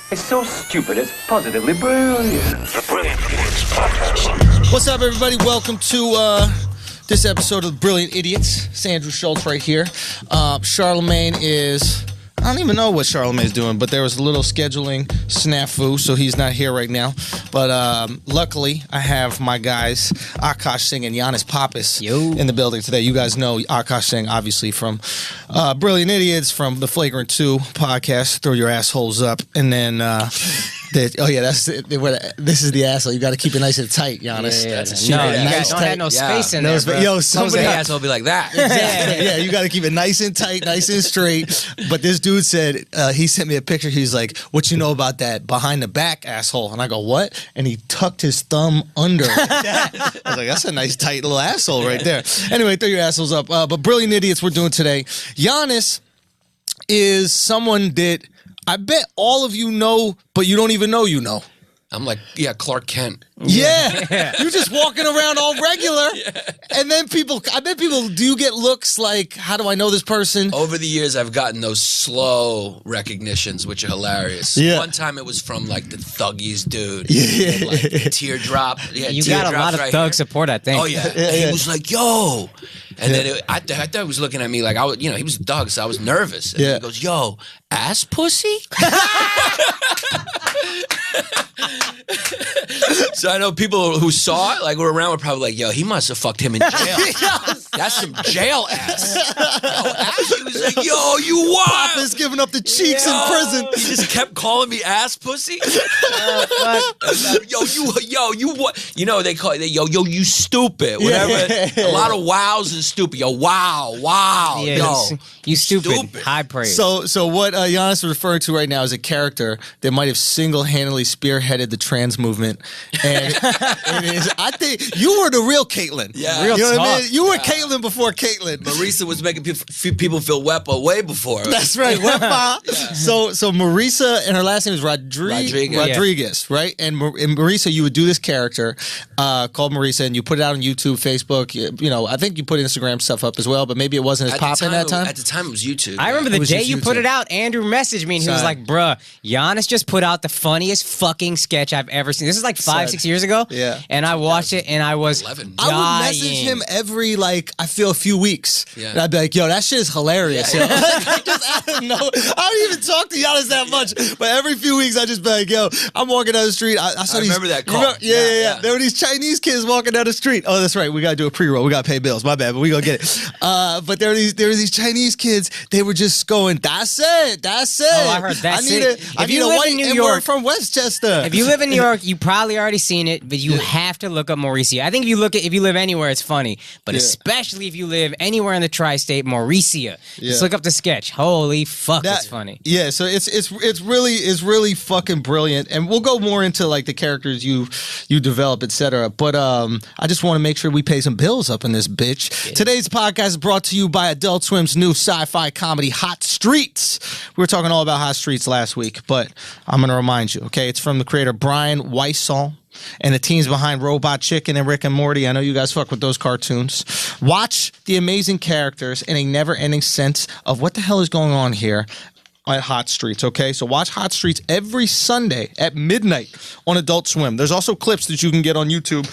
It's so stupid, it's positively brilliant. The Brilliant Idiots Podcast. What's up, everybody? Welcome to this episode of Brilliant Idiots. It's Andrew Schultz right here. Charlemagne is... I don't even know what Charlemagne's doing, but there was a little scheduling snafu, so he's not here right now. But luckily, I have my guys, Akaash, Singh, and Yannis Pappas in the building today. You guys know Akaash, Singh, obviously, from Brilliant Idiots, from the Flagrant 2 podcast, Throw Your Assholes Up, and then... this is the asshole. You got to keep it nice and tight, Yannis. No, you guys don't have no space in there, bro. Yo, somebody asshole be like that. Exactly. Yeah, you got to keep it nice and tight, nice and straight. But this dude said, he sent me a picture. He's like, what you know about that behind the back asshole? And I go, what? And he tucked his thumb under. I was like, that's a nice tight little asshole right there. Anyway, throw your assholes up. But Brilliant Idiots we're doing today. Yannis is someone that I bet all of you know, but you don't even know you know. I'm like, yeah, Clark Kent. Yeah. You're just walking around all regular. And then I bet people, do you get looks like, how do I know this person? Over the years, I've gotten those slow recognitions, which are hilarious. Yeah. One time it was from like the Thuggies dude. Yeah. Like, teardrop. Yeah, You got a lot of thug support, I think. Oh, yeah. And he was like, yo. And then I thought he was looking at me like, he was a Doug, so I was nervous. And he goes, yo, ass pussy? So I know people who saw it, like, were around, were probably like, yo, he must have fucked him in jail. That's some jail ass. Yo, ass? He was like, yo, you wild. Papa's giving up the cheeks in prison. He just kept calling me ass pussy. You what? You know, they call it, yo, you stupid. Whatever. A lot of wows and stupid. Yo, wow. Yeah, Yo, you stupid. High praise. So what Yannis is referring to right now is a character that might have single-handedly spearheaded the trans movement. And it is, I think, you were the real Caitlyn. Yeah. Real you know talk. what I mean? You were Caitlyn before Caitlyn. Marisa was making people feel wepa way before. That's right, Wepa. So Marisa, and her last name is Rodriguez, right? And Marisa, you would do this character called Marisa, and you put it out on YouTube, Facebook. You know, I think you put Instagram stuff up as well, but maybe it wasn't as popping at that time. At the time, it was YouTube. I remember the day you put YouTube. it out, Andrew messaged me and he was like, bruh, Yannis just put out the funniest fucking sketch I've ever seen. This is like 5-6 years ago. Yeah. And I watched it and I was 11. dying. I would message him every, I feel a few weeks. Yeah. And I'd be like, yo, that shit is hilarious. Yeah. Yo. I just out of nowhere. I don't even talk to Yannis that much. But every few weeks, I just be like, yo, I'm walking down the street. I saw these, remember that call. Yeah. There were these Chinese kids walking down the street. Oh, that's right. We got to do a pre-roll. We got to pay bills. My bad, but we going to get it. But there were these Chinese kids. They were just going, that's it. Oh, I heard that's it. I need a white N-word from Westchester. If you live in New York, you probably already seen it, but you have to look up Mauricia. I think if you live anywhere, it's funny, but especially if you live anywhere in the tri-state, Mauricia. Just look up the sketch. Holy fuck, it's funny. Yeah, so it's really fucking brilliant, and we'll go more into like the characters you develop, etc. But I just want to make sure we pay some bills up in this bitch. Yeah. Today's podcast is brought to you by Adult Swim's new sci-fi comedy Hot Streets. We were talking all about Hot Streets last week, but I'm going to remind you, okay? It's from the creator Brian Weissall and the teams behind Robot Chicken and Rick and Morty. I know you guys fuck with those cartoons. Watch the amazing characters and a never-ending sense of what the hell is going on here at Hot Streets, okay? So watch Hot Streets every Sunday at midnight on Adult Swim. There's also clips that you can get on YouTube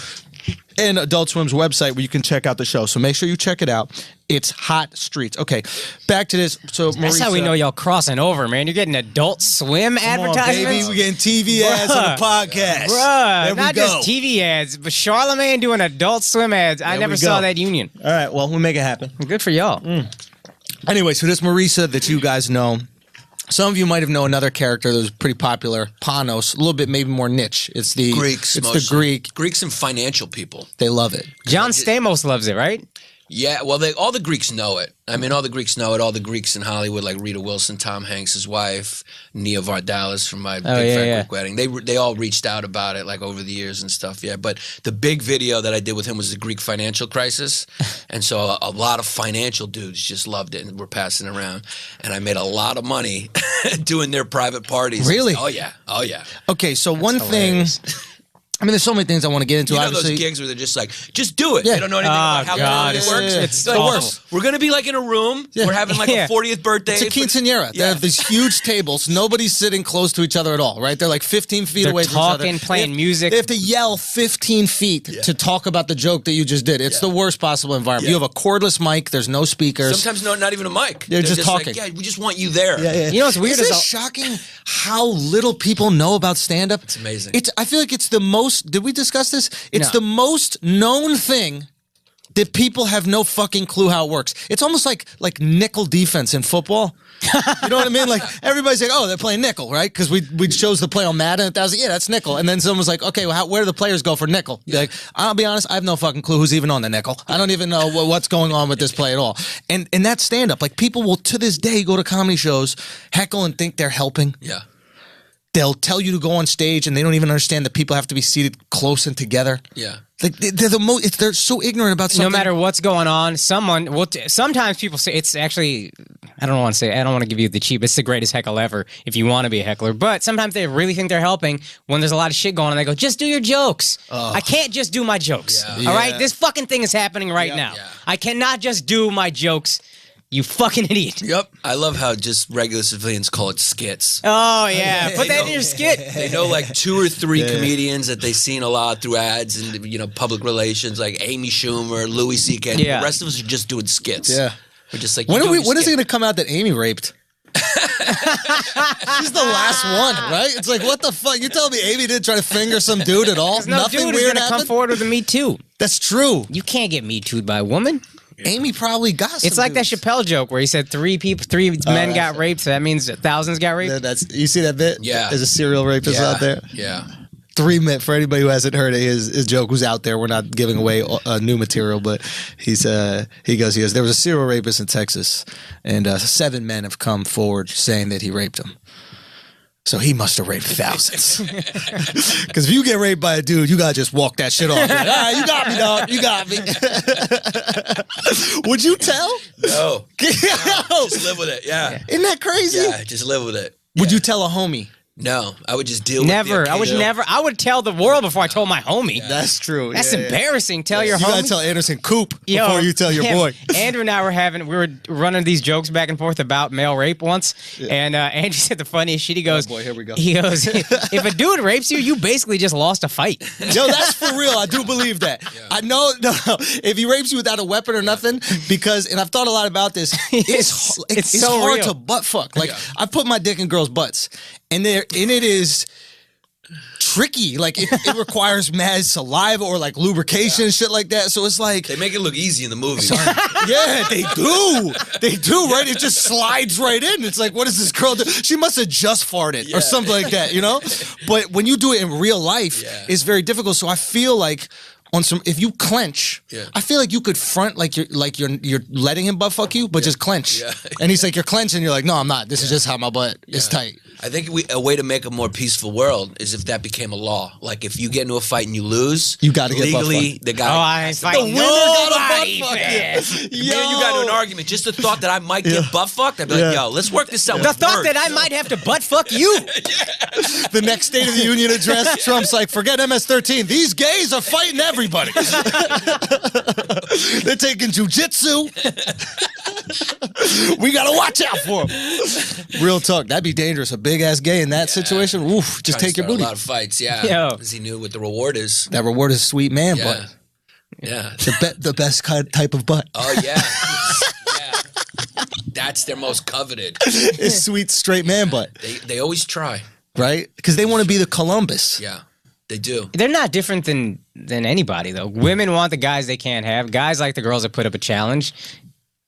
and Adult Swim's website where you can check out the show. So make sure you check it out. It's Hot Streets. Okay, back to this. So that's how we know y'all crossing over, man. You're getting Adult Swim advertisements. Baby, we're getting TV ads on the podcast. Bruh, not just TV ads, but Charlemagne doing Adult Swim ads. I never saw that union. All right, well, we'll make it happen. Good for y'all. Anyway, so this Marisa that you guys know, some of you might have known another character that was pretty popular, Panos, a little bit maybe more niche. It's the Greeks. It's the Greek. Greeks and financial people. They love it. John Stamos loves it, right? Yeah, well, all the Greeks know it. I mean, all the Greeks know it. All the Greeks in Hollywood, like Rita Wilson, Tom Hanks' wife, Nia Vardalos from my Big Fat Greek Wedding. They all reached out about it, like, over the years and stuff. Yeah, but the big video that I did with him was the Greek financial crisis, and so a lot of financial dudes just loved it and were passing it around. And I made a lot of money doing their private parties. Really? Oh yeah. Okay, so one thing I mean, there's so many things I want to get into. You know obviously, those gigs where they're just like, just do it. Yeah. They don't know anything about how God, it works. it's Like, awful. we're going to be like in a room. Yeah. We're having like a 40th birthday. it's a quinceañera. They have these huge tables. Nobody's sitting close to each other at all, right? They're like 15 feet They're away from each other. talking, playing music. They have to yell 15 feet to talk about the joke that you just did. It's the worst possible environment. You have a cordless mic. There's no speakers. Sometimes not even a mic. They're just talking. Like, yeah, we just want you there. You know what's weird Is is it shocking how little people know about stand-up? It's amazing. I feel like it's the most. Did we discuss this? It's No. the most known thing that people have no fucking clue how it works. It's almost like nickel defense in football. You know what I mean? Like everybody's like, oh, they're playing nickel, right? Because we chose to play on Madden. And I was like, yeah, that's nickel. And then someone's like, okay, well, where do the players go for nickel? You're like, I'll be honest, I have no fucking clue who's even on the nickel. I don't even know what's going on with this play at all. And that stand up, like people will to this day go to comedy shows, heckle and think they're helping. Yeah. They'll tell you to go on stage, and they don't even understand that people have to be seated close and together. Yeah. Like they're the most. They're so ignorant about something. no matter what's going on, someone will. Sometimes people say it's actually. I don't want to say. I don't want to give you the cheap. It's the greatest heckle ever. If you want to be a heckler, but sometimes they really think they're helping when there's a lot of shit going on. They go, just do your jokes. I can't just do my jokes. Yeah. All right, this fucking thing is happening right now. Yeah. I cannot just do my jokes. You fucking idiot. Yep. I love how just regular civilians call it skits. Oh yeah, put that in your skit. They know like 2 or 3 comedians that they've seen a lot through ads and public relations, like Amy Schumer, Louis C.K. Yeah. The rest of us are just doing skits. Yeah. We're just like, When you do your is it skit. going to come out that Amy raped? She's the last one, right? It's like, what the fuck? You telling me Amy didn't try to finger some dude at all? No Nothing dude is weird gonna come happened? forward with a Me Too. That's true. You can't get Me Too'd by a woman. Amy probably got some It's like that dudes. Chappelle joke where he said 3 men got raped, so that means thousands got raped. You see that bit? Yeah. There's a serial rapist out there. Yeah. 3 men, for anybody who hasn't heard it, his joke was out there. We're not giving away new material, but he goes, there was a serial rapist in Texas, and 7 men have come forward saying that he raped them. So he must have raped thousands. Because if you get raped by a dude, you gotta just walk that shit off. Like, all right, you got me, dog. You got me. Would you tell? No. Yo. Just live with it. Yeah. Isn't that crazy? Yeah. Just live with it. Would you tell a homie? No. I would just deal with Never. the I would occasion. never. I would tell the world before I told my homie. That's true. That's Yeah, yeah. embarrassing. Tell your You gotta homie. tell Anderson Coop Yo, before you tell your him. boy. Andrew and I we were running these jokes back and forth about male rape once, and Andrew said the funniest shit. He goes, boy, here we go. He goes, if a dude rapes you, you basically just lost a fight. Yo, that's for real. I do believe that. I know, no, if he rapes you without a weapon or nothing, because, and I've thought a lot about this, it's so hard real. to butt fuck. Like, I've put my dick in girls' butts, and it is tricky. Like, it requires mad saliva or like lubrication and shit like that. So it's like, They make it look easy in the movie. yeah, they do. They do, right? It just slides right in. It's like, what does this girl do? She must have just farted or something like that, you know? But when you do it in real life, it's very difficult. So I feel like if you clench, I feel like you could front like you're letting him butt fuck you, but just clench. Yeah. And he's like, you're clenching. You're like, no, I'm not. This is just how my butt is tight. I think a way to make a more peaceful world is if that became a law. Like if you get into a fight and you lose, You gotta get butt legally fucked. the guy. Oh, I ain't The fighting winner got a nobody, butt fuck. man. Me and you got into an argument. Just the thought that I might get butt fucked, I'd be like, yo, let's work this out. The with thought words. that I might have to butt fuck you. The next State of the Union address, Trump's like, forget MS-13. These gays are fighting everybody. They're taking jujitsu. We gotta watch out for them. Real talk. That'd be dangerous. A big ass gay in that situation. Oof. Just Trying take to your start booty. A lot of fights, yeah. Yo. Because he knew what the reward is. That reward is sweet man Yeah. butt. Yeah. The best type of butt Oh yeah. Yeah. That's their most coveted. is sweet straight man butt, They always try. right? Because they want to be the Columbus. Yeah. They do. They're not different than anybody though. Women want the guys they can't have. Guys like the girls that put up a challenge.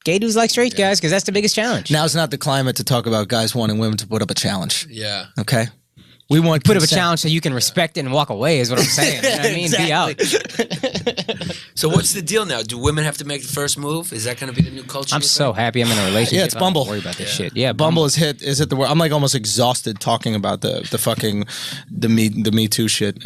Gay dudes like straight guys because that's the biggest challenge. Now it's not the climate to talk about guys wanting women to put up a challenge. Yeah. Okay, we want Put up a consent. challenge so you can respect it and walk away is what I'm saying. You know what I mean? Be out. So what's the deal now? Do women have to make the first move? Is that going to be the new culture? I'm you so think? happy I'm in a relationship. Yeah, it's I don't Bumble. worry about this shit. Yeah, Bumble is hit the word. I'm like almost exhausted talking about the fucking the Me Too shit.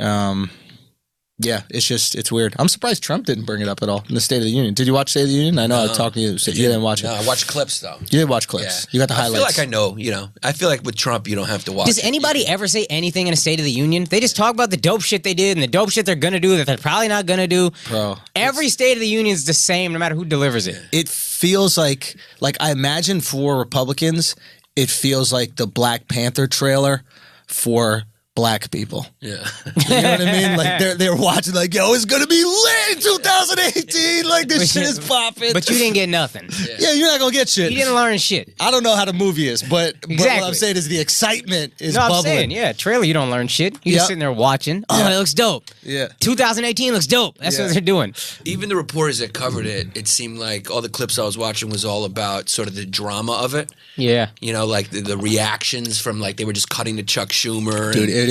Yeah, it's weird. I'm surprised Trump didn't bring it up at all in the State of the Union. Did you watch State of the Union? I know I was talking to you. So you didn't watch it. No, I watched clips though. You did watch clips. Yeah. You got the highlights. I feel like I know. I feel like with Trump, you don't have to watch. Does anybody ever say anything in a State of the Union? They just talk about the dope shit they did and the dope shit they're gonna do that they're probably not gonna do. Bro, every State of the Union is the same, no matter who delivers it. It feels like I imagine for Republicans, it feels like the Black Panther trailer for Black people. Yeah. You know what I mean? Like they're watching like, yo, it's gonna be lit in 2018. Like this shit is popping. But you didn't get nothing. Yeah, you're not gonna get shit. You didn't learn shit. I don't know how the movie is, but what I'm saying is the excitement is bubbling. I'm saying, yeah, trailer, you don't learn shit. You're just sitting there watching. Oh, it looks dope. Yeah. 2018 looks dope. That's what they're doing. Even the reporters that covered it, it seemed like all the clips I was watching was all about sort of the drama of it. Yeah. Like the reactions from like they were just cutting to Chuck Schumer. Dude, it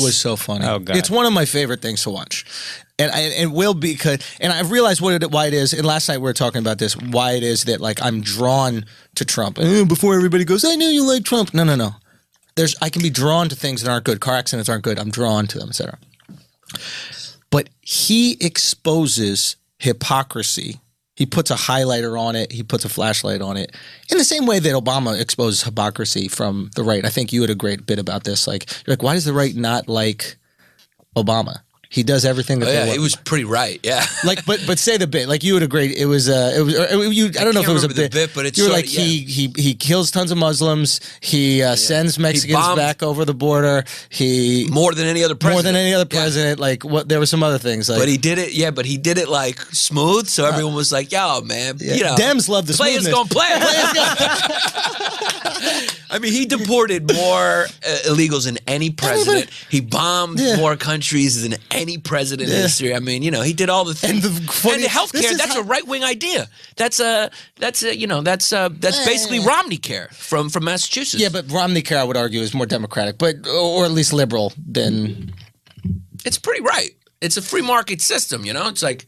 was so funny. Oh, God. It's one of my favorite things to watch. And it will be because, and I've realized why it is. And last night we were talking about this. Why it is that like I'm drawn to Trump. Before everybody goes, I knew you like Trump. No. I can be drawn to things that aren't good. Car accidents aren't good. I'm drawn to them, etc. But he exposes hypocrisy. He puts a highlighter on it. He puts a flashlight on it. In the same way that Obama exposes hypocrisy from the right. I think you had a great bit about this. Like, you're like, why does the right not like Obama? He does everything that they want. He was pretty right. Yeah. Like, but say the bit. Like you would agree. It was. I don't know if it was a bit. But it's you were like he kills tons of Muslims. He sends Mexicans back over the border. He more than any other president. More than any other president. Like what? There were some other things. Like, but he did it. Yeah, but he did it like smooth. So everyone was like, "Yo, man, Dems love the players smoothness. gonna play." I mean, he deported more illegals than any president. He bombed more countries than any president in history. I mean, he did all the things. And the healthcare, that's a right-wing idea. That's basically Romney care from Massachusetts. Yeah, but Romney care, I would argue, is more democratic, or at least liberal than. It's pretty right. It's a free market system, It's like,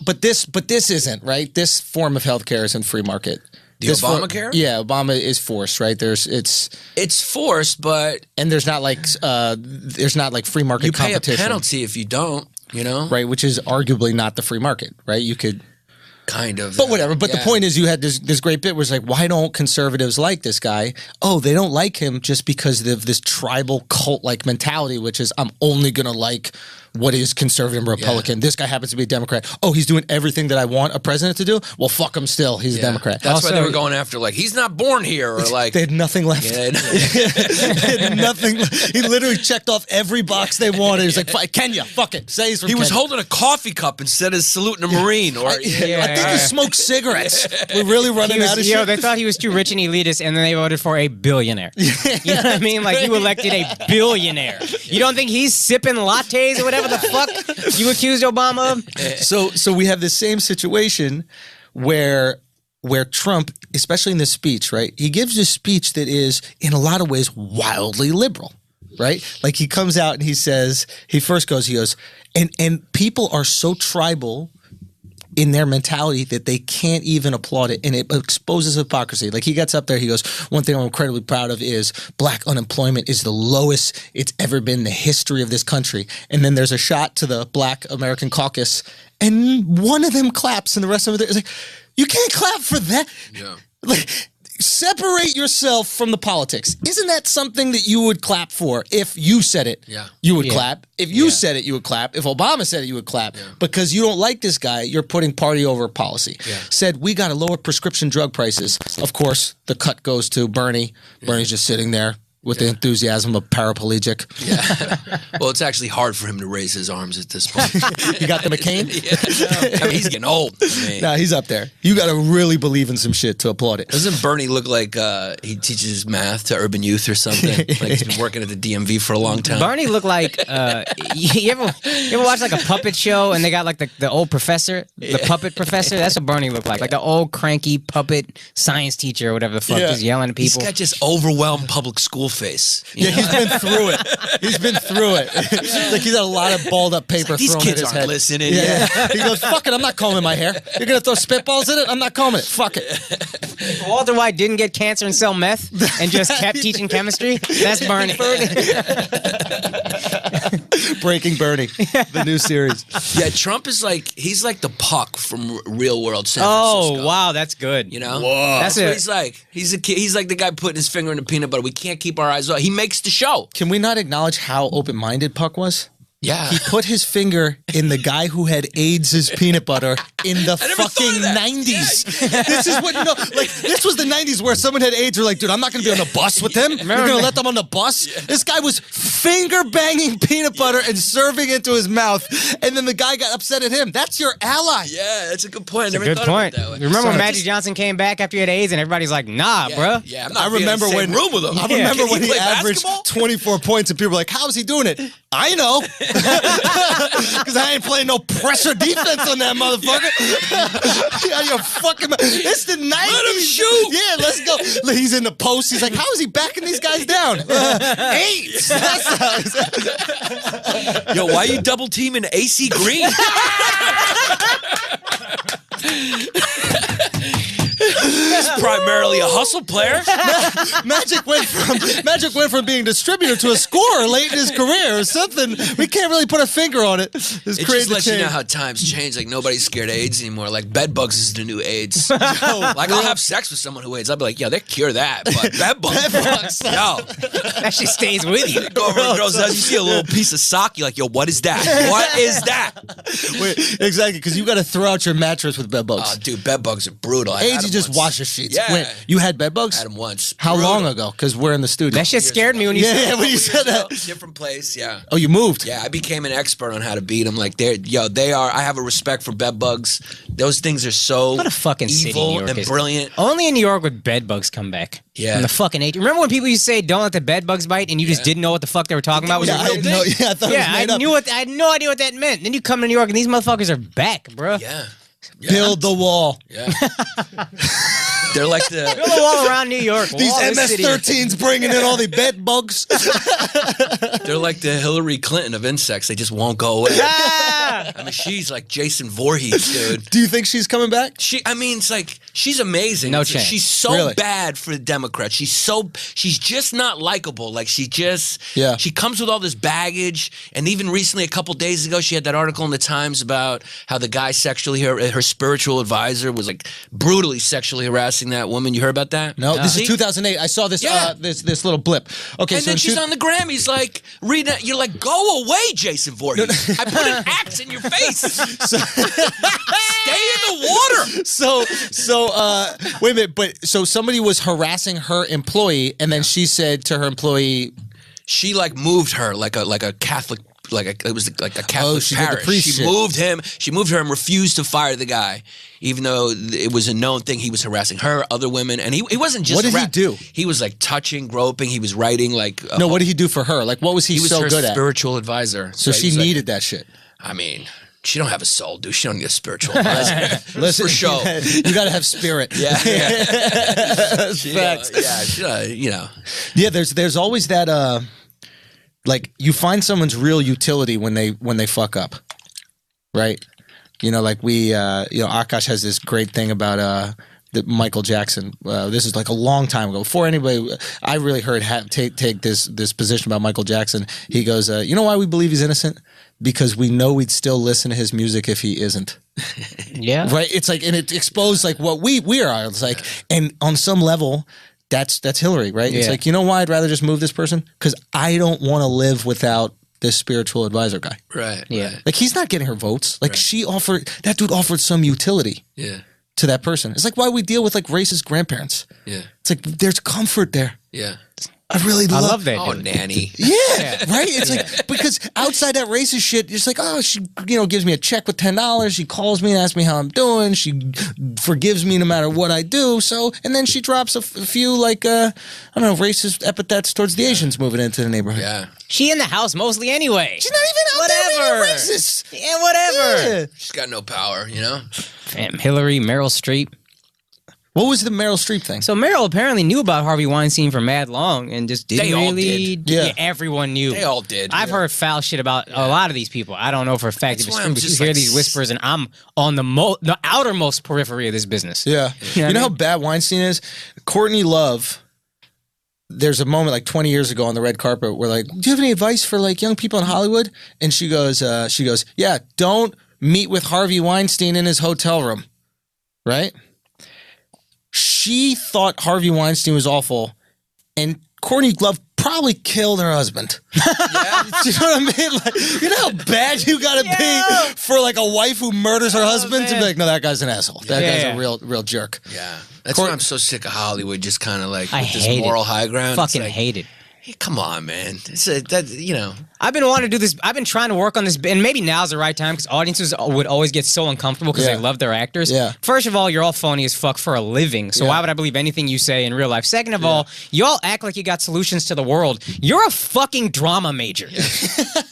but this isn't right. This form of healthcare isn't free market. The Obamacare? Yeah, Obama is forced, right? It's forced, but there's not like free market competition. You pay a penalty if you don't, right? Which is arguably not the free market, right? You could kind of, but whatever. But the point is, you had this great bit where it's like, why don't conservatives like this guy? Oh, they don't like him just because of this tribal cult-like mentality, which is I'm only gonna like what is conservative and Republican. This guy happens to be a Democrat. Oh, he's doing everything that I want a president to do? Well, fuck him still. He's a Democrat. That's why they were going after, like, he's not born here, or like... They had nothing left. Yeah, they had nothing. He literally checked off every box they wanted. He's like, Kenya, fuck it. Say he's from Kenya. was holding a coffee cup instead of saluting a Marine. Or I think he smoked cigarettes. We're really running out of shit. They thought he was too rich and elitist, and then they voted for a billionaire. You know what I mean? Like, you elected a billionaire. You don't think he's sipping lattes or whatever the fuck you accused Obama of? So we have the same situation where Trump, especially in this speech, right? He gives a speech that is, in a lot of ways, wildly liberal, right? Like he comes out and he says, he goes, and people are so tribal in their mentality that they can't even applaud it, and it exposes hypocrisy. Like he gets up there, he goes, one thing I'm incredibly proud of is black unemployment is the lowest it's ever been in the history of this country. And then there's a shot to the Black American caucus, and one of them claps, and the rest of it is like, you can't clap for that. Yeah. Like, separate yourself from the politics. Isn't that something that you would clap for? If you said it, you would clap. If you said it, you would clap. If Obama said it, you would clap. Yeah. Because you don't like this guy, you're putting party over policy. Yeah. Said, we got to lower prescription drug prices. Of course, the cut goes to Bernie. Yeah. Bernie's just sitting there with the enthusiasm of paraplegic. Yeah. Well, it's actually hard for him to raise his arms at this point. You got the McCain? I mean, he's getting old. Nah, he's up there. You got to really believe in some shit to applaud it. Doesn't Bernie look like he teaches math to urban youth or something? Like he's been working at the DMV for a long time. Bernie looked like you ever watch like a puppet show and they got like the old professor, the puppet professor? That's what Bernie looked like a old cranky puppet science teacher or whatever the fuck, just yelling at people. He's got just overwhelmed public school face. Yeah, he's been through it. He's been through it. Like he's got a lot of balled up paper like, these thrown kids at his aren't head. Listening. Yeah. He goes, fuck it, I'm not combing my hair. You're going to throw spitballs in it? I'm not combing it. Fuck it. Walter White didn't get cancer and sell meth and just kept teaching chemistry? That's Bernie. Breaking Bernie, the new series. Yeah, Trump is like, he's like the Puck from Real World San Oh, Francisco. wow, that's good. You know? Whoa. That's That's what it. he's like. He's a kid. He's like the guy putting his finger in the peanut butter. We can't keep our eyes off. He makes the show. Can we not acknowledge how open-minded Puck was? Yeah. He put his finger in the guy who had AIDS' peanut butter in the never thought fucking of that. 90s. This is what, like, this was the 90s where someone had AIDS. We're like, dude, I'm not going to be on the bus with them. You're going to let them on the bus? This guy was finger banging peanut butter and serving into his mouth. And then the guy got upset at him. That's your ally. Yeah, that's a good point. That's a good point. Remember when Magic Johnson came back after he had AIDS and everybody's like, nah, bro. Yeah, I'm I not remember being in the same room with him. I remember Can when he play averaged basketball? 24 points and people were like, how is he doing it? I know. Because I ain't playing no pressure defense on that motherfucker. Yeah, you're fucking. It's the 90s. Let him shoot. Yeah, let's go. He's in the post. He's like, how is he backing these guys down? AIDS. Yo, why are you double teaming AC Green? He's primarily a hustle player. Magic went from being distributor to a scorer late in his career or something. We can't really put a finger on it. It just lets you know how times change. Like, nobody's scared of AIDS anymore. Like, bed bugs is the new AIDS. Like, I'll have sex with someone who AIDS. I'll be like, yo, they cure that. But bed bugs, yo. That shit stays with you. Go over to a girl's house, you see a little piece of sock, you're like, yo, what is that? What is that? Wait, exactly, because you got to throw out your mattress with bed bugs. Oh, dude, bed bugs are brutal. I had AIDS, you them just once. wash your sheets. Yeah. Wait, you had bed bugs? I had them once. How Brutal. long ago? Because we're in the studio. That shit scared me when you said Yeah, when you said that. Different place, yeah. Oh, you moved? Yeah, I became an expert on how to beat them. Like, they are. I have a respect for bed bugs. Those things are so What a fucking city evil New York and is. brilliant. Only in New York would bed bugs come back. Yeah. From the fucking 80s. Remember when people used to say, don't let the bed bugs bite, and you just didn't know what the fuck they were talking about? was Yeah, a I, real had thing? no, yeah, I thought Yeah, it was made up. I had no idea what that meant. Then you come to New York, and these motherfuckers are back, bro. Yeah. Build the wall. Yeah. They're like the. Build a wall around New York. These Wall this city. MS-13s bringing in all the bed bugs. They're like the Hillary Clinton of insects. They just won't go away. Ah! I mean, she's like Jason Voorhees, dude. Do you think she's coming back? It's like she's amazing. No chance. She's so Really? bad for the Democrats. She's just not likable. Like she comes with all this baggage. And even recently, a couple days ago, she had that article in the Times about how the guy her spiritual advisor was like brutally sexually harassing that woman. You heard about that? No, this See? is 2008. I saw this Yeah. this little blip. Okay, And so then she's on the Grammys, like reading that. You're like, go away, Jason Voorhees. I put an axe in your face. Stay in the water. wait a minute, but so somebody was harassing her employee, and then she said to her employee, She like moved her like a Catholic. It was like a Catholic she did the parish. priest She shit. moved him. She moved her and refused to fire the guy, even though it was a known thing. He was harassing her, other women, and he wasn't just. What did he do? He was like touching, groping. He was writing like. no, what did he do for her? Like, what was he He was so her good at? spiritual advisor. So he she was like, needed that shit. I mean, she don't have a soul, dude. She don't need a spiritual advisor. Listen, for show. you got to have spirit. Yeah, Facts. Yeah. Yeah, there's always that like you find someone's real utility when they fuck up. Right? You know, like Akaash has this great thing about Michael Jackson. This is like a long time ago. Before anybody I really heard take this position about Michael Jackson. He goes, you know why we believe he's innocent? Because we know we'd still listen to his music if he isn't. Yeah. Right? It's like, and it exposed like what we are. It's like, and on some level, that's Hillary, right? It's Yeah. like, you know why I'd rather just move this person? Because I don't want to live without this spiritual advisor guy. Right. Yeah. Right. Like, he's not getting her votes. Like, that dude offered some utility Yeah. to that person. It's like why we deal with like racist grandparents. Yeah. It's like there's comfort there. Yeah. I really love that. Oh, dude. nanny. Yeah, right? It's like, because outside that racist shit, it's like, oh, she, gives me a check with $10. She calls me and asks me how I'm doing. She forgives me no matter what I do. So, and then she drops a few, like, I don't know, racist epithets towards the Asians moving into the neighborhood. Yeah. She in the house mostly anyway. She's not even out there being racist. Yeah, whatever. Yeah. She's got no power, you know? Fam, Hillary, Meryl Streep. What was the Meryl Streep thing? So Meryl apparently knew about Harvey Weinstein for mad long and just didn't They all really. did. Yeah. Everyone knew. They all did. I've heard foul shit about a lot of these people. I don't know for a fact That's if it's why true, I'm but you just hear like these whispers, and I'm on the outermost periphery of this business. Yeah. You know You know what I how mean? bad Weinstein is? Courtney Love there's a moment like 20 years ago on the red carpet where like, do you have any advice for like young people in Hollywood? And she goes, yeah, don't meet with Harvey Weinstein in his hotel room, right? She thought Harvey Weinstein was awful, and Courtney Love probably killed her husband. Yeah. You know what I mean? Like, you know how bad you gotta be for like a wife who murders her husband to be like, no, that guy's an asshole. That guy's a real jerk. Yeah. That's why I'm so sick of Hollywood, just kind of like with this hate moral it. high ground. Fucking like, hate it. Hey, come on, man. It's I've been wanting to do this. I've been trying to work on this, and maybe now's the right time because audiences would always get so uncomfortable because they love their actors. Yeah. First of all, you're all phony as fuck for a living, so why would I believe anything you say in real life? Second of all, you all act like you got solutions to the world. You're a fucking drama major.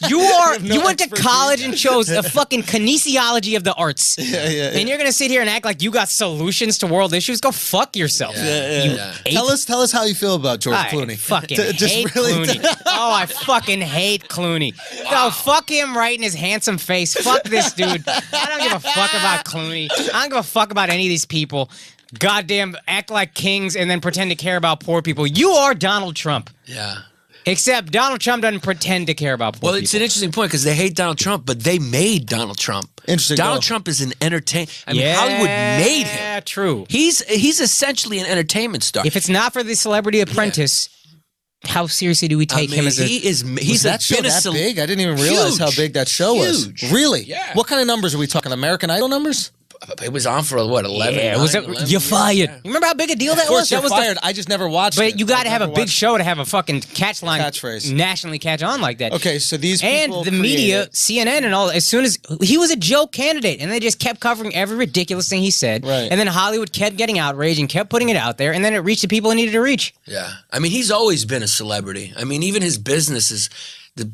You are. You went to college and chose a fucking kinesiology of the arts. And you're gonna sit here and act like you got solutions to world issues? Go fuck yourself. Tell us how you feel about George Clooney. I fucking hate Clooney. Oh, I fucking hate Clooney. No, fuck him right in his handsome face. Fuck this dude. I don't give a fuck about Clooney. I don't give a fuck about any of these people. Goddamn, act like kings and then pretend to care about poor people. You are Donald Trump. Yeah. Except Donald Trump doesn't pretend to care about poor people. Well, it's an interesting point because they hate Donald Trump, but they made Donald Trump. Interesting. Donald Trump is an entertainer. I mean, Hollywood made him. Yeah, true. He's essentially an entertainment star. If it's not for the Celebrity Apprentice, how seriously do we take him as a... He's that show that big? I didn't even realize how big that show was. Really? Yeah. What kind of numbers are we talking? American Idol numbers? It was on for what, 11? Yeah, it was 11 you're fired. Yeah. You remember how big a deal that Of course, was? you're That was fired. I just never watched it. But you got to have a I've never big watched show to have a fucking catchline Catchphrase. nationally catch on like that. Okay, so these and people the media, created- CNN and all, as soon as he was a joke candidate, and they just kept covering every ridiculous thing he said. Right. And then Hollywood kept getting outraged and kept putting it out there, and then it reached the people it needed to reach. Yeah. I mean, he's always been a celebrity. I mean, even his business is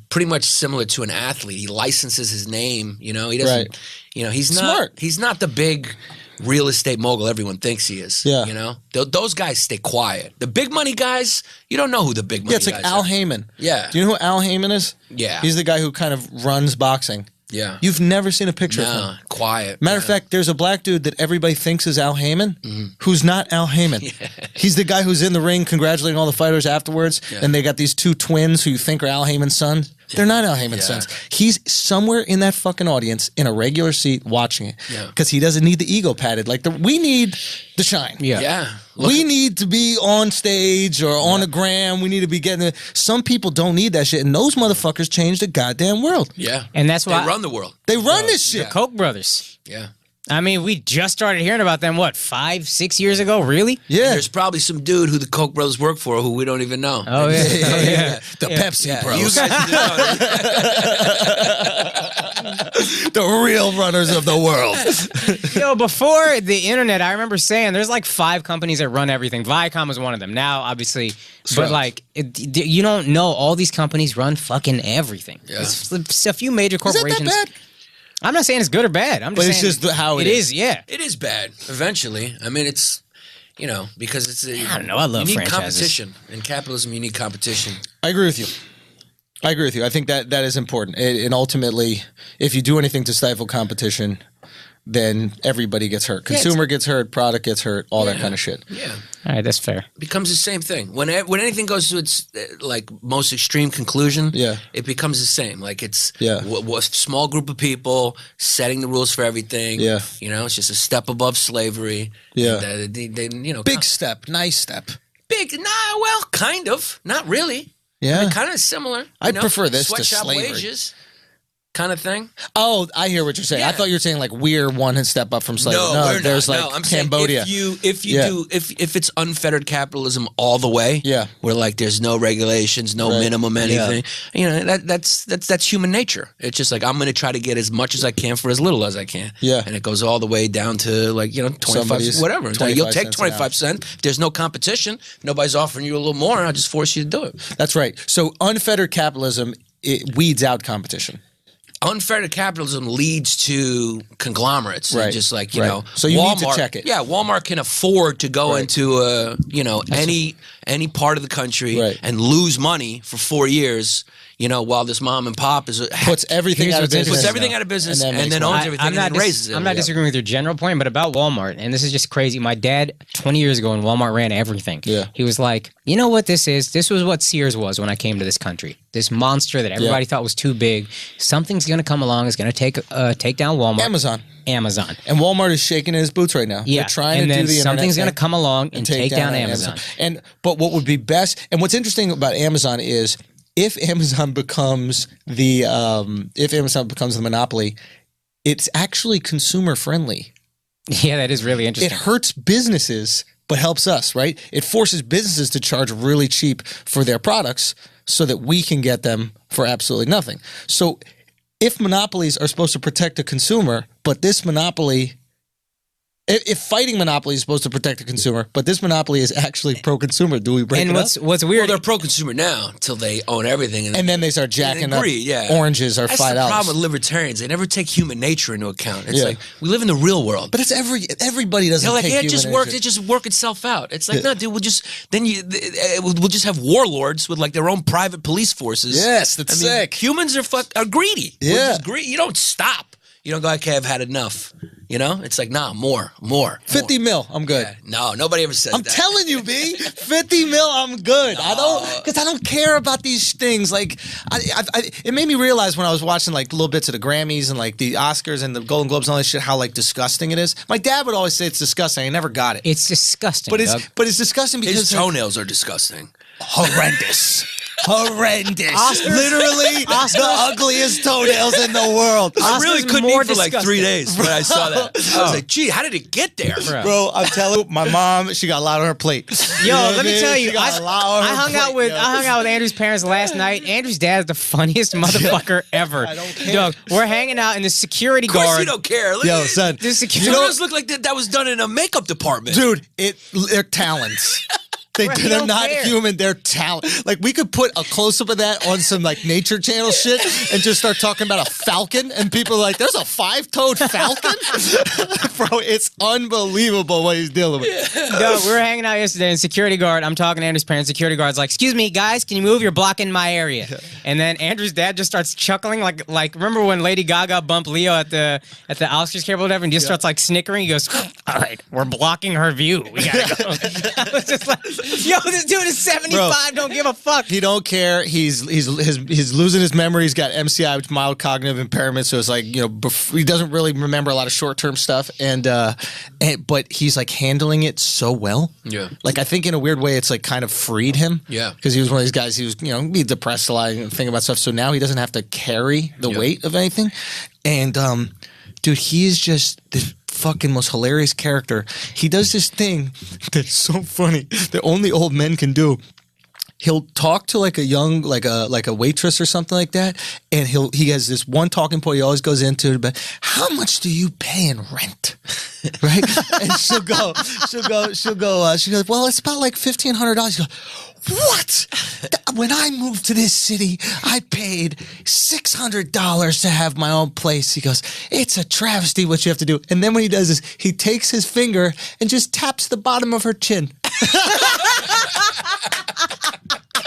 pretty much similar to an athlete. He licenses his name, you know. He doesn't, Right. you know, he's Smart. not the big real estate mogul everyone thinks he is. Yeah. You know? Those guys stay quiet. The big money guys, you don't know who the big money guys are. Yeah, it's like Al Heyman. Yeah. Do you know who Al Heyman is? Yeah. He's the guy who kind of runs boxing. Yeah. You've never seen a picture of No, him. quiet. Matter of fact, there's a black dude that everybody thinks is Al Heyman, who's not Al Heyman. He's the guy who's in the ring congratulating all the fighters afterwards, and they got these two twins who you think are Al Heyman's sons. They're not Al Heyman's sons. He's somewhere in that fucking audience in a regular seat watching it because he doesn't need the ego padded. Like we need the shine. Yeah. We need to be on stage or on the gram. We need to be getting it. Some people don't need that shit, and those motherfuckers change the goddamn world. Yeah. And that's why They run the world. They run this shit. Koch brothers. Yeah. I mean, we just started hearing about them, what, 5-6 years ago? Really? Yeah. There's probably some dude who the Koch brothers work for who we don't even know. Oh, yeah. The Pepsi bros. You guys The real runners of the world. Yo, before the internet, I remember saying there's like 5 companies that run everything. Viacom was one of them. Now, obviously, but like, you don't know all these companies run fucking everything. Yeah. It's a few major Is that corporations. that bad? I'm not saying it's good or bad. I'm just But it's saying just how it is. Yeah. It is bad eventually. I mean, it's, you know, because it's I don't know. I love you need franchises. competition. In capitalism, you need competition. I agree with you. I think that is important. And ultimately, if you do anything to stifle competition, then everybody gets hurt. Consumer gets hurt, product gets hurt, all that kind of shit. Yeah. All right, that's fair. Becomes the same thing. When anything goes to its like most extreme conclusion, it becomes the same. Like it's a small group of people setting the rules for everything. Yeah. You know, it's just a step above slavery. Yeah. And, they, you know, Big step, nice step. Well, kind of. Not really. Yeah. I mean, kind of similar. I'd prefer this to sweatshop slavery. wages kind of thing. Oh, I hear what you're saying. I thought you were saying like we're one step up from slavery. No, we're there's not. like I'm Cambodia. saying if it's unfettered capitalism all the way, where like there's no regulations, no minimum anything, you know, that's human nature. It's just like I'm going to try to get as much as I can for as little as I can. Yeah, and it goes all the way down to like 25 whatever. You'll take 25 cents. If there's no competition, nobody's offering you a little more. I'll just force you to do it. That's right. So unfettered capitalism, it weeds out competition. Unfettered capitalism leads to conglomerates, right? Just like you know, so you Walmart, need to check it. Yeah, Walmart can afford to go into any part of the country and lose money for 4 years. while this mom and pop puts everything out of business. Puts everything out of business and then owns everything and then raises it. I'm not disagreeing with your general point, but about Walmart, and this is just crazy. My dad, 20 years ago, when Walmart ran everything, he was like, you know what this is? This was what Sears was when I came to this country. This monster that everybody thought was too big. Something's going to come along. It's going to take down Walmart. Amazon. And Walmart is shaking in his boots right now. Yeah. They're trying to do the internet. Something's going to come along and take down Amazon. But what would be best, and what's interesting about Amazon is if Amazon becomes the monopoly, it's actually consumer friendly. Yeah, that is really interesting. It hurts businesses, but helps us, right? It forces businesses to charge really cheap for their products so that we can get them for absolutely nothing. So if monopolies are supposed to protect the consumer, but this monopoly, if fighting monopoly is supposed to protect the consumer, but this monopoly is actually pro-consumer, do we break it up? What's weird? Well, they're pro-consumer now until they own everything, and then they start jacking up oranges or $5. That's the problem with libertarians; they never take human nature into account. It's like we live in the real world, but it's everybody doesn't. They're like, take it human just nature. works. It just work itself out. It's like, no, dude, we'll just have warlords with like their own private police forces. Yes, that's sick. Humans are greedy. Yeah, we're just greedy. You don't stop. You don't go, okay, I've had enough. It's like, nah, more. 50 mil, I'm good. Yeah, no, nobody ever says that. I'm telling you, B, 50 mil, I'm good. No. Because I don't care about these things. Like, it made me realize when I was watching like little bits of the Grammys and like the Oscars and the Golden Globes and all that shit, how like disgusting it is. My dad would always say it's disgusting. I never got it. It's disgusting, but it's disgusting because his toenails are disgusting. Horrendous. Literally the ugliest toenails in the world. I really couldn't eat for like 3 days when I saw that. I was like, gee, how did it get there? Bro, I'm telling you, my mom, she got a lot on her plate. Yo, let me tell you, I hung out with Andrew's parents last night. Andrew's dad is the funniest motherfucker ever. I don't care. Yo, we're hanging out and the security guard. Of course you don't care. Yo, son. The security look like that was done in a makeup department. Dude, they're talents. They're not human. They're talent. Like we could put a close up of that on some like Nature Channel shit and just start talking about a falcon, and people are like, "There's a 5-toed falcon, bro." It's unbelievable what he's dealing with. Yo, we were hanging out yesterday, and security guard. I'm talking to Andrew's parents. Security guard's like, "Excuse me, guys, can you move? You're blocking my area." And then Andrew's dad just starts chuckling, like remember when Lady Gaga bumped Leo at the Oscars or whatever, and he just starts like snickering. He goes, "All right, we're blocking her view. We gotta go." I was just like, yo, this dude is 75. Don't give a fuck. He don't care. He's losing his memory. He's got MCI, which is mild cognitive impairment. So it's like, he doesn't really remember a lot of short term stuff. But he's like handling it so well. Yeah. Like I think in a weird way, it's like kind of freed him. Yeah. Because he was one of these guys. He was be depressed a lot and think about stuff. So now he doesn't have to carry the weight of anything. And dude, he is just the fucking most hilarious character. He does this thing that's so funny that only old men can do. He'll talk to like a young, like a waitress or something like that, and he has this one talking point he always goes into, but how much do you pay in rent? Right? And she'll go, well, it's about like $1,500. You go, what? When I moved to this city, I paid $600 to have my own place. He goes, it's a travesty what you have to do. And then when he does this, he takes his finger and just taps the bottom of her chin.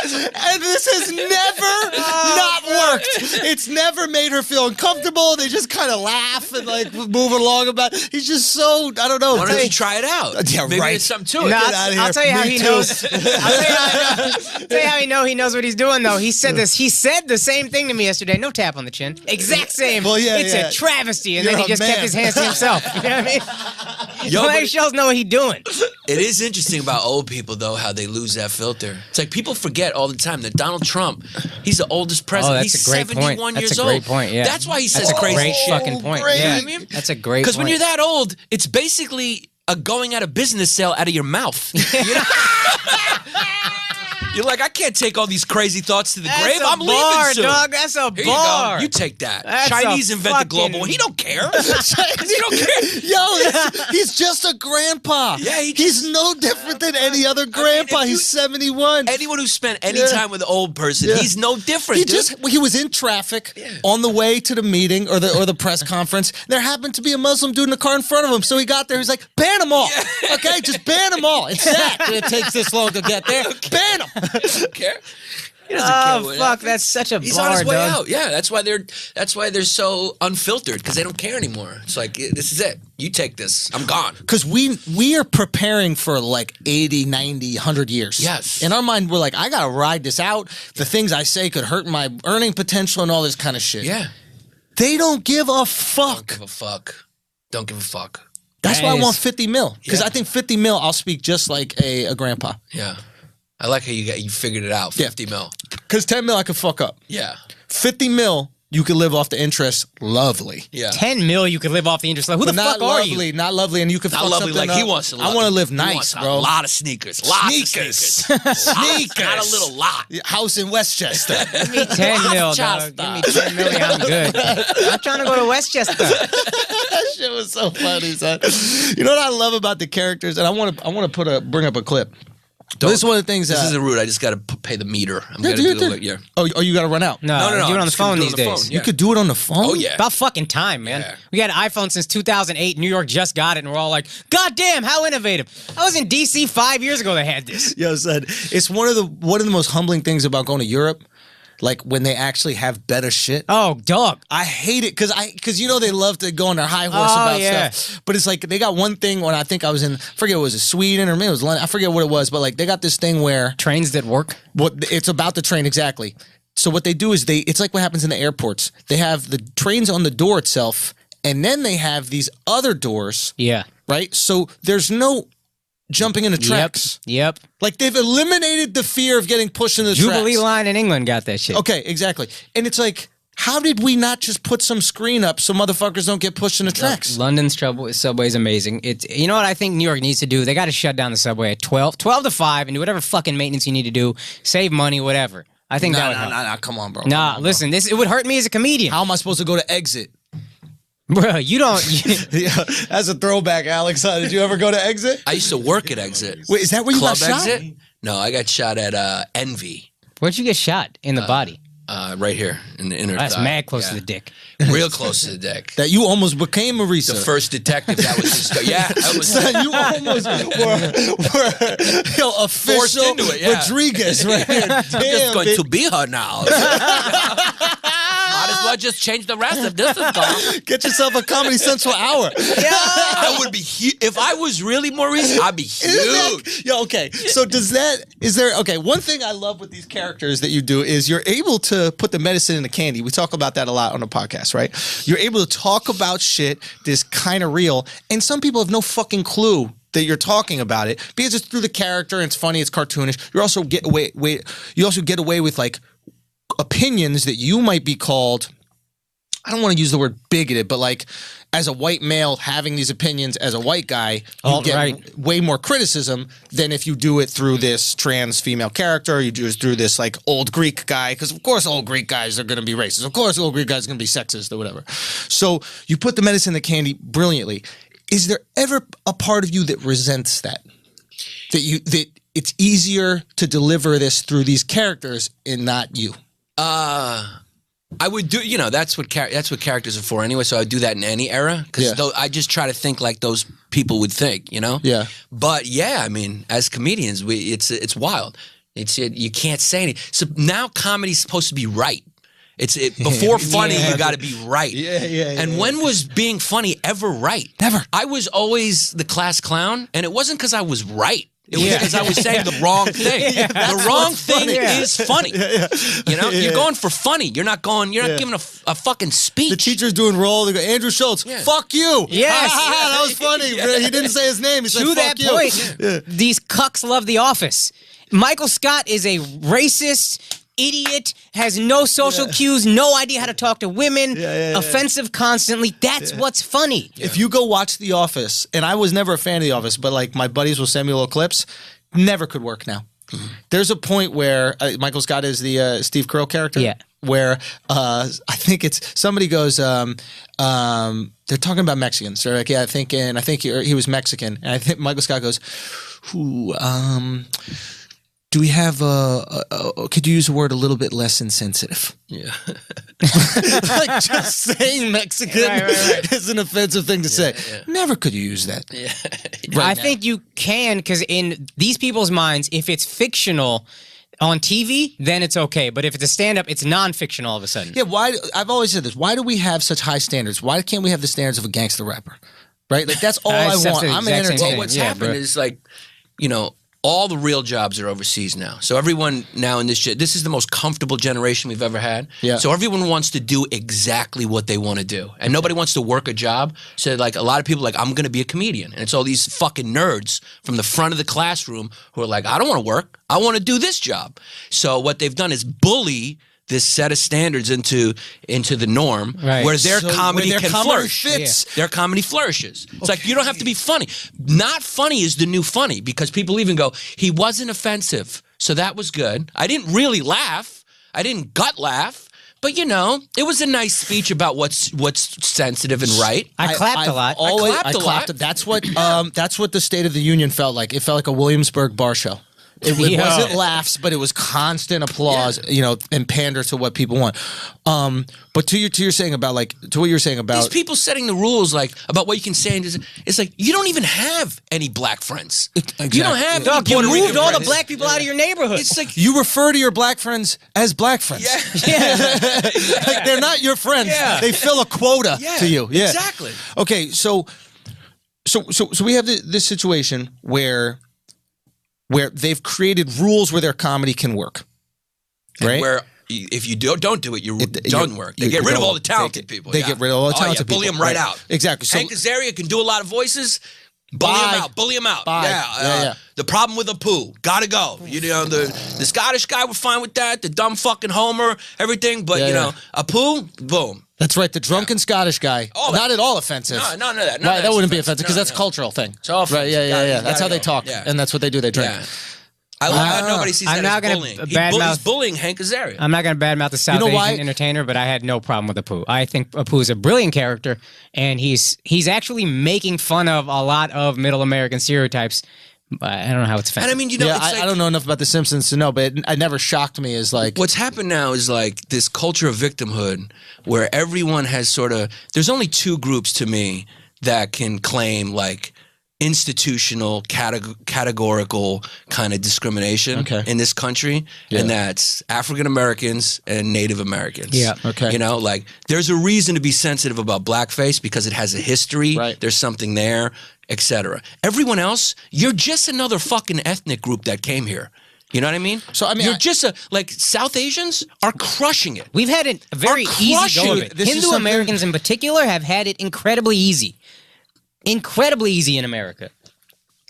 And this has never not worked. It's never made her feel uncomfortable. They just kind of laugh and like move along about it. He's just so, I don't know. Why don't you try it out? Yeah, Maybe right. there's something to it. No, Get out of here. I'll tell you how he too. knows. I'll tell you how he knows what he's doing though. He said this. He said the same thing to me yesterday. No tap on the chin. Exact same. Well, yeah, it's a travesty. And You're then he a just kept man. his hands to himself. You know what I mean? Yo, Black but- shells know what he's doing. It is interesting about old people, though, how they lose that filter. It's like people forget all the time that Donald Trump, he's the oldest president. That's he's a great 71 point. years That's a old. great point, yeah. That's why he says That's a crazy great shit. fucking point. great. Yeah. You know what I mean? That's a great point. Because when you're that old, it's basically a going out of business sale out of your mouth. You know? You're like, I can't take all these crazy thoughts to the grave. I'm leaving soon. Dog. That's a Here bar. you go. You take that. That's Chinese a invented fucking- global. He don't care. He don't care. Yo, he's just a grandpa. Yeah, he's no different than any other grandpa. if you- He's 71. Anyone who spent any time with an old person, he's no different. He was in traffic on the way to the meeting or the press conference. There happened to be a Muslim dude in the car in front of him, so he got there. He's like, ban them all. Okay, just ban them all. It's sad that it takes this long to get there. Ban them. don't care. He doesn't care Oh what fuck, happens. that's such a He's bar, on his way dog. out. Yeah, that's why they're so unfiltered, because they don't care anymore. It's like, this is it. You take this. I'm gone. Because we are preparing for like 80, 90, 100 years. Yes. In our mind, we're like, I got to ride this out. The things I say could hurt my earning potential and all this kind of shit. Yeah. They don't give a fuck. Don't give a fuck. Don't give a fuck. That's why I That want is- 50 mil. Because Yeah. I think 50 mil, I'll speak just like a grandpa. Yeah. I like how you figured it out. 50 mil. Because 10 mil, I could fuck up. Yeah. 50 mil, you could live off the interest. Lovely. Yeah. 10 mil, you could live off the interest. Like, who But the not fuck are lovely, you? not lovely, and you can Not fuck lovely something like he up. wants to I want to live He nice, wants bro. A lot of sneakers. Lots of sneakers. Sneakers. Not a little lot. House in Westchester. Give me 10 mil, dog. Give me 10 million, I'm good. I'm trying to go to Westchester. That shit was so funny, son. You know what I love about the characters, and I want to bring up a clip. This is one of the things This that isn't rude. I just got to pay the meter. I'm Yeah, going to do do it, the yeah. Oh, you got to run out. No, No. do it I'm on the just gonna phone do it these on the days. phone. You could do it on the phone. Oh yeah. About fucking time, man. Yeah. We had an iPhone since 2008. New York just got it, and we're all like, God damn, how innovative. I was in D.C. 5 years ago they had this. Yo, son, it's one of the most humbling things about going to Europe, like when they actually have better shit. Oh, dog. I hate it because you know they love to go on their high horse Oh, about yeah. stuff. But it's like they got one thing when I think I was in, I forget, it was Sweden or maybe it was London. I forget what it was, but like they got this thing where Trains that work. it's about the train exactly. So what they do is it's like what happens in the airports. They have the trains on the door itself, and then they have these other doors, Yeah. right? So there's no jumping into tracks. Yep. Like they've eliminated the fear of getting pushed into the Jubilee tracks. line in England got that shit. Okay, exactly. And it's like, how did we not just put some screen up so motherfuckers don't get pushed in the tracks? London's subway is amazing. You know what I think New York needs to do? They got to shut down the subway at 12 to 5 and do whatever fucking maintenance you need to do. Save money, whatever. I think that would help. Nah, come on, bro. Nah, Come on, bro. listen, it would hurt me as a comedian. How am I supposed to go to Exit? Bro, you don't. Yeah, that's a throwback, Alex. Did you ever go to Exit? I used to work at Exit. Wait, is that where you Club got shot? Exit? No, I got shot at Envy. Where'd you get shot? In the body? Right here in the inner That's thigh. mad close Yeah. to the dick. Real close to the dick. That you almost became Marisa. The first detective that was just yeah, I was Son, you almost were official into it, yeah. Rodriguez right here. I'm just Damn, going bitch. to be her now. Might as well just change the rest if this is gone. Get yourself a Comedy Central hour. I would be if I was really Maurice, I'd be huge. Yo, okay. So one thing I love with these characters that you do is you're able to put the medicine in the candy. We talk about that a lot on the podcast, right? You're able to talk about shit that's kind of real, and some people have no fucking clue that you're talking about it because it's through the character and it's funny, it's cartoonish. You also get away with like opinions that you might be called, I don't want to use the word bigoted, but like as a white male having these opinions as a white guy, you get way more criticism than if you do it through this trans female character, you do it through this like old Greek guy, because of course old Greek guys are going to be racist. Of course old Greek guys are going to be sexist or whatever. So you put the medicine in the candy brilliantly. Is there ever a part of you that resents that? That it's easier to deliver this through these characters and not you? I would do, that's what characters are for anyway. So I would do that in any era because I just try to think like those people would think, Yeah. But yeah, I mean, as comedians, it's wild. You can't say anything. So now comedy's supposed to be right. Before funny, you got to be right. And when was being funny ever right? Never. I was always the class clown, and it wasn't because I was right. It was because I was saying the wrong thing. The wrong thing is funny. You're going for funny. You're not giving a fucking speech. The teacher's doing roll. They go, Andrew Schultz, fuck you. Yes. That was funny. He didn't say his name. He said, To fuck that you. point, these cucks love The Office. Michael Scott is a racist idiot, has no social cues, no idea how to talk to women, offensive constantly. That's what's funny. If you go watch The Office, and I was never a fan of The Office, but like my buddies will send me little clips, never could work now. Mm-hmm. There's a point where Michael Scott is the Steve Carell character. Yeah. Where I think somebody goes, they're talking about Mexicans. They're like, I think he was Mexican. And I think Michael Scott goes, do we have could you use a word a little bit less insensitive? Yeah. Like just saying Mexican is an offensive thing to say. Yeah. Never could you use that. Yeah. I think you can, because in these people's minds, if it's fictional, on TV, then it's okay. But if it's a stand-up, it's non-fiction all of a sudden. Yeah, why? I've always said this. Why do we have such high standards? Why can't we have the standards of a gangster rapper? Right? Like, that's all I want. I'm an entertainer. Well, what's happened is, like, you know, all the real jobs are overseas now. So everyone now in this is the most comfortable generation we've ever had. Yeah. So everyone wants to do exactly what they want to do. And nobody wants to work a job. So like a lot of people are like, I'm going to be a comedian. And it's all these fucking nerds from the front of the classroom who are like, I don't want to work. I want to do this job. So what they've done is bully this set of standards into the norm, where their comedy can flourish. Their comedy flourishes. It's like, you don't have to be funny. Not funny is the new funny, because people even go, he wasn't offensive, so that was good. I didn't really laugh. I didn't gut laugh. But, you know, it was a nice speech about what's sensitive and right. I clapped a lot. I clapped a lot. That's what the State of the Union felt like. It felt like a Williamsburg bar show. It wasn't laughs, but it was constant applause, you know, and pander to what people want. But to what you're saying about these people setting the rules, like, about what you can say, and it's like, you don't even have any black friends. Exactly. You don't have Dog, any you Puerto moved Rican all friends. the black people out of your neighborhood. It's like, you refer to your black friends as black friends. Like, they're not your friends. Yeah. They fill a quota to you. Yeah, exactly. Okay, so we have this situation where they've created rules where their comedy can work, right? And where if you don't do it, it doesn't work. They get rid of all the talented people. They get rid of all the talented people. Bully them right out. Exactly. So, Hank Azaria can do a lot of voices. Bully him out. Bully him out. Yeah. The problem with Apu, gotta go. You know, the Scottish guy, we're fine with that. The dumb fucking Homer, everything. But you know, Apu, boom. That's right, the drunken Scottish guy. Not at all offensive. No, none of that. Right, that wouldn't be offensive, because that's a cultural thing. It's all right, yeah. That's how they talk, and that's what they do. They drink. Yeah. I love how nobody sees I'm that not as gonna bullying. badmouth- He's bullying Hank Azaria. I'm not going to badmouth the South know why? Asian entertainer, but I had no problem with Apu. I think Apu is a brilliant character, and he's actually making fun of a lot of middle American stereotypes. But I don't know how it's offensive. And I mean, you know, it's like, I don't know enough about The Simpsons to know, but it never shocked me as like... What's happened now is like this culture of victimhood where everyone has sort of... There's only two groups to me that can claim like institutional, categorical kind of discrimination in this country, and that's African Americans and Native Americans. Yeah. Okay. You know, like, there's a reason to be sensitive about blackface because it has a history. Right. There's something there, etc. Everyone else, you're just another fucking ethnic group that came here. You know what I mean? So I mean, you're just like South Asians are crushing it. We've had a very easy go of it. This is Hindu Americans in particular have had it incredibly easy. Incredibly easy in America.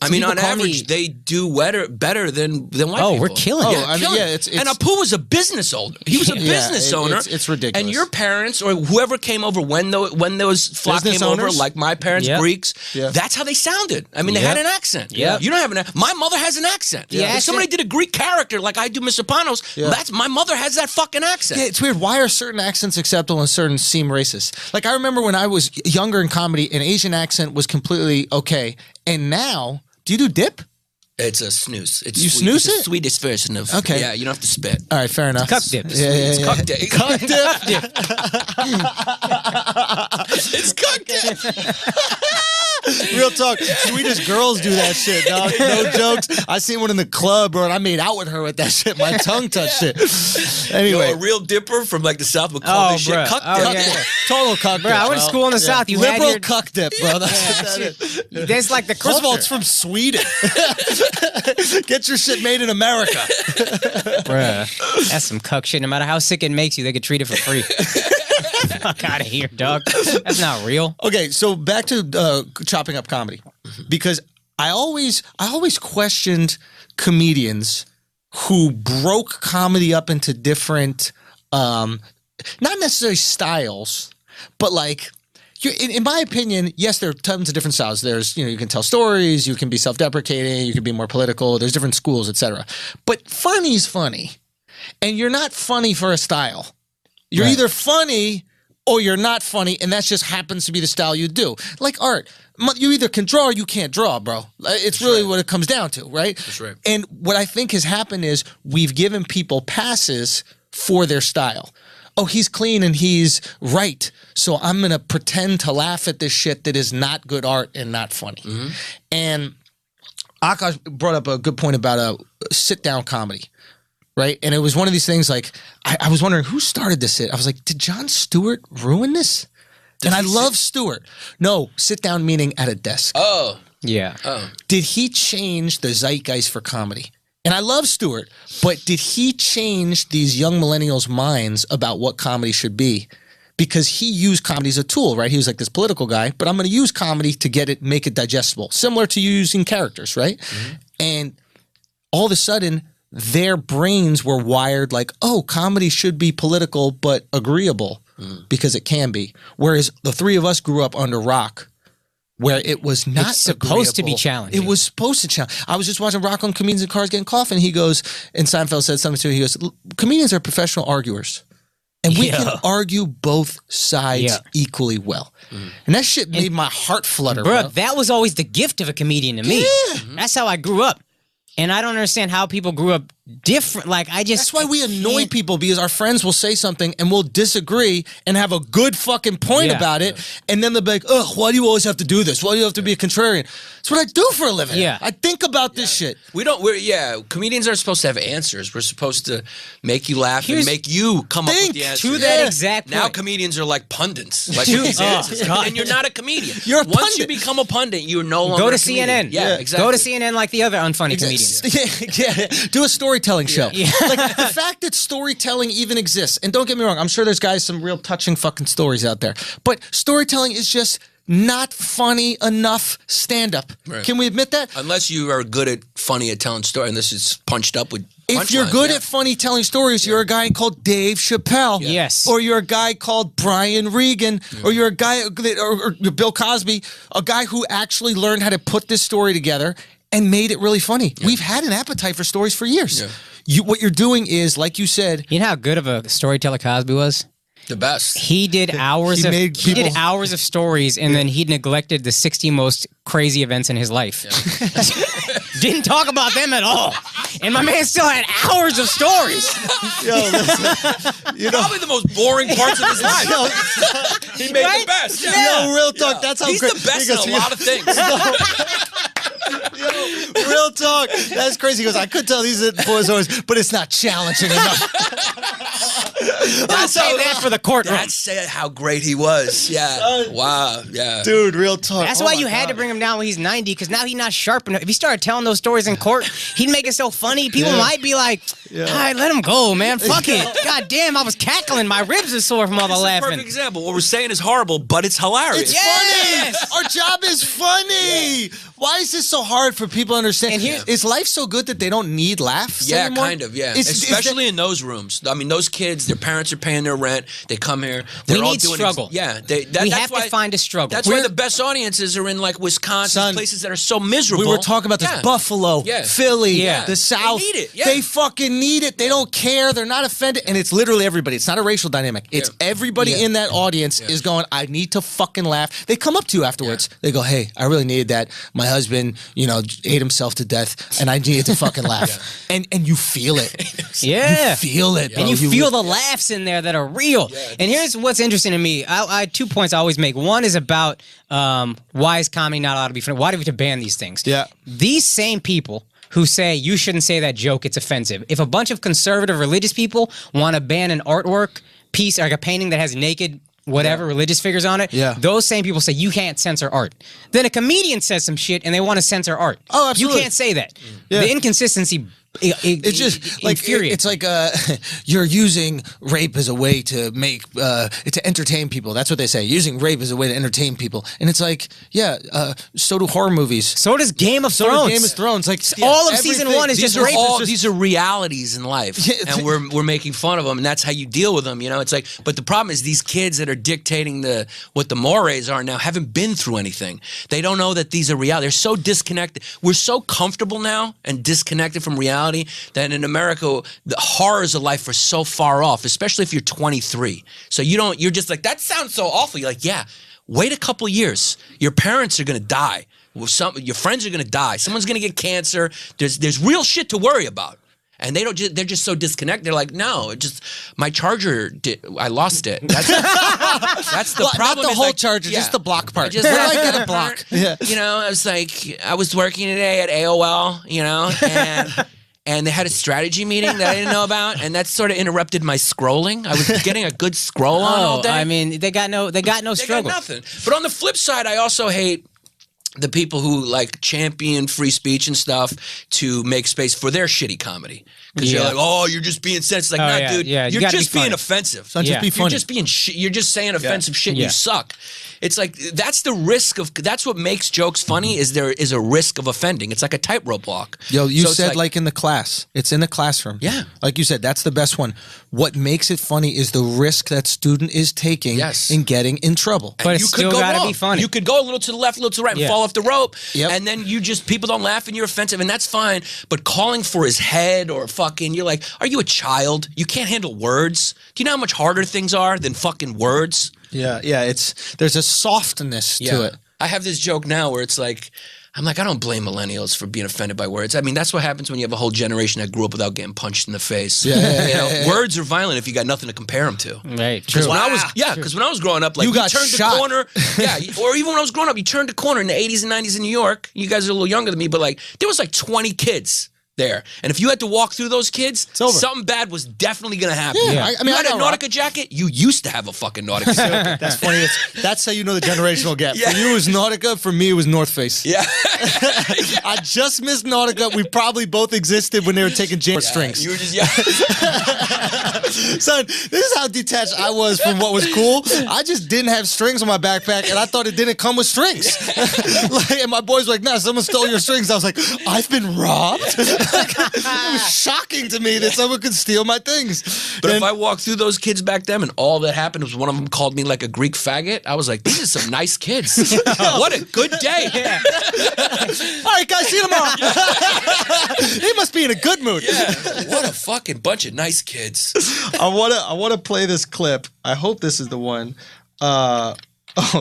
I mean, on average, they do better than white people. Oh, we're killing it. I mean, yeah, it's and Apu was a business owner. He was a business owner. It's ridiculous. And your parents or whoever came over when those flock Business came owners? over, like my parents, Greeks, Yeah. that's how they sounded. I mean, they had an accent. Yeah. You don't have an accent. My mother has an accent. Yeah. If somebody did a Greek character like I do Mr. Panos, that's my mother has that fucking accent. Yeah, it's weird. Why are certain accents acceptable and certain seem racist? Like, I remember when I was younger in comedy, an Asian accent was completely okay. And now, do you do dip? It's a snooze. It's You sweet. snooze It's it? a Swedish version of. Okay. Yeah, you don't have to spit. All right, fair enough. Cuck dip. It's cuck dip. Cuck dip. It's cuck dip. Real talk. Swedish girls do that shit, dog. No jokes. I seen one in the club, bro, and I made out with her with that shit. My tongue touched it. Anyway. Yo, a real dipper from like the South would call this shit bruh. cuck Oh, dip. yeah. Total cuck Bro, dip. I went to bro. school in the South. You had Liberal your... cuck dip, bro. That's what that is. That's like the culture. First of all, it's from Sweden. Get your shit made in America. Bruh, that's some cuck shit. No matter how sick it makes you, they could treat it for free. Fuck out of here, dog. That's not real. Okay, so back to chopping up comedy, because I always questioned comedians who broke comedy up into different, not necessarily styles, but like. In my opinion, yes, there are tons of different styles. There's, you can tell stories, you can be self-deprecating, you can be more political. There's different schools, etc. But funny's funny, and you're not funny for a style. You're either funny or you're not funny, and that just happens to be the style you do. Like art, you either can draw or you can't draw, bro. It's really what it comes down to, right? That's right. And what I think has happened is we've given people passes for their style. Oh, he's clean and he's right, so I'm going to pretend to laugh at this shit that is not good art and not funny. Mm-hmm. And Akaash brought up a good point about a sit-down comedy. right? And it was one of these things like, I was wondering who started this. I was like, did Jon Stewart ruin this? And I love Stewart. No, sit down meaning at a desk. Oh. Yeah. Oh. Did he change the zeitgeist for comedy? And I love Stewart, but did he change these young millennials' minds about what comedy should be? Because he used comedy as a tool, right? He was like this political guy, but I'm going to use comedy to make it digestible, similar to using characters, right? Mm-hmm. And all of a sudden, their brains were wired like, oh, comedy should be political but agreeable because it can be. Whereas the three of us grew up under rock, where it was not supposed to be challenging. It was supposed to challenge. I was just watching Rock on Comedians in Cars Getting Coffee, and he goes, and Seinfeld said something to him, he goes, comedians are professional arguers. And we can argue both sides equally well. And that shit made my heart flutter. Bro, that was always the gift of a comedian to me. Yeah. That's how I grew up. And I don't understand how people grew up different. Like, That's why we annoy people, because our friends will say something and we'll disagree and have a good fucking point about it. And then they'll be like, ugh, why do you always have to do this? Why do you have to be a contrarian? It's what I do for a living. Yeah. I think about this shit. Comedians aren't supposed to have answers. We're supposed to make you laugh and make you come up with the answers. To that exact point. Now comedians are like pundits. Like and you're not a comedian. You're a Once pundit. you become a pundit, you're no longer Go to a comedian. CNN. Yeah, exactly. Go to CNN like the other unfunny comedians. Yeah, do a storytelling show. Yeah. Like the fact that storytelling even exists, and don't get me wrong, I'm sure there's guys some real touching fucking stories out there, but storytelling is just not funny enough stand-up. Right. Can we admit that? Unless you are good at funny at telling stories, and this is punched up with If you're good at funny telling stories, you're a guy called Dave Chappelle. Yeah. Yes. Or you're a guy called Brian Regan. Or you're a guy, or Bill Cosby, a guy who actually learned how to put this story together and made it really funny. Yeah. We've had an appetite for stories for years. Yeah. What you're doing is, like you said... You know how good of a storyteller Cosby was? The best. He did hours did hours of stories, and then he neglected the 60 most crazy events in his life. Yeah. Didn't talk about them at all. And my man still had hours of stories. Yo, listen, probably the most boring parts of his life. He made the best. Yeah. Yo, real talk. That's how he's the best in a lot of things. Yo, real talk. That's crazy. He goes, I could tell these boys always, but it's not challenging enough. I'll say that for the courtroom. That's how great he was. Yeah. Wow. Yeah. Dude, real talk. That's why you had to bring him down when he's 90, because now he's not sharp enough. If he started telling those stories in court, he'd make it so funny. People might be like, all right, let him go, man. Fuck it. God damn, I was cackling. My ribs are sore from all the laughing. Perfect example. What we're saying is horrible, but it's hilarious. It's funny. Our job is funny. Why is this so hard for people to understand? And is life so good that they don't need laughs anymore? Kind of, especially in those rooms. I mean, those kids, their parents are paying their rent. They come here. They're all doing struggle. We have to find a struggle. That's why the best audiences are in like Wisconsin, places that are so miserable. We were talking about this. Buffalo, Philly, the South. They need it. They fucking need it. They don't care. They're not offended. And it's literally everybody. It's not a racial dynamic. It's everybody in that audience is going, I need to fucking laugh. They come up to you afterwards. They go, hey, I really needed that. My husband, ate himself to death, and I needed to fucking laugh. And you feel it. You feel it, bro. And you feel the laughs in there that are real. And here's what's interesting to me. I 2 points I always make. One is about why is comedy not allowed to be funny? Why do we have to ban these things? Yeah. These same people who say you shouldn't say that joke, it's offensive. If a bunch of conservative religious people want to ban an artwork piece, like a painting that has naked religious figures on it, those same people say you can't censor art. Then a comedian says some shit and they want to censor art. Oh, absolutely. You can't say that. The inconsistency it's just like it's like you're using rape as a way to make to entertain people. That's what they say. Using rape as a way to entertain people, and it's like, so do horror movies. So does Game of Thrones. Game of Thrones, like all of season 1 is just rape. These are realities in life, and we're making fun of them, and that's how you deal with them. It's like, but the problem is these kids that are dictating what the mores are now haven't been through anything. They don't know that these are reality. They're so disconnected. We're so comfortable now and disconnected from reality that in America, the horrors of life are so far off, especially if you're 23. So you're just like, that sounds so awful. You're like, wait a couple years. Your parents are going to die. Your friends are going to die. Someone's going to get cancer. There's real shit to worry about. And they're just so disconnected. They're like, no, my charger, I lost it. That's the problem. Not the whole charger, just the block part. Just I get a block. I was like, I was working today at AOL, and and they had a strategy meeting that I didn't know about, and that sort of interrupted my scrolling. I was getting a good scroll on all day. I mean, they got no struggle. Got nothing. But on the flip side, I also hate the people who like champion free speech and stuff to make space for their shitty comedy. Because you're like, oh, you're just being sensitive. Like, dude, you're just being offensive. So just be funny. You're just being you're just saying offensive shit and you suck. It's like, that's the risk of, that's what makes jokes funny, is there is a risk of offending. It's like a tightrope walk. Yo, you said like in the class. It's in the classroom. Yeah. Like you said, that's the best one. What makes it funny is the risk that student is taking in getting in trouble. But it's still gotta be funny. You could go a little to the left, a little to the right, and fall off the rope. Yep. And then people don't laugh and you're offensive, and that's fine. But calling for his head or fucking, you're like, are you a child? You can't handle words. Do you know how much harder things are than fucking words? Yeah, there's a softness to it. I have this joke now where it's like, I'm like, I don't blame millennials for being offended by words. I mean, that's what happens when you have a whole generation that grew up without getting punched in the face. Words are violent if you got nothing to compare them to. Right. Because when I was growing up, like, you got turned shot. the corner. Or even when I was growing up, you turned the corner in the 80s and 90s in New York. You guys are a little younger than me, but like, there was like 20 kids there. And if you had to walk through those kids, something bad was definitely going to happen. Yeah. I mean, you had a know, Nautica jacket, you used to have a fucking Nautica jacket. That's funny. That's how you know the generational gap. For you, it was Nautica. For me, it was North Face. Yeah. I just missed Nautica. We probably both existed when they were taking jam strings. You were just, Son, this is how detached I was from what was cool. I just didn't have strings on my backpack, and I thought it didn't come with strings. And my boys were like, nah, someone stole your strings. I was like, I've been robbed? It was shocking to me that someone could steal my things. But if I walked through those kids back then and all that happened was one of them called me like a Greek faggot, I was like, these are some nice kids. What a good day. All right, guys, see you tomorrow. He must be in a good mood. Yeah. What a fucking bunch of nice kids. I wanna play this clip. I hope this is the one.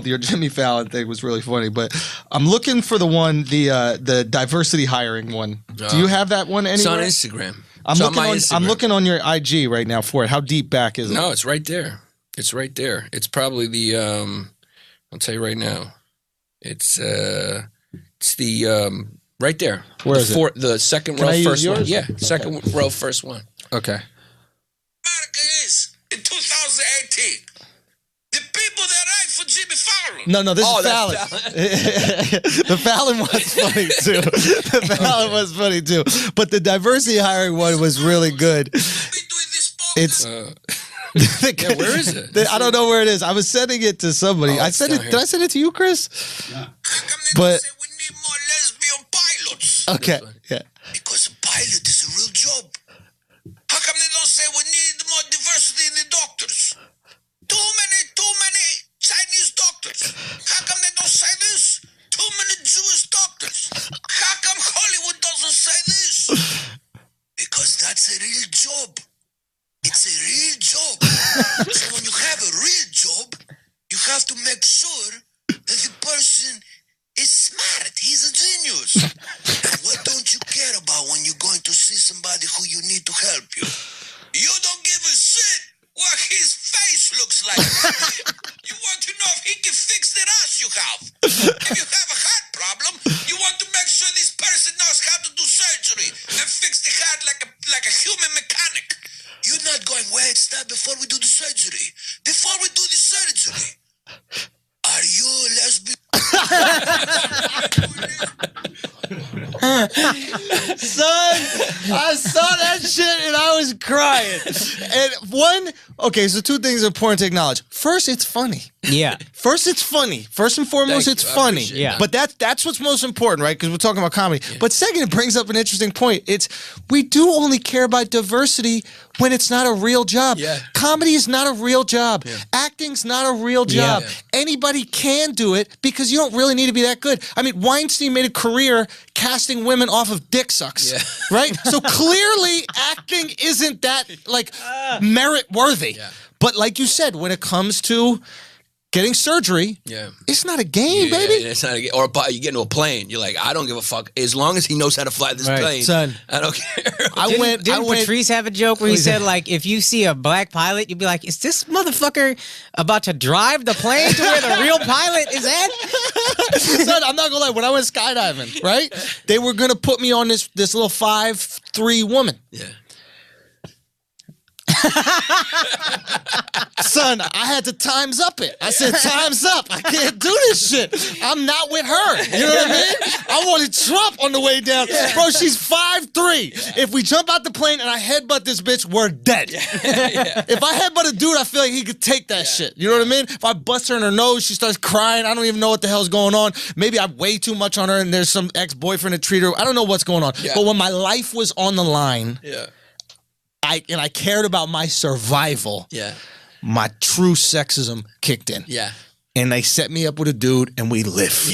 Your Jimmy Fallon thing was really funny, but I'm looking for the one, the diversity hiring one. Do you have that one anywhere? It's on Instagram. I'm looking on your IG right now for it. How deep back is it? No, it's right there. It's right there. It's probably the I'll tell you right now. It's the right there. Where is it? The second row, first one. Yeah, second row, first one. Okay. America is in 2018. The people that write for Jimmy Fallon. No, this is Fallon. The Fallon was funny too. The Fallon was funny too. But the diversity hiring one was really good. It's where is it? I don't know where it is. I was sending it to somebody. I sent it. Did I send it to you, Chris? Yeah. But we need more lesbian pilots. okay, yeah. Because a pilot is a real job. How come they don't say we need more diversity in the doctors? Too many Chinese doctors. How come they don't say this? Too many Jewish doctors. How come Hollywood doesn't say this? Because that's a real job. It's a real job. So when you have a real job, you have to make sure that the person is smart. He's a genius. And what don't you care about when you're going to see somebody who you need to help you? You don't give a shit what his face looks like. You want to know if he can fix the rash you have. If you have a heart problem, you want to make sure this person knows how to do surgery and fix the heart like a human mechanic. You're not going, wait, stop before we do the surgery. Before we do the surgery, are you a lesbian? Son, I saw that shit and I was crying. And so two things are important to acknowledge. First, it's funny. Yeah. First, it's funny. First and foremost, it's funny. Yeah. But that's what's most important, right? Because we're talking about comedy. Yeah. But second, it brings up an interesting point. We do only care about diversity when it's not a real job. Yeah. Comedy is not a real job. Yeah. Acting's not a real job. Yeah. Anybody can do it because you don't really need to be that good. I mean, Weinstein made a career casting women off of dick sucks, right? So clearly acting isn't that, merit worthy. Yeah. But like you said, when it comes to getting surgery. Yeah. It's not a game, baby. It's not a game. Or you get into a plane. You're like, I don't give a fuck. As long as he knows how to fly this plane, son. I don't care. Didn't Patrice have a joke where he said, like, if you see a black pilot, you'd be like, is this motherfucker about to drive the plane to where the real pilot is at? Son, I'm not gonna lie. When I went skydiving, right, they were gonna put me on this little 5'3" woman. Yeah. Son, I had to times up it. I said, times up. I can't do this shit. I'm not with her. You know what I mean? I wanted Trump on the way down. Bro, she's 5'3". If we jump out the plane and I headbutt this bitch, we're dead. If I headbutt a dude, I feel like he could take that shit. You know what I mean? If I bust her in her nose, she starts crying. I don't even know what the hell's going on. Maybe I weigh too much on her and there's some ex-boyfriend that treated her. I don't know what's going on. Yeah. But when my life was on the line, Yeah. I cared about my survival. Yeah. My true sexism kicked in. Yeah. And they set me up with a dude and we live.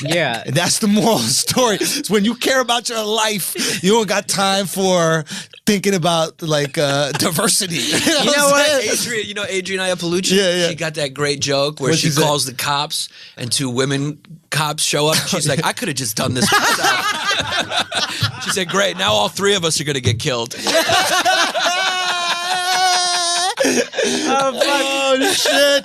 Yeah. And that's the moral of the story. It's when you care about your life, you don't got time for thinking about like diversity. You know what? Adrian Iapolucci? Yeah. She got that great joke where What'd she she say? calls the cops and 2 women cops show up. She's like, I could have just done this myself. She said, great, now all 3 of us are going to get killed. Oh, shit.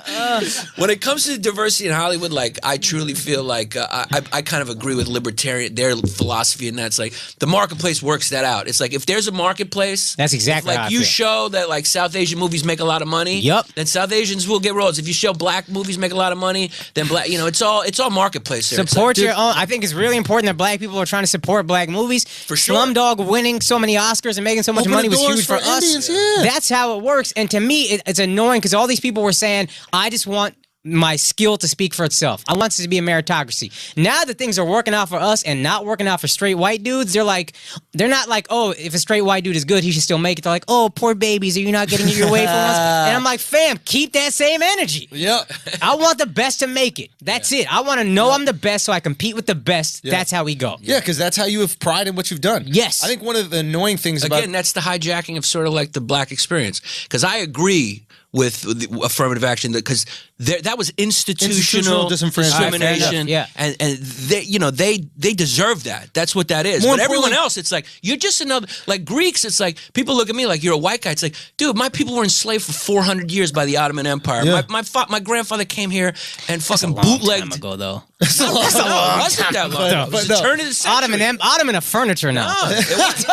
When it comes to diversity in Hollywood, like, I truly feel like I kind of agree with libertarian, their philosophy, and that's like the marketplace works that out. It's like if there's a marketplace, That's exactly if, how like I you feel. show that like South Asian movies make a lot of money. Yup. Then South Asians will get roles. If you show black movies make a lot of money, then black, it's all marketplace there. Support your own. I think it's really important that black people are trying to support black movies. For sure. Slumdog winning so many Oscars and making so much Open money the was doors huge for us. Indians, yeah. That's how it works. And to me, it's annoying because all these people were saying, I just want my skill to speak for itself. I want this to be a meritocracy. Now that things are working out for us and not working out for straight white dudes, they're not like, oh, if a straight white dude is good, he should still make it. They're like, oh, poor babies, are you not getting your way from us? And I'm like, fam, keep that same energy. Yep. I want the best to make it. That's it. I want to know I'm the best so I compete with the best. Yeah. That's how we go. Yeah, because that's how you have pride in what you've done. Yes. I think one of the annoying things Again, that's the hijacking of sort of like the black experience. Because I agree with the affirmative action because that was institutional discrimination. Yeah. And they deserve that. That's what that is. More but everyone importantly- else, it's like you're just another like Greeks. It's like people look at me like you're a white guy. It's like, dude, my people were enslaved for 400 years by the Ottoman Empire. Yeah. My grandfather came here and fucking Long bootlegged. time ago, though. That's a No, long it wasn't that long ago. It was the turn of the century. Ottoman of furniture now. No, it wasn't.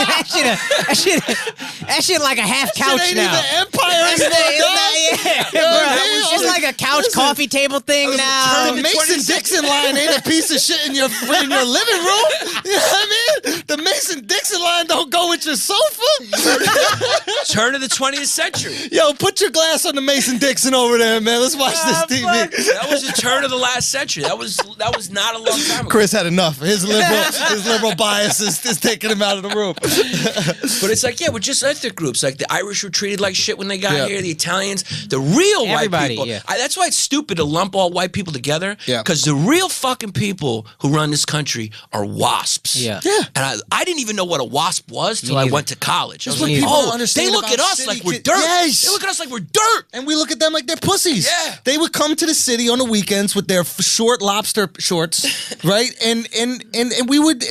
that shit like a half couch ain't now. even empire anymore, dog. It's like a couch coffee table thing now. The Mason-Dixon line ain't a piece of shit in your living room. You know what I mean? The Mason-Dixon line don't go with your sofa. Turn of the 20th century. Yo, put your glass on the Mason-Dixon over there, man. Let's watch this TV. That was the turn of the last century. That was not a long time ago. Chris had enough. His liberal bias is taking him out of the room. But it's like, yeah, we're just ethnic groups. Like the Irish were treated like shit when they got Yeah. here. The Italians, the real white Everybody, people. yeah. That's why it's stupid to lump all white people together. Yeah. Because the real fucking people who run this country are wasps. Yeah. Yeah. And I didn't even know what a wasp was till I neither. went to college. I was what like, people don't oh, understand they look about at us city like we're kids. dirt. Yes. They look at us like we're dirt. And we look at them like they're pussies. Yeah. They would come to the city on the weekends with their short lobster shorts, right? And we would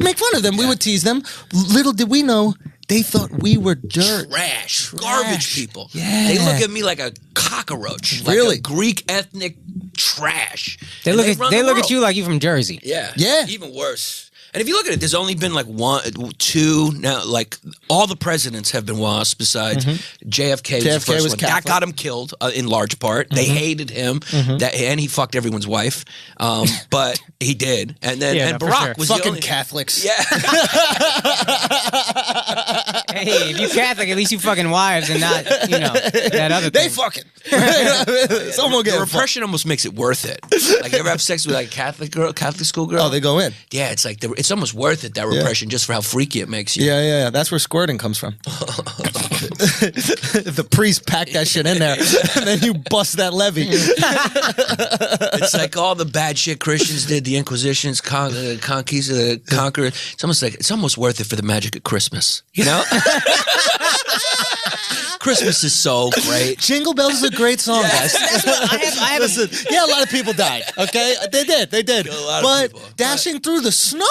make fun of them. We would tease them. Little did we know they thought we were dirt. Trash. Garbage people. Yeah. They look at me like a cockroach. Really? Like a Greek ethnic trash. They And look run at the you world. like you from Jersey. Yeah. Yeah. Even worse. And if you look at it, there's only been like 1, 2 now. Like all the presidents have been wasps besides JFK was the JFK first was one. Catholic. That got him killed in large part. They hated him. And he fucked everyone's wife. But he did. And then Yeah, and no, for Barack sure. was the Fucking only, Catholics. Yeah. Hey, if you Catholic, at least you fucking wives and not, that other They thing. fucking. Someone The get repression almost makes it worth it. Like you ever have sex with like a Catholic school girl? Oh, they go in. Yeah, it's like it's almost worth it, that repression, just for how freaky it makes you. Yeah. That's where squirting comes from. The priest packed that shit in there, and then you bust that levy. It's like all the bad shit Christians did, the Inquisitions, conquista, the conqueror. It's almost worth it for the magic of Christmas, you know? Christmas is so great. Jingle Bells is a great song, guys. I have Listen, a lot of people died. Okay, they did. But dashing through the snow,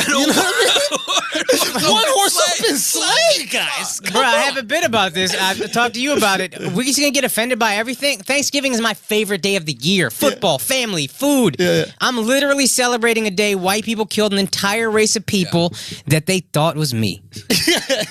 you know what I mean? One horse open sleigh, guys. Bro, I have a bit about this. I've talked to you about it. We're just gonna get offended by everything. Thanksgiving is my favorite day of the year. Football, family, food. Yeah. I'm literally celebrating a day white people killed an entire race of people that they thought was me.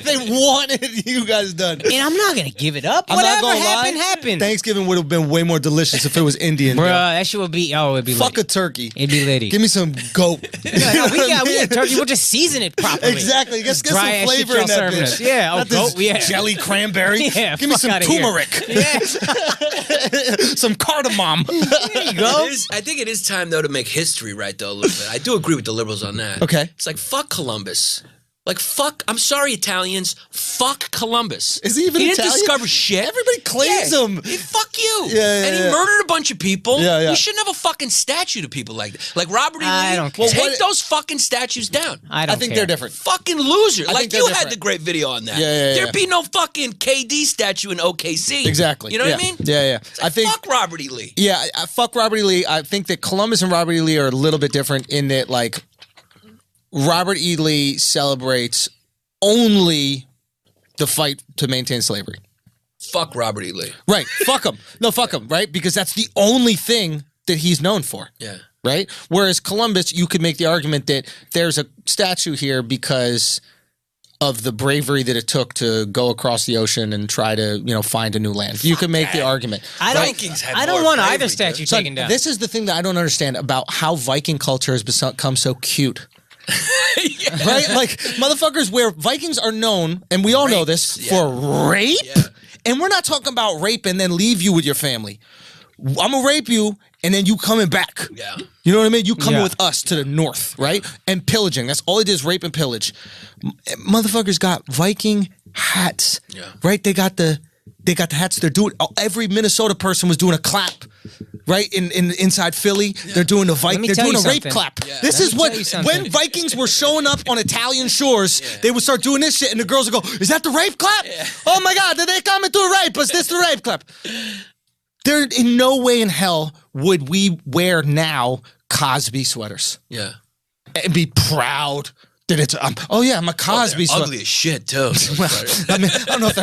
They wanted you guys done. And I'm not gonna give it up. I'm not Whatever gonna happened, lie, happened. Thanksgiving would have been way more delicious if it was Indian. Bro, that shit would be, it'd be Fuck litty. a turkey. It'd be litty. Give me some goat. No, we got turkey. We'll just season it properly. Exactly. Get some dry-ass shit flavor in y'all that serving bitch. us. Yeah, Not this yeah. jelly cranberry. Yeah, Give me fuck some outta here. turmeric. Yeah. Some cardamom. There you go. I think it is time, though, to make history right, though, a little bit. I do agree with the liberals on that. Okay. It's like, fuck Columbus. Like, fuck, I'm sorry, Italians, fuck Columbus. Is he even He Italian? didn't discover shit. Everybody claims him. Fuck you. Yeah, and he murdered a bunch of people. Yeah. We shouldn't have a fucking statue to people like that. Like Robert E. Lee. I don't care. Take those fucking statues down. I don't think care. they're different. Fucking loser. I Like think they're you had different. the great video on that. Yeah. There'd be no fucking KD statue in OKC. Exactly. You know what I mean? Yeah. It's like, fuck Robert E. Lee. Yeah, fuck Robert E. Lee. I think that Columbus and Robert E. Lee are a little bit different in that, like, Robert E. Lee celebrates only the fight to maintain slavery. Fuck Robert E. Lee. Right. Fuck him. No, fuck him, right? Because that's the only thing that he's known for. Yeah. Right? Whereas Columbus, you could make the argument that there's a statue here because of the bravery that it took to go across the ocean and try to, find a new land. You could make the argument. Vikings had I don't more want bravery, either dude. statue Son, taken down. this is the thing that I don't understand about how Viking culture has become so cute. Right? Like, motherfuckers where Vikings are known, and we all know this, for rape. Yeah. And we're not talking about rape and then leave you with your family. I'm going to rape you, and then you coming back. Yeah. You know what I mean? You coming Yeah. with us to the north, right? And pillaging. That's all it is, rape and pillage. Motherfuckers got Viking hats, right? They got the hats. They're doing. Every Minnesota person was doing a clap, right? In inside Philly, they're doing a Let me They're tell doing you a rape something. clap. Yeah. This Let is me what tell you something. when Vikings were showing up on Italian shores, they would start doing this shit, and the girls would go, "Is that the rape clap? Oh my God, did they come and do a rape? Is this the rape clap?" There, in no way in hell would we wear now Cosby sweaters Yeah. and be proud that it's. Oh yeah, I'm a Cosby sweater. Ugly as shit, too. Well, I mean, I don't know if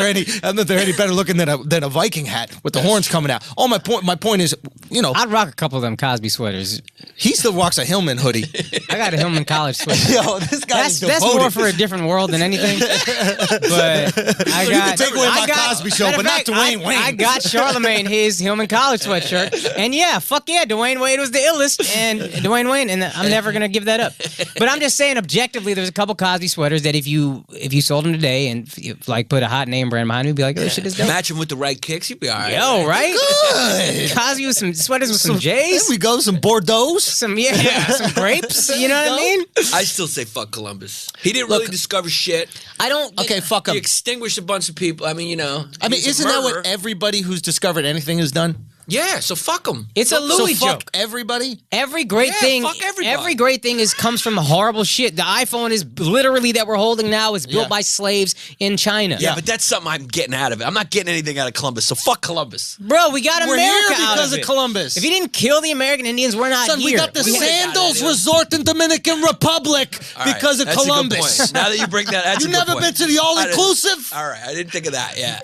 they're any better looking than a Viking hat with the horns coming out. Oh, my point is, I'd rock a couple of them Cosby sweaters. he still rocks a Hillman hoodie. I got a Hillman College sweater. Yo, this guy is That's devoted. more for a different world than anything. But I You got. can take away I my got- Cosby show, matter but of not fact, Dwayne Wayne. I got Charlemagne his Hillman College sweatshirt, and yeah, fuck yeah, Dwayne Wade was the illest, and Dwayne Wayne, and I'm never gonna give that up. But I'm just saying, objectively, there's a couple Cosby sweaters that if you sold them today and like put a hot name brand behind me, you'd be like, oh, this shit is dope. Match him with the right kicks, you'd be all right. Yo, right? Good. Cosby with some sweaters with some There J's, we go. Some Bordeaux. some some grapes. You know what I mean? I still say fuck Columbus. He didn't really discover shit. I don't. Okay, fuck He him. extinguished a bunch of people. I mean, I mean, he's a isn't that what murderer. everybody who's discovered anything has done? Yeah, so fuck him. It's a So Louis fuck joke. everybody. Every great Yeah, thing, fuck everybody. every great thing comes from horrible shit. The iPhone is literally that we're holding now is built Yeah. by slaves in China. Yeah, but that's something I'm getting out of it. I'm not getting anything out of Columbus, so fuck Columbus. Bro, we got We're America here out because of of it. Columbus. If he didn't kill the American Indians, we're not Son, here. we got the We had Sandals that, yeah. Resort in Dominican Republic All right, because of that's a good Columbus. point. Now that you bring that, that's You a good never point. been to the all-inclusive? All right, I didn't think of that. Yeah,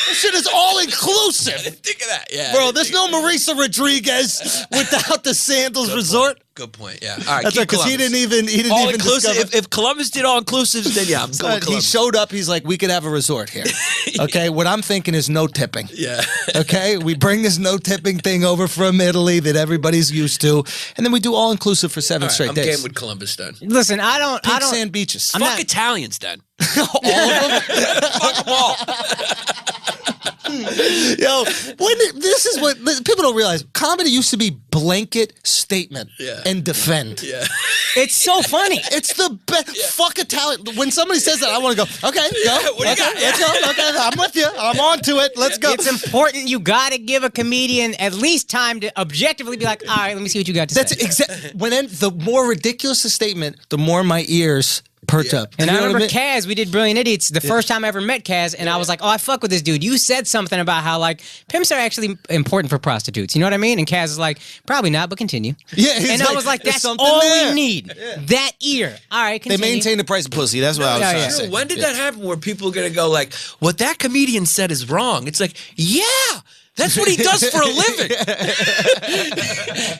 This shit is all-inclusive. think of that. Yeah, Bro, there's no Marisa Rodriguez without the Sandals Resort. Good point. Yeah. All right. That's right, because he didn't even all discover. inclusive. If Columbus did all inclusives, then yeah, I'm going He Columbus. showed up. He's like, we could have a resort here. Okay, what I'm thinking is no tipping. Yeah. Okay, we bring this no tipping thing over from Italy that everybody's used to, and then we do all inclusive for 7 All right, straight I'm days. game with Columbus then. Listen, I don't. Pink sand beaches. I'm Fuck not- Italians then. all of them. Fuck them all. Yo, this is what people don't realize. Comedy used to be blanket statement and defend. Yeah. It's so funny. It's the best. Fuck Italian. When somebody says that, I want to go, okay, go. What do you got? Let's go. Okay, I'm with you. I'm on to it. Let's go. It's important. You got to give a comedian at least time to objectively be like, all right, let me see what you got to That's say. exactly. The more ridiculous the statement, the more my ears perked up. And You I know what remember Kaz, we did Brilliant Idiots, the first time I ever met Kaz, and I was like, oh, I fuck with this dude. You said something about how, like, pimps are actually important for prostitutes. You know what I mean? And Kaz is like, probably not, but continue. Yeah, and I was like, that's all we need. That ear. All right, continue. They maintain the price of pussy. That's what I was trying to say. When did that happen where people are going to go like, what that comedian said is wrong? It's like, yeah. That's what he does for a living.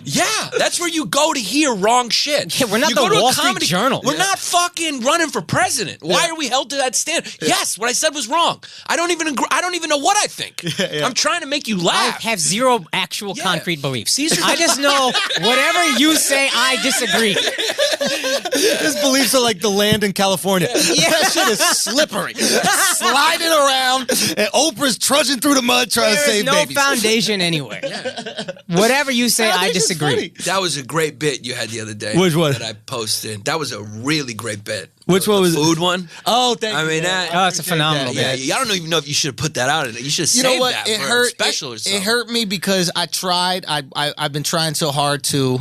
Yeah, that's where you go to hear wrong shit. Yeah, we're not you the go to Wall a Street comedy Journal. We're not fucking running for president. Why are we held to that standard? Yes, what I said was wrong. I don't even agree. I don't even know what I think. I'm trying to make you I laugh. have zero actual concrete beliefs. I just know whatever you say, I disagree. His beliefs are like the land in California. That shit is slippery. Sliding around, and Oprah's trudging through the mud trying to save no babies. Foundation anywhere. Whatever you say, I disagree. That was a great bit you had the other day. Which one? That I posted. That was a really great bit. Which one was it? Food one. Oh, thank you. I mean, that. Oh, it's a phenomenal Yeah, bit. I don't even know if you should have put that out. You should have You saved know what? that It for hurt. a special or something. It hurt me because I tried. I've been trying so hard to.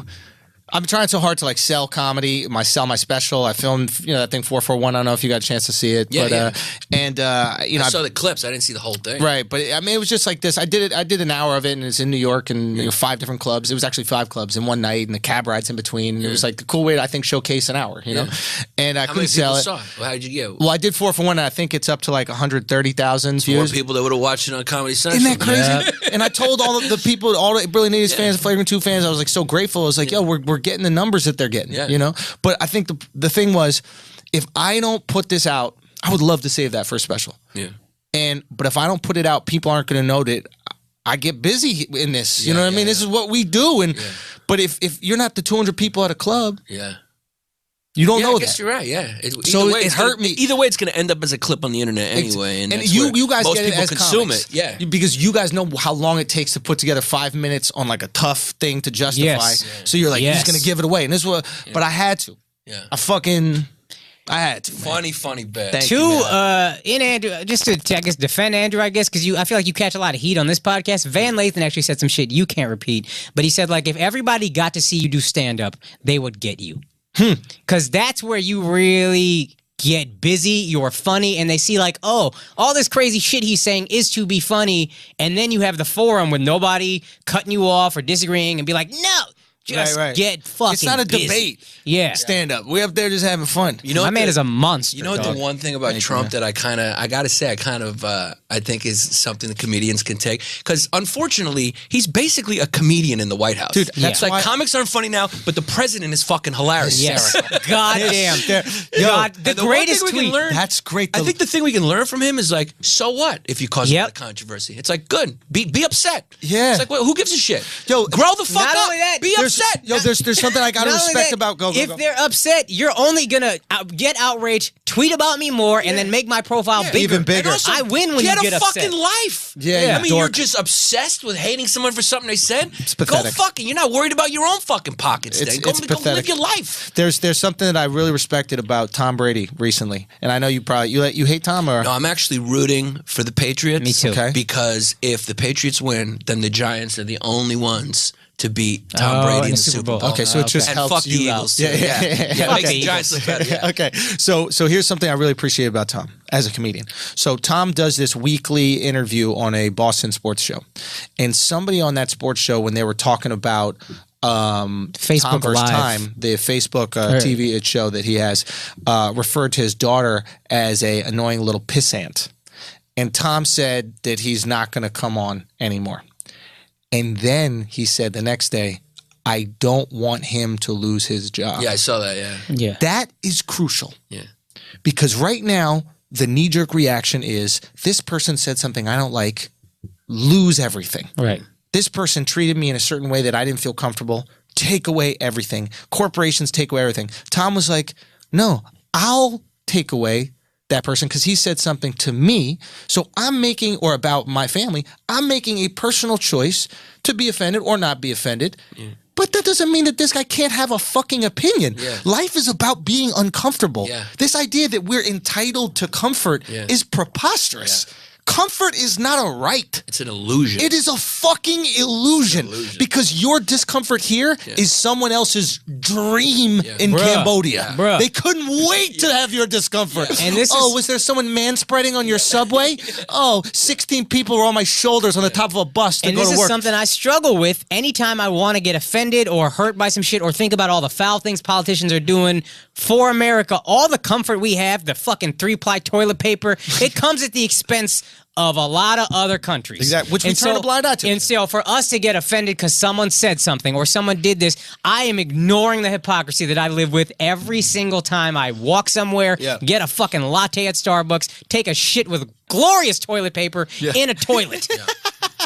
I've been trying so hard to like sell comedy, sell my special. I filmed, that thing 441. I don't know if you got a chance to see it, Yeah, but I saw the clips. I didn't see the whole thing. right. But I mean, it was just like this. I did an hour of it, and it's in New York, and 5 different clubs. It was actually 5 clubs in one night, and the cab rides in between. And it was like the cool way to, I think, showcase an hour. You know, and I How many couldn't people sell it. saw it? Well, how did you get? Well, I did 441, and I think it's up to like 130,000 More views. people that would have watched it on Comedy Central. Isn't that crazy? And I told all of the people, all the Brilliant Idiots fans, Flagrant 2 fans, I was like so grateful. I was like, yo, we're getting the numbers that they're getting, But I think the thing was, if I don't put this out, I would love to save that for a special. Yeah. But if I don't put it out, people aren't going to know that I get busy in this. You know what I mean? This is what we do. But if you're not the 200 people at a club, you don't know I guess that. you're right. Yeah. So it hurt me. Either way, it's going to end up as a clip on the internet anyway, and that's you where guys most get it people as consume comics. it. Yeah. Because you guys know how long it takes to put together 5 minutes on like a tough thing to justify. Yes. So you're like, you're just Yes. gonna give it away, and this was, but I had to. Yeah. I had to. Man. Funny bit. Thank Two, you, man. in Andrew, just to, I guess, defend Andrew, I guess, because I feel like you catch a lot of heat on this podcast. Van Lathan actually said some shit you can't repeat, but he said, like, if everybody got to see you do stand-up, they would get you. Because that's where you really get busy, you're funny, and they see, like, oh, all this crazy shit he's saying is to be funny, and then you have the forum with nobody cutting you off or disagreeing and be like, no! Just Right. get fucking It's not a busy. debate. Yeah. Stand up. We're up there just having fun. You know My what man the- is a monster. You know what dog. the one thing about Trump that I gotta say, I think is something the comedians can take, because unfortunately he's basically a comedian in the White House. Dude, that's like why- comics aren't funny now, but the president is fucking hilarious. Yes. God damn. God, the And one greatest thing we tweet. can learn, That's great. I think the thing we can learn from him is like, so what if you cause a lot Yep. of controversy? It's like, good, be upset. Yeah. It's like, well, who gives a shit? Yo, grow the fuck not up. only that, be there's, upset. Yo, there's something I gotta Not only respect that, about go. If they're upset, you're only gonna get outraged, tweet about me more, and then make my profile bigger. Even bigger. And also, I win when get you get a upset. fucking life. Yeah, I mean, dork. you're just obsessed with hating someone for something they said. Go pathetic. fucking. You're not worried about your own fucking pockets. It's Then go live pathetic. your life. There's something that I really respected about Tom Brady recently, and I know you probably you hate Tom or No, I'm actually rooting for the Patriots. Me too. Okay. Because if the Patriots win, then the Giants are the only ones to beat Tom Brady in the Super Bowl. Okay, so it just And helps fuck the you Eagles. out. too. Yeah. It makes Okay, the Giants look better. Yeah. Okay, so here's something I really appreciate about Tom as a comedian. So Tom does this weekly interview on a Boston sports show, and somebody on that sports show, when they were talking about Facebook Tom vs. Live. Time, the Facebook TV show that he has, referred to his daughter as a annoying little pissant, and Tom said that he's not going to come on anymore, and then he said the next day, I don't want him to lose his job. Yeah, I saw that. Yeah. Yeah. That is crucial. Yeah. Because right now, the knee-jerk reaction is, this person said something I don't like, lose everything. Right. This person treated me in a certain way that I didn't feel comfortable, take away everything. Corporations take away everything. Tom was like, no, I'll take away that person because he said something to me. So I'm making, or about my family, I'm making a personal choice to be offended or not be offended. Yeah. But that doesn't mean that this guy can't have a fucking opinion. Yeah. Life is about being uncomfortable. Yeah. This idea that we're entitled to comfort is preposterous. Comfort is not a right. It's an illusion. It is a fucking illusion. Because your discomfort here is someone else's dream in Cambodia. Bruh. They couldn't wait to have your discomfort. And this was there someone manspreading on your subway? 16 people were on my shoulders on the top of a bus to and go this to is work. something I struggle with anytime I want to get offended or hurt by some shit or think about all the foul things politicians are doing for America. All the comfort we have, the fucking 3-ply toilet paper, it comes at the expense of a lot of other countries. Exactly, which we turn a blind eye to. And so for us to get offended because someone said something or someone did this, I am ignoring the hypocrisy that I live with every single time I walk somewhere, get a fucking latte at Starbucks, take a shit with glorious toilet paper in a toilet.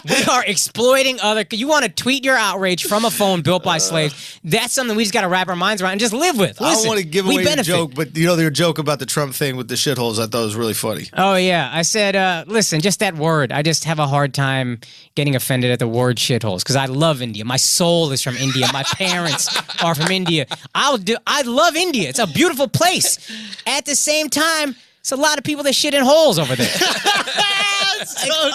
We are exploiting other. You want to tweet your outrage from a phone built by slaves. That's something we just got to wrap our minds around and just live with. Listen, I don't want to give away your benefit. joke, but your joke about the Trump thing with the shitholes, I thought was really funny. Oh, yeah. I said, listen, just that word. I just have a hard time getting offended at the word shitholes because I love India. My soul is from India. My parents are from India. I love India. It's a beautiful place. At the same time, it's a lot of people that shit in holes over there.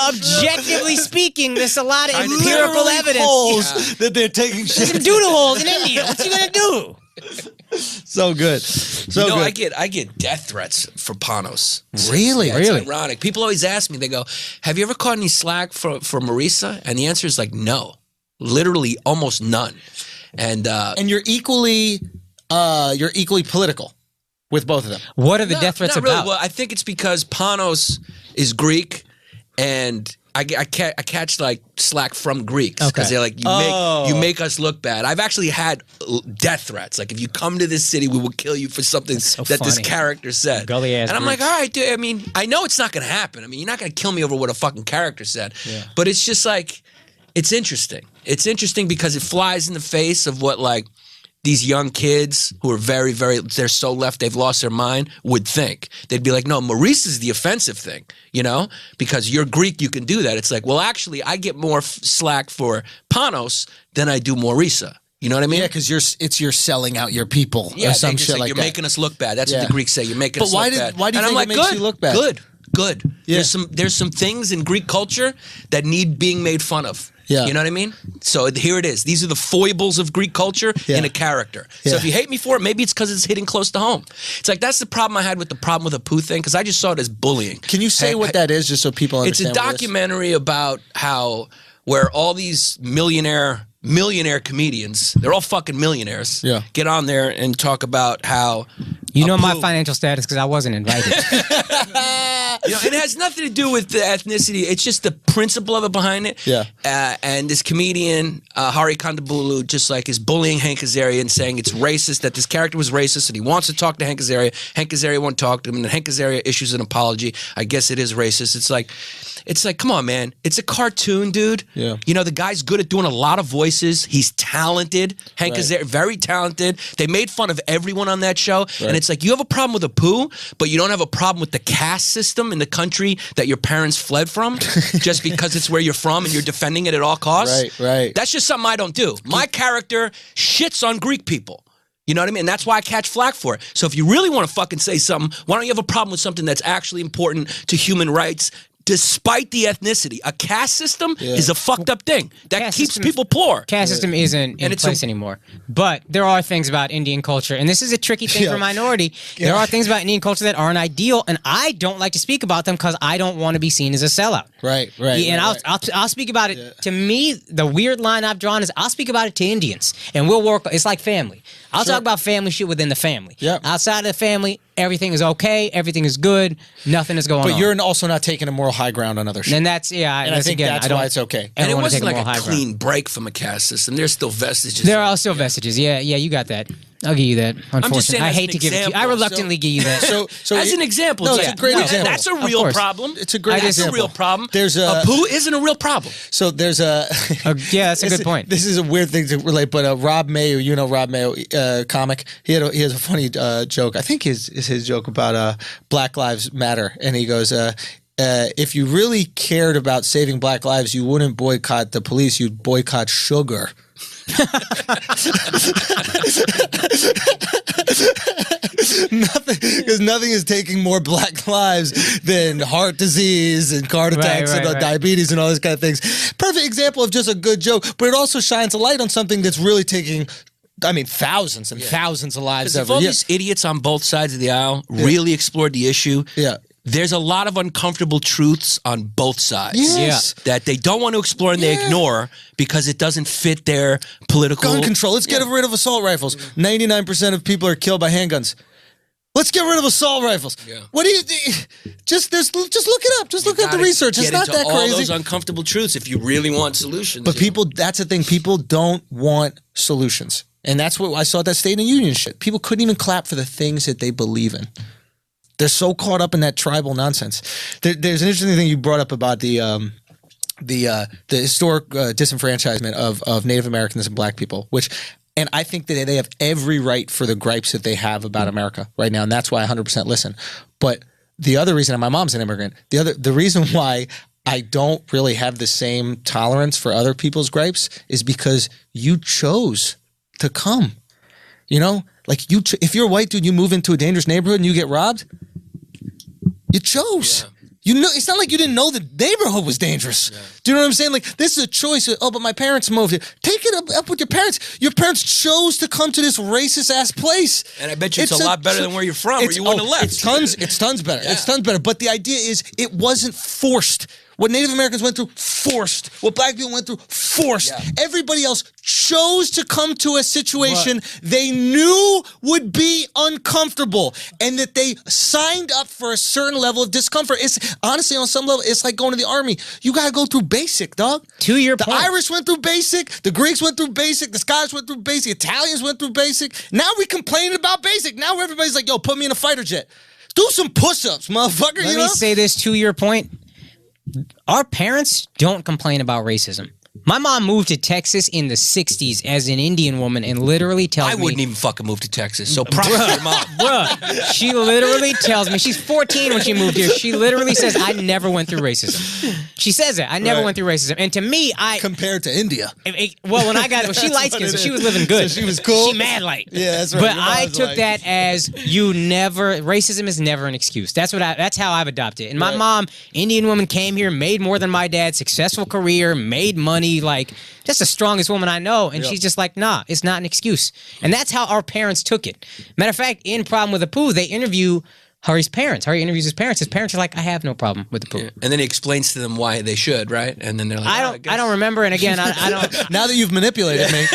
Objectively speaking, there's a lot of empirical evidence. Holes that they're taking shit. There's some doodle holes in India. What's he gonna do? So good. So good. I get death threats for Panos. Really? Yeah, it's ironic. People always ask me, they go, have you ever caught any slack for Marisa? And the answer is like, no. Literally almost none. And you're equally political with both of them. What are the death threats not about? Really. Well, I think it's because Panos is Greek, and I catch like slack from Greeks because they're like, you make us look bad. I've actually had death threats. Like, if you come to this city, we will kill you for something this character said. Gully ass and I'm Greeks. like, all right, dude. I mean, I know it's not going to happen. I mean, you're not going to kill me over what a fucking character said. Yeah. But it's just like, it's interesting. It's interesting because it flies in the face of what like these young kids who are very, very, they're so left, they've lost their mind, would think. They'd be like, no, Maurice is the offensive thing, because you're Greek, you can do that. It's like, well, actually, I get more slack for Panos than I do Maurisa. You know what I mean? Yeah, because you're selling out your people or some shit like you're that. making us look bad. That's what the Greeks say. You're making us look bad. Why do you think it makes you look bad? Good. Yeah. There's some things in Greek culture that need being made fun of. Yeah. You know what I mean? So here it is. These are the foibles of Greek culture in a character. So if you hate me for it, maybe it's because it's hitting close to home. It's like, that's the problem I had with the problem with Apu thing, because I just saw it as bullying. Can you say what that is, just so people understand? It's a documentary about where all these millionaire comedians, they're all fucking millionaires, get on there and talk about how my financial status because I wasn't invited. it has nothing to do with the ethnicity. It's just the principle of it behind it. Yeah. And this comedian, Hari Kondabolu, just like is bullying Hank Azaria and saying it's racist, that this character was racist and he wants to talk to Hank Azaria. Hank Azaria won't talk to him, and then Hank Azaria issues an apology. I guess it is racist. It's like, come on, man. It's a cartoon, dude. Yeah. The guy's good at doing a lot of voices. He's talented. Hank Azaria, very talented. They made fun of everyone on that show. Right. And it's like, you have a problem with Apu, but you don't have a problem with the caste system in the country that your parents fled from just because it's where you're from and you're defending it at all costs. Right. That's just something I don't do. My character shits on Greek people. You know what I mean? And that's why I catch flack for it. So if you really want to fucking say something, why don't you have a problem with something that's actually important to human rights, despite the ethnicity? A caste system is a fucked up thing that keeps people poor. Caste system isn't in place anymore. But there are things about Indian culture, and this is a tricky thing for a minority. There are things about Indian culture that aren't ideal, and I don't like to speak about them because I don't want to be seen as a sellout. Right. And I'll speak about it. Yeah. To me, the weird line I've drawn is I'll speak about it to Indians, and we'll work. It's like family. I'll talk about family shit within the family. Yep. Outside of the family, everything is okay. Everything is good. Nothing is going on. But you're also not taking a moral high ground on other shit. And that's, and I think that's why it's okay. And it wasn't like a clean break from a caste system. There's still vestiges. There are still vestiges. Yeah, you got that. I'll give you that. Unfortunately, I'm just saying, I hate to give it to you. I reluctantly give you that. So as an example, it's a great example. That's a real problem. It's a great example. That's a real problem. There's Apu isn't a real problem. So there's a that's a good point. This is a weird thing to relate, but Rob Mayo, Rob Mayo, comic. He has a funny joke. I think his joke about Black Lives Matter, and he goes, if you really cared about saving Black lives, you wouldn't boycott the police. You'd boycott sugar. nothing is taking more black lives than heart disease and heart attacks and diabetes and all those kind of things. Perfect example of just a good joke, but it also shines a light on something that's really taking, I mean, thousands and thousands of lives every year. If all these idiots on both sides of the aisle really explored the issue, there's a lot of uncomfortable truths on both sides that they don't want to explore and they ignore because it doesn't fit their political... Gun control. Let's get rid of assault rifles. 99% of people are killed by handguns. Let's get rid of assault rifles. What do you... Just look it up. Just look up the research. It's not that crazy. All those uncomfortable truths if you really want solutions. But people, that's the thing. People don't want solutions. And that's what I saw at that State of the Union shit. People couldn't even clap for the things that they believe in. They're so caught up in that tribal nonsense. There's an interesting thing you brought up about the historic disenfranchisement of Native Americans and black people, and I think that they have every right for the gripes that they have about America right now, and that's why I 100% listen. But the other reason, and my mom's an immigrant, the reason why I don't really have the same tolerance for other people's gripes is because you chose to come. You know, like if you're a white dude, you move into a dangerous neighborhood and you get robbed. You chose. You know, it's not like you didn't know the neighborhood was dangerous. Do you know what I'm saying? Like, this is a choice. Oh, but my parents moved here. Take it up with your parents. Your parents chose to come to this racist ass place. And I bet you it's a lot better than where you're from, or you wouldn't have left. It's tons better. It's tons better. But the idea is, it wasn't forced. What Native Americans went through, forced. What black people went through, forced. Everybody else chose to come to a situation they knew would be uncomfortable and that they signed up for a certain level of discomfort. It's honestly, on some level, it's like going to the army. You got to go through basic, dog. To your point. The Irish went through basic. The Greeks went through basic. The Scottish went through basic. Italians went through basic. Now we complaining about basic. Now everybody's like, yo, put me in a fighter jet. Do some push-ups, motherfucker. Let me say this to your point. Our parents don't complain about racism. My mom moved to Texas in the 60s as an Indian woman and literally tells me... I wouldn't even fucking move to Texas, so props to your mom. Bruh, she literally tells me... She's 14 when she moved here. She literally says, I never went through racism. She says it. I never went through racism. And to me, Compared to India. Well, when I got... She light-skinned, so she was living good. So she was cool? She mad light. Yeah, that's right. But I took that as racism is never an excuse. That's how I've adopted it. And my mom, Indian woman, came here, made more than my dad, successful career, made money, like, that's the strongest woman I know. And she's just like, nah, it's not an excuse. And that's how our parents took it. Matter of fact, in Problem with the Pooh, they interview Hurry's parents. Hurry interviews his parents. His parents are like, I have no problem with the poo. And then he explains to them why they should, right? And then they're like, I don't remember. And again, I don't. Now that you've manipulated me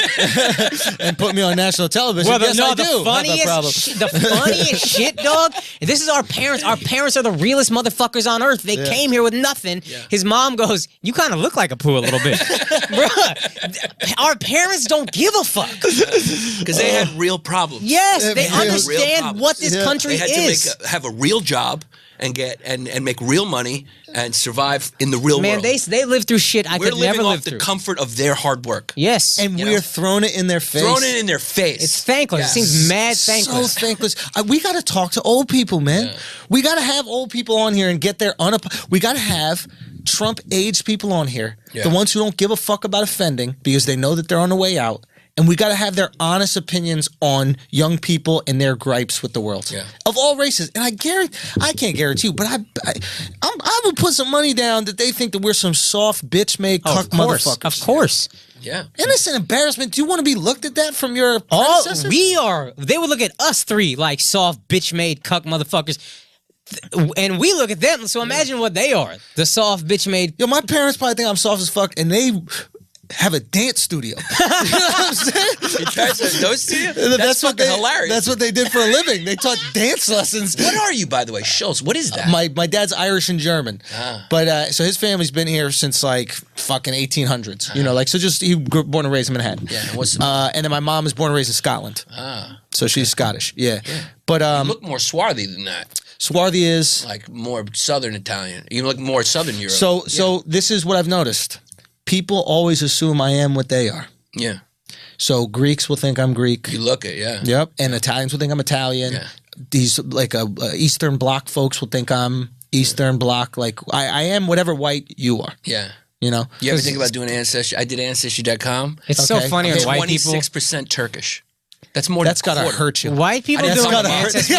and put me on national television, well, yes, I do. The funniest shit, dog. This is our parents. Our parents are the realest motherfuckers on earth. They came here with nothing. Yeah. His mom goes, you kind of look like a poo a little bit. Bruh, our parents don't give a fuck. Because they had real problems. Yes, they understand what this country is. They had to have a real job and get and make real money and survive in the real world. Man, they live through shit I could never live through. The comfort of their hard work. Yes. And we're throwing it in their face. Throwing it in their face. It's thankless. It seems mad thankless. So thankless. We got to talk to old people, man. Yeah. We got to have old people on here and get their we got to have Trump-aged people on here. Yeah. The ones who don't give a fuck about offending because they know that they're on the way out. And we got to have their honest opinions on young people and their gripes with the world of all races. And I can't guarantee you, but I would put some money down that they think that we're some soft bitch-made cuck motherfuckers. Of course. Yeah. And it's an embarrassment. Do you want to be looked at that from your predecessors? We are. They would look at us three like soft bitch-made cuck motherfuckers. And we look at them. So imagine what they are. The soft bitch-made. Yo, my parents probably think I'm soft as fuck, and they have a dance studio. You know what I'm saying? You tried to dance studio? That's fucking hilarious. That's what they did for a living. They taught dance lessons. What are you, by the way? Schultz, what is that? My dad's Irish and German. But so his family's been here since like fucking 1800s. You know, like, so just he born and raised in Manhattan. Yeah. And then my mom is born and raised in Scotland. So she's Scottish. Yeah. But you look more swarthy than that. Swarthy is like more Southern Italian. You look more Southern Europe. So this is what I've noticed. People always assume I am what they are. Yeah. So Greeks will think I'm Greek. You look it, yeah. Yep. And Italians will think I'm Italian. Yeah. These like Eastern Bloc folks will think I'm Eastern Bloc. Like I am whatever white you are. Yeah. You know. You ever think about doing Ancestry? I did Ancestry.com. It's so funny on white people. 26% Turkish. That's more. That's than gotta hurt you. White people That's doing gotta hurt. ancestry.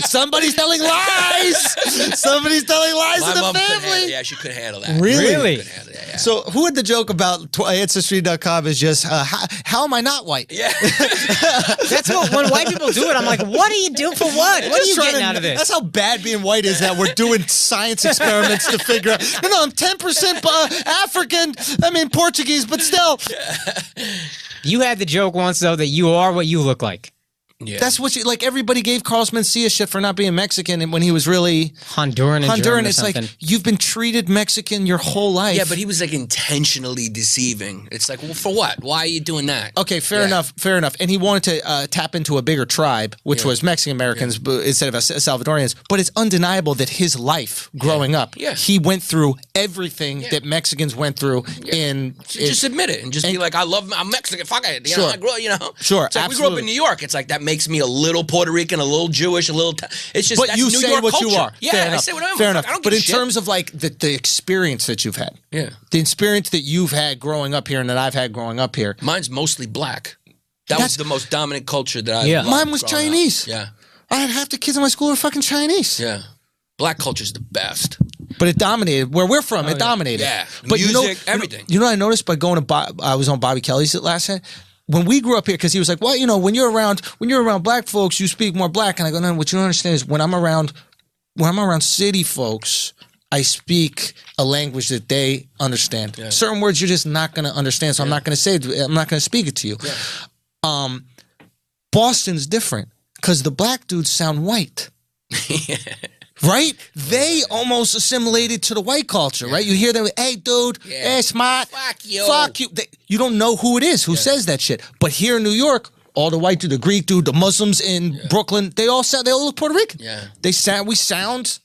Somebody's telling lies. Somebody's telling lies My to the mom couldn't family. handle, yeah, she couldn't handle that. Really? She couldn't handle that, yeah. So who had the joke about Ancestry.com is just, how am I not white? Yeah. That's what, when white people do it, I'm like, what are you doing for what? What are you getting out of this? That's how bad being white is, that we're doing science experiments to figure out, no, I'm 10% African, Portuguese, but still. You had the joke once, though, that you are what you look like. Yeah. That's what like everybody gave Carlos Mencia shit for not being Mexican, and when he was really Honduran, it's like, you've been treated Mexican your whole life. Yeah, but he was like intentionally deceiving. It's like, well, for what? Why are you doing that? Okay, fair enough. And he wanted to tap into a bigger tribe, which was Mexican Americans instead of Salvadorians. But it's undeniable that his life growing up, he went through everything that Mexicans went through. Just admit it and just be like, I'm Mexican. Fuck it. Sure. I grew up, Sure, it's like we grew up in New York. It's like that makes me a little Puerto Rican, a little Jewish, a little. It's just. But that's you New say York what culture. you are. Yeah, fair I enough. say what I'm. Fair enough. I don't give But a in shit. terms of like the experience that you've had, the experience that you've had growing up here and that I've had growing up here, mine's mostly black. That was the most dominant culture that I. loved Mine was growing up. Chinese. Yeah. I had half the kids in my school were fucking Chinese. Yeah. Black culture's the best. But it dominated where we're from. It dominated. Yeah. But Music, everything. You know what I noticed by going to I was on Bobby Kelly's last night. When we grew up here, because he was like, well, when you're around black folks, you speak more black. And I go, no, what you don't understand is when I'm around city folks, I speak a language that they understand. Yeah. Certain words you're just not going to understand, so I'm not going to say it. I'm not going to speak it to you. Yeah. Boston's different because the black dudes sound white. Right? They almost assimilated to the white culture, right? You hear them, hey, dude, hey, smart. Fuck you. Fuck you. You don't know who it is, who says that shit. But here in New York, all the white dude, the Greek dude, the Muslims in Brooklyn, they all look Puerto Rican. Yeah. We sound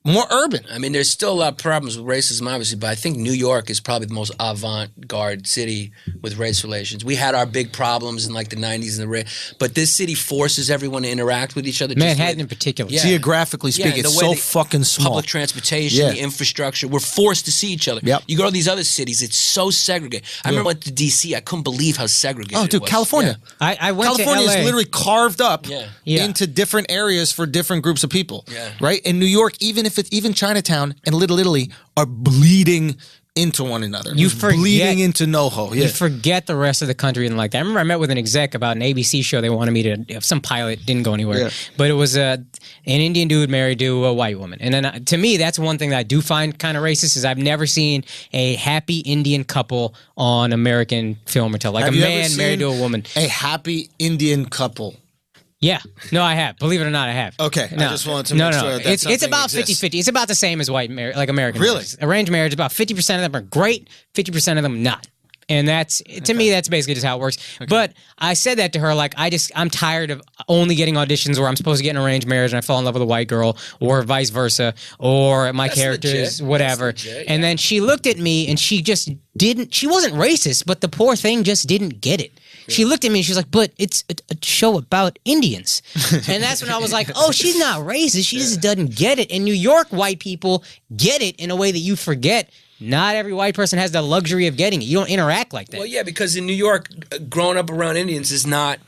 more urban. I mean, there's still a lot of problems with racism, obviously, but I think New York is probably the most avant-garde city with race relations. We had our big problems in like the 90s but this city forces everyone to interact with each other. Manhattan in particular. Yeah. Geographically speaking, it's so fucking small. Public transportation, the infrastructure, we're forced to see each other. Yep. You go to these other cities, it's so segregated. I remember I went to D.C., I couldn't believe how segregated it was. Oh, dude, California. Yeah. I went California to LA. is literally carved up Yeah. into different areas for different groups of people. Yeah. Right? In New York, even Chinatown and Little Italy are bleeding into one another. You forget, bleeding into NoHo. Yeah. You forget the rest of the country and like that. I remember I met with an exec about an ABC show. They wanted me to, some pilot didn't go anywhere, but it was an Indian dude married to a white woman. And then to me, that's one thing that I do find kind of racist is I've never seen a happy Indian couple on American film or television. Like Have a you ever man married to seen a woman. A happy Indian couple. Yeah. No, I have. Believe it or not, I have. Okay. No. I just wanted to make sure that it's something about exists. 50-50. It's about the same as white marriage, like American Really? marriages. Arranged marriage, about 50% of them are great, 50% of them not. And that's, to me, that's basically just how it works. Okay. But I said that to her, like, I'm tired of only getting auditions where I'm supposed to get an arranged marriage and I fall in love with a white girl, or vice versa, or my characters, whatever. And then she looked at me and she just didn't, she wasn't racist, but the poor thing just didn't get it. She looked at me and she was like, but it's a show about Indians. And that's when I was like, oh, she's not racist. She just doesn't get it. In New York, white people get it in a way that you forget. Not every white person has the luxury of getting it. You don't interact like that. Well, yeah, because in New York, growing up around Indians is not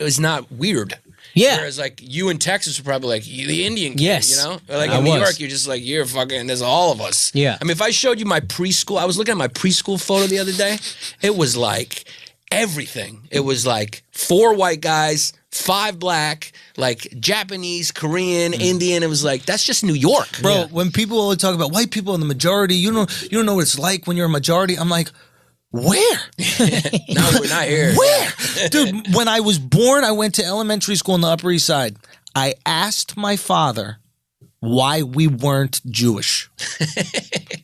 weird. Yeah. Whereas, like, you in Texas are probably like, you the Indian kid, yes. you know? Or like in New York, you're just like, you're fucking, there's all of us. Yeah. I mean, if I showed you my preschool, I was looking at my preschool photo the other day, it was like everything. It was like 4 white guys, 5 black, like Japanese, Korean, Indian. It was like, that's just New York. Bro, when people always talk about white people in the majority, you don't know what it's like when you're a majority. I'm like, where? No, we're not here. Where? Dude, when I was born, I went to elementary school on the Upper East Side. I asked my father why we weren't Jewish.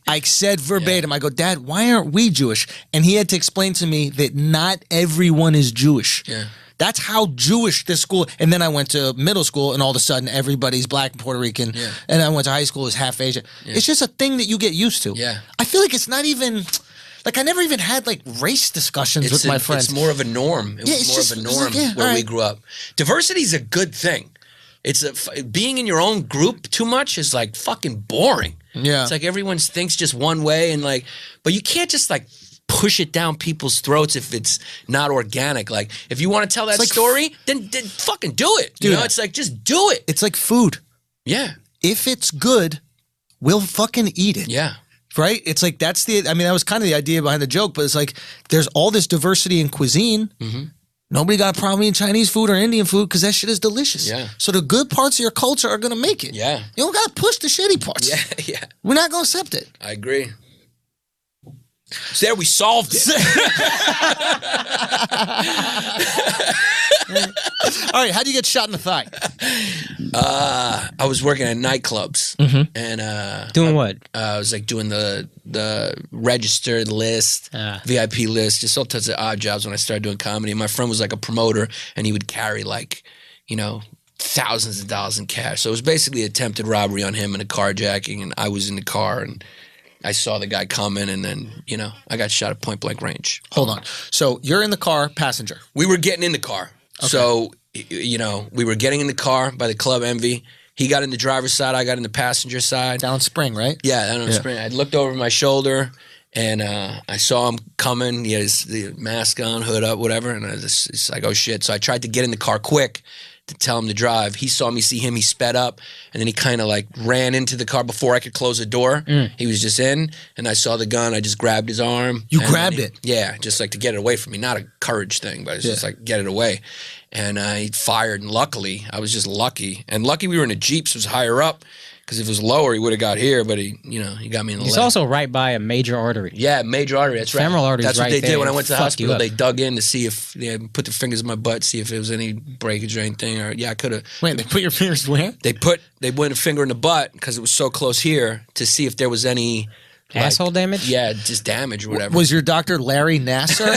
I said verbatim, I go, Dad, why aren't we Jewish? And he had to explain to me that not everyone is Jewish. Yeah. That's how Jewish this school. And then I went to middle school, and all of a sudden everybody's black and Puerto Rican. Yeah. And I went to high school as half Asian. Yeah. It's just a thing that you get used to. Yeah. I feel like it's not even. Like, I never even had, like, race discussions with my friends. It's more of a norm. It was more of a norm where we grew up. Diversity is a good thing. Being in your own group too much is, like, fucking boring. Yeah. It's like everyone thinks just one way and, like, but you can't just, like, push it down people's throats if it's not organic. Like, if you want to tell that story, then fucking do it. Dude, you know, it's like, just do it. It's like food. Yeah. If it's good, we'll fucking eat it. Yeah. Right? It's like, that was kind of the idea behind the joke, but it's like, there's all this diversity in cuisine. Mm-hmm. Nobody got a problem eating Chinese food or Indian food because that shit is delicious. Yeah. So the good parts of your culture are going to make it. Yeah. You don't got to push the shitty parts. Yeah. We're not going to accept it. I agree. So there, we solved it. All right, how do you get shot in the thigh? I was working at nightclubs, and Doing what? I was like doing the registered list, VIP list, just all types of odd jobs when I started doing comedy. And my friend was like a promoter, and he would carry like, you know, thousands of dollars in cash. So it was basically attempted robbery on him and a carjacking, and I was in the car, and I saw the guy coming, and then, you know, I got shot at point blank range. Hold on. So you're in the car, passenger. We were getting in the car. Okay. So, you know, we were getting in the car by the Club Envy. He got in the driver's side. I got in the passenger side. Down Spring, right? Yeah, down on Spring. I looked over my shoulder, and I saw him coming. He had the mask on, hood up, whatever. And it's like, oh, shit. So I tried to get in the car quick to tell him to drive. He saw me see him. He sped up, and then he kind of like ran into the car before I could close the door. He was just in, and I saw the gun. I just grabbed his arm. You grabbed it? Yeah, just like to get it away from me. Not a courage thing, but it's just like get it away. And he fired, and luckily, I was just lucky. And lucky we were in a Jeep, so it was higher up, because if it was lower, he would have got here, but he got me in the leg. It's also right by a major artery. Yeah, major artery, that's right. Femoral artery. That's what right they there. did when I went to the Fucked hospital. you up. They dug in to see if they put their fingers in my butt, see if there was any breakage or anything. Or I could have. Wait, they put your fingers where? They went a finger in the butt because it was so close here to see if there was any asshole damage. Yeah, just damage or whatever. Was your doctor Larry Nasser?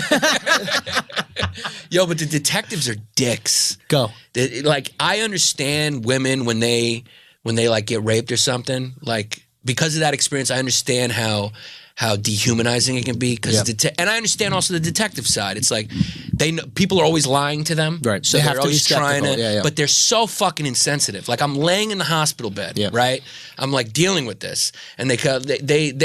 Yo, but the detectives are dicks. Go. Like, I understand women when they like get raped or something. Like, because of that experience, I understand how dehumanizing it can be. And I understand also the detective side. It's like people are always lying to them, right? So they're always trying to, but they're so fucking insensitive. Like, I'm laying in the hospital bed, right? I'm like dealing with this, and they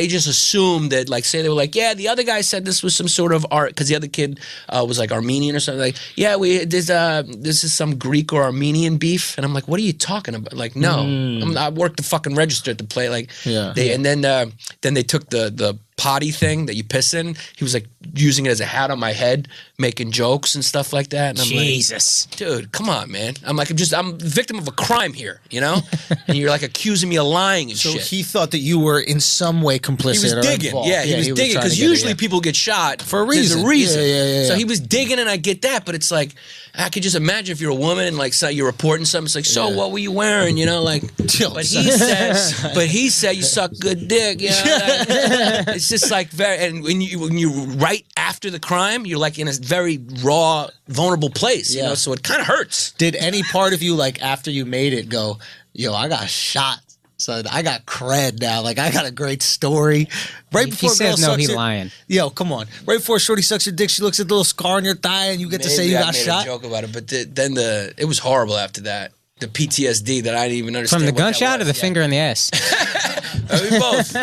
just assume that, like, say they were like, yeah, the other guy said this was some sort of art because the other kid was like Armenian or something. Like, yeah, this is some Greek or Armenian beef, and I'm like, what are you talking about? Like, no, I worked the fucking register at the play, like, and then they took the potty thing that you piss in. He was like using it as a hat on my head, making jokes and stuff like that. And I'm Jesus, like, dude, come on, man. I'm like, I'm a victim of a crime here, you know? And you're like accusing me of lying and shit. So he thought that you were in some way complicit. He was digging. Yeah, he was digging because usually people get shot for a reason. There's a reason. Yeah. So he was digging, and I get that, but it's like, I could just imagine if you're a woman and like you're reporting something. It's like, so what were you wearing? You know, like. But he said you suck good dick. You know? It's just like and when you right after the crime, you're like in a very raw, vulnerable place. You know, so it kind of hurts. Did any part of you, like, after you made it, go, yo, I got shot, so I got cred now. Like, I got a great story. Right before he says no, he's lying. Yo, come on. Right before Shorty sucks your dick, she looks at the little scar on your thigh, and you get to say you got shot. I made a joke about it, but then it was horrible after that. The PTSD that I didn't even understand. From the gunshot or the finger in the ass? Probably both.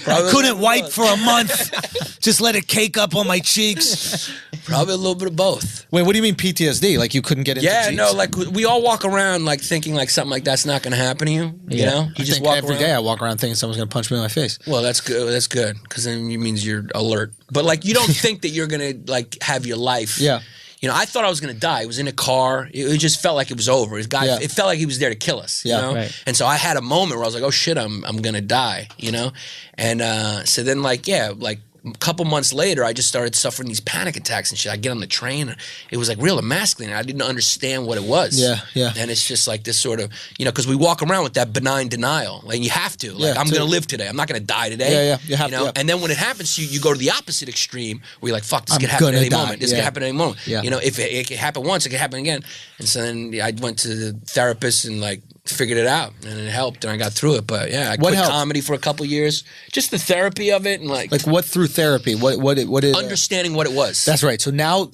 I couldn't wipe for a month. Just let it cake up on my cheeks. Probably a little bit of both. Wait, what do you mean PTSD? Like you couldn't get into Jeeps? No, like we all walk around like thinking like something like that's not going to happen to you. You know? You just walk every day I walk around thinking someone's going to punch me in my face. Well, that's good. That's good because then it means you're alert. But like you don't think that you're going to like have your life. Yeah. You know, I thought I was going to die. It was in a car. It just felt like it was over. It felt like he was there to kill us, you know? Right. And so I had a moment where I was like, oh, shit, I'm going to die, you know? And so then, like, a couple months later, I just started suffering these panic attacks and shit. I get on the train, and it was like real emasculating. I didn't understand what it was. Yeah. And it's just like this sort of, you know, because we walk around with that benign denial. Like, you have to. Like, I'm going to live today. I'm not going to die today. Yeah. You have to. And then when it happens to you, you go to the opposite extreme where you're like, fuck, this could happen at any moment. This could happen at any moment. Yeah. You know, if it could happen once, it could happen again. And so then I went to the therapist and, like, figured it out, and it helped, and I got through it. But yeah, I quit comedy for a couple years. Just the therapy of it, and like what through therapy? What is understanding what it was. That's right. So now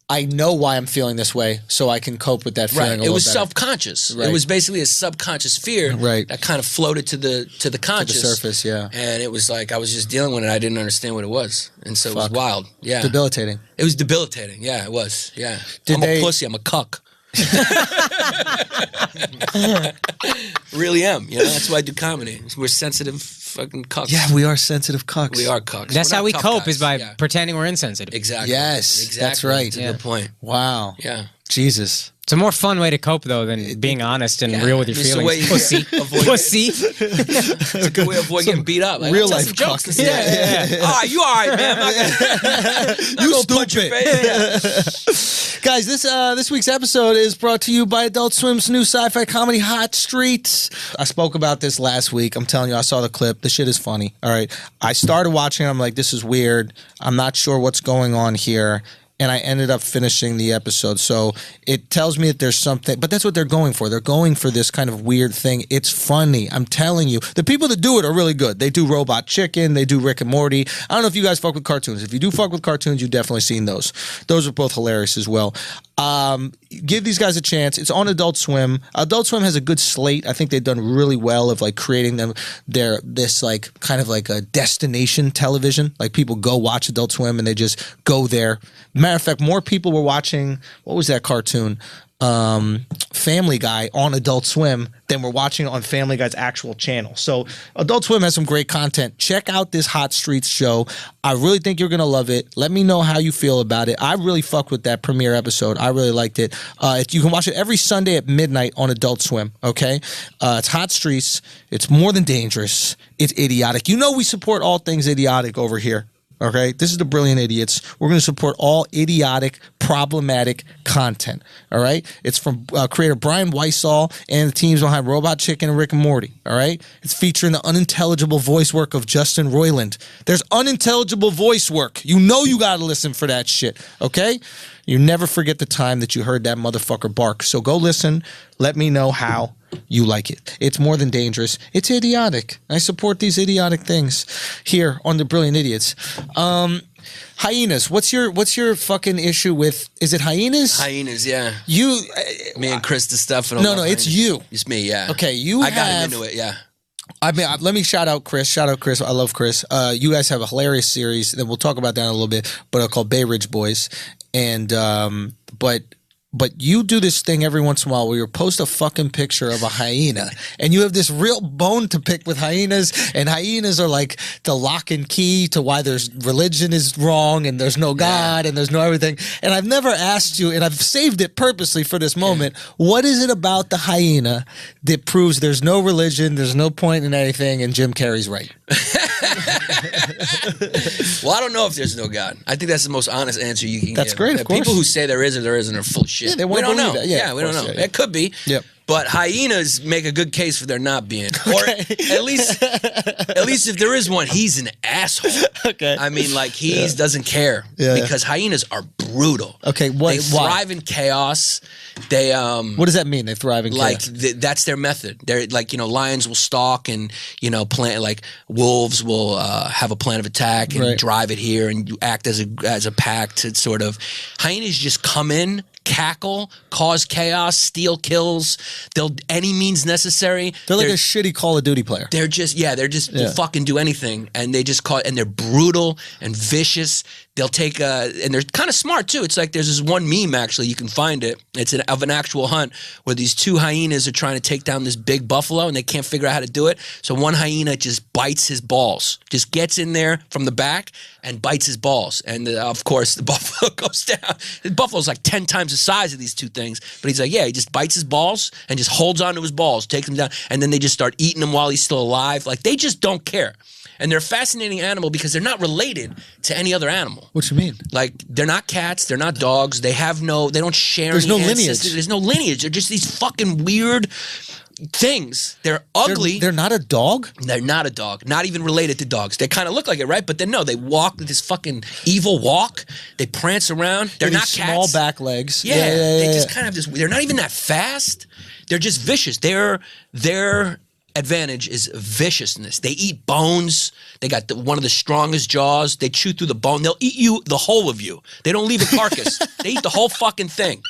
I know why I'm feeling this way, so I can cope with that feeling. Right. A little It was better. self-conscious. Right. It was basically a subconscious fear that kind of floated to the conscious, to the surface. Yeah, and it was like I was just dealing with it. I didn't understand what it was, and so it was wild. Yeah, debilitating. It was debilitating. Yeah, it was. Yeah, Did I'm a pussy. I'm a cuck. Really am. You know, that's why I do comedy. We're sensitive fucking cucks. Yeah, we are sensitive cucks. We are cucks. That's We're how not we tough cope guys. is by pretending we're insensitive. Exactly. Yes, exactly. that's right. That's a good point. Wow. Yeah. Jesus. It's a more fun way to cope, though, than being honest and real with your It's a feelings. way you Pussy. avoid- Pussy. It's a good way to avoid getting beat up. Like, real tell life some jokes. cuck. Yeah. All right, you all right, man. I'm not gonna, You punch your stupid. face. Guys, this week's episode is brought to you by Adult Swim's new sci-fi comedy Hot Streets. I spoke about this last week. I'm telling you, I saw the clip. The shit is funny. All right. I started watching it. I'm like, this is weird. I'm not sure what's going on here. And I ended up finishing the episode. So it tells me that there's something, but that's what they're going for. They're going for this kind of weird thing. It's funny. I'm telling you. The people that do it are really good. They do Robot Chicken. They do Rick and Morty. I don't know if you guys fuck with cartoons. If you do fuck with cartoons, you've definitely seen those. Those are both hilarious as well. Give these guys a chance. It's on Adult Swim. Adult Swim has a good slate. I think they've done really well of like creating them this like kind of like a destination television. Like people go watch Adult Swim and they just go there. Matter of fact, more people were watching, what was that cartoon? Family Guy on Adult Swim than we're watching on Family Guy's actual channel. So Adult Swim has some great content. Check out this Hot Streets show. I really think you're gonna love it. Let me know how you feel about it. I really fucked with that premiere episode. I really liked it. You can watch it every Sunday at midnight on Adult Swim. Okay, it's Hot Streets. It's more than dangerous. It's idiotic. You know we support all things idiotic over here. Okay, this is the Brilliant Idiots. We're going to support all idiotic, problematic content. All right, it's from creator Brian Weissall and the teams behind Robot Chicken and Rick and Morty. All right, it's featuring the unintelligible voice work of Justin Roiland. There's unintelligible voice work. You know you got to listen for that shit. Okay, you never forget the time that you heard that motherfucker bark. So go listen. Let me know how you like it. It's more than dangerous. It's idiotic. I support these idiotic things here on the Brilliant Idiots. Hyenas. What's your fucking issue with? Is it hyenas? Hyenas, yeah. You. Me and Chris the stuff. No, it's you. It's me, yeah. Okay, I got him into it, yeah. I mean, let me shout out Chris. Shout out Chris. I love Chris. You guys have a hilarious series, and we'll talk about that in a little bit. But called Bay Ridge Boys, and But you do this thing every once in a while where you post a fucking picture of a hyena and you have this real bone to pick with hyenas, and hyenas are like the lock and key to why there's religion is wrong and there's no God and there's no everything. And I've never asked you, and I've saved it purposely for this moment. What is it about the hyena that proves there's no religion, there's no point in anything, and Jim Carrey's right? Well, I don't know if there's no God. I think that's the most honest answer you can give. That's great, of course. People who say there is or there isn't are full of shit. Yeah, they we won't don't know. believe that. Yeah, we don't of know. course, yeah. It could be. Yep. But hyenas make a good case for there not being. Or at least if there is one, he's an asshole. Okay. I mean, like, he doesn't care. Yeah. Because hyenas are brutal. Okay, They thrive in chaos. They What does that mean? They thrive in chaos? That's their method. They're like, lions will stalk and, plan, like wolves will have a plan of attack and drive it here, and you act as a pack to sort of. Hyenas just come in, cackle, cause chaos, steal kills. They'll any means necessary. They're like a shitty Call of Duty player. They're just will fucking do anything, and they just and they're brutal and vicious. They'll take and they're kind of smart too. It's like there's this one meme, actually, you can find it. It's of an actual hunt where these two hyenas are trying to take down this big buffalo and they can't figure out how to do it. So one hyena just bites his balls, just gets in there from the back and bites his balls. And of course the buffalo goes down. The buffalo's like 10 times the size of these two things. But he's like, he just bites his balls and just holds onto his balls, takes them down. And then they just start eating him while he's still alive. Like, they just don't care. And they're a fascinating animal because they're not related to any other animal. What you mean? Like, they're not cats, they're not dogs, they don't share There's any no lineage. ancestors. There's no lineage. They're just these fucking weird things. They're ugly. They're not a dog? They're not a dog. Not even related to dogs. They kind of look like it, right? But then no, they walk with this fucking evil walk. They prance around. They're not small cats. back legs. Yeah, they just kind of have this. They're not even that fast. They're just vicious. They're advantage is viciousness. They eat bones. They got one of the strongest jaws. They chew through the bone. They'll eat you, the whole of you. They don't leave a carcass. They eat the whole fucking thing.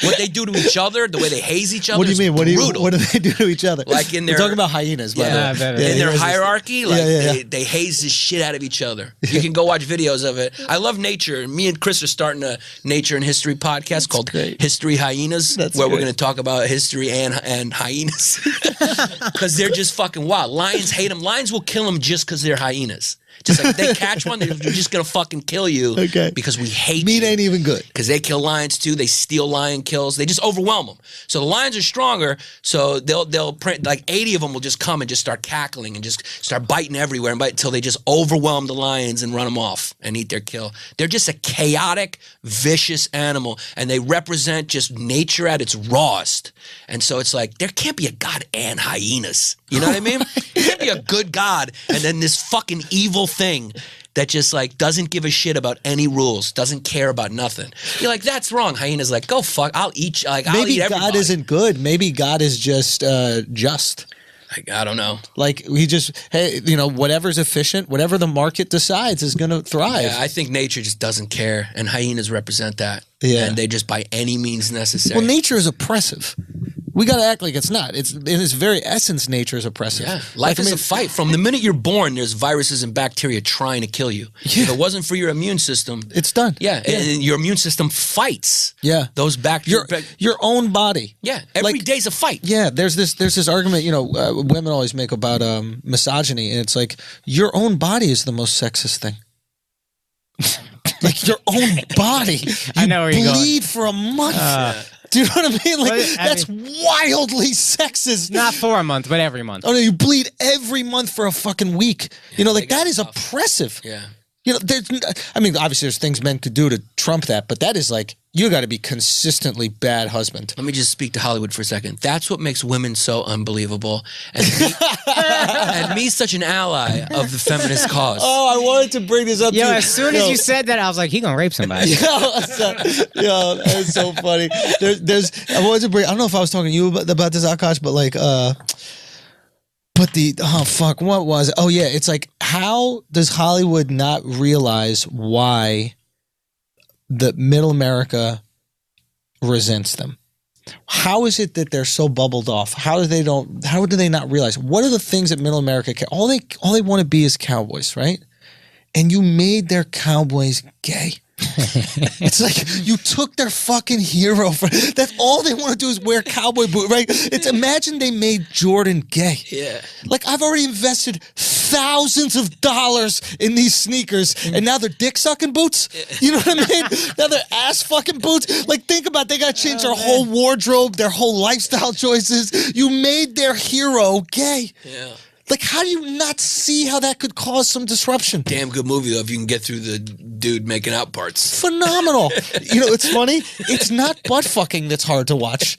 What they do to each other, the way they haze each other, what do you mean? What do they do to each other? Like in their, we're talking about hyenas, by the way. In their hierarchy, like they haze the shit out of each other. You can go watch videos of it. I love nature. Me and Chris are starting a nature and history podcast called History Hyenas, where we're going to talk about history and hyenas because they're just fucking wild. Lions hate them. Lions will kill them just because they're hyenas. Just like if they catch one, they're just gonna fucking kill you because we hate meat ain't even good. Because they kill lions too. They steal lion kills. They just overwhelm them. So the lions are stronger. So they'll print like 80 of them will just come and just start cackling and just start biting everywhere and bite until they just overwhelm the lions and run them off and eat their kill. They're just a chaotic, vicious animal, and they represent just nature at its rawest. And so it's like there can't be a god and hyenas. You know what I mean? There can't be a good god and then this fucking evil thing that just like doesn't give a shit about any rules, doesn't care about nothing. You're like, that's wrong. Hyena's like, go fuck, I'll eat you. Like, I'll eat everybody. Maybe God isn't good. Maybe God is just just. Like, I don't know. Like he just, hey, you know, whatever's efficient, whatever the market decides is going to thrive. Yeah, I think nature just doesn't care, and hyenas represent that. Yeah, and they just by any means necessary. Well, nature is oppressive. We got to act like it's not. It's in its very essence, nature is oppressive. Yeah, life is a fight. From the minute you're born, there's viruses and bacteria trying to kill you. Yeah. If it wasn't for your immune system, it's done. Yeah, and your immune system fights. Yeah, those bacteria. Your own body. Yeah, every day's a fight. Yeah, there's this argument. You know, women always make about misogyny, and it's like your own body is the most sexist thing. Like your own body. I know where you're going. Bleed for a month. Do you know what I mean? Like that's wildly sexist. Not for a month, but every month. Oh no, you bleed every month for a fucking week. Yeah, you know, like that is oppressive. Yeah. You know, I mean, obviously there's things men could do to trump that, but that is like, you got to be consistently bad husband. Let me just speak to Hollywood for a second. That's what makes women so unbelievable. And me such an ally of the feminist cause. Oh, I wanted to bring this up Yo, as soon as you said that, I was like, he gonna rape somebody. Yo, that's so funny. I wanted to bring, I don't know if I was talking to you about this, Akaash, but like, what was it? Oh yeah, it's like, how does Hollywood not realize why the middle America resents them? How is it that they're so bubbled off? How do they not realize? What are the things that middle America care? All they want to be is cowboys, right? And you made their cowboys gay. It's like you took their fucking hero that's all they want to do is wear cowboy boots, right? It's imagine they made Jordan gay. Yeah. Like I've already invested thousands of dollars in these sneakers and now they're dick sucking boots. You know what I mean? Now they're ass fucking boots. Like think about it, they got to change their whole wardrobe, their whole lifestyle choices. You made their hero gay. Yeah. Like, how do you not see how that could cause some disruption? Damn good movie, though, if you can get through the dude making out parts. Phenomenal. You know, it's funny. It's not butt fucking that's hard to watch.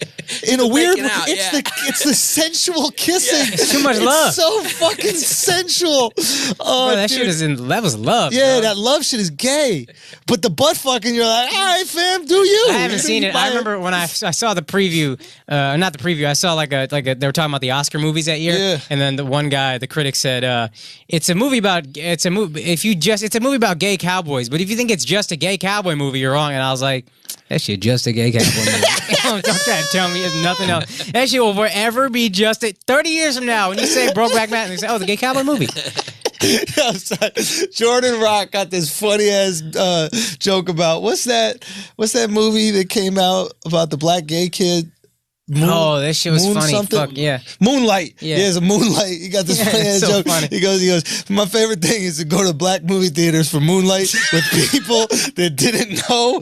In a weird way, it's the sensual kissing. Yeah. It's too much love. It's so fucking sensual. Bro, that shit that was love. Yeah, bro. that love shit is gay. But the butt fucking, you're like, all right, fam, do you? I haven't seen it. I remember when I saw the preview, not the preview, I saw like a they were talking about the Oscar movies that year. Yeah. And then the one guy, the critic said, it's a movie about gay cowboys, but if you think it's just a gay cowboy movie, you're wrong. And I was like, that shit just a gay cowboy movie. Don't try to tell me it's nothing else. That shit will forever be just 30 years from now when you say Brokeback Mountain, you say, oh, it's a gay cowboy movie. Jordan Rock got this funny ass joke about what's that movie that came out about the black gay kid? That shit was funny. Something? Fuck yeah. Moonlight. Yeah, it's a Moonlight. He got this funny ass joke. Funny. He goes, my favorite thing is to go to black movie theaters for Moonlight with people that didn't know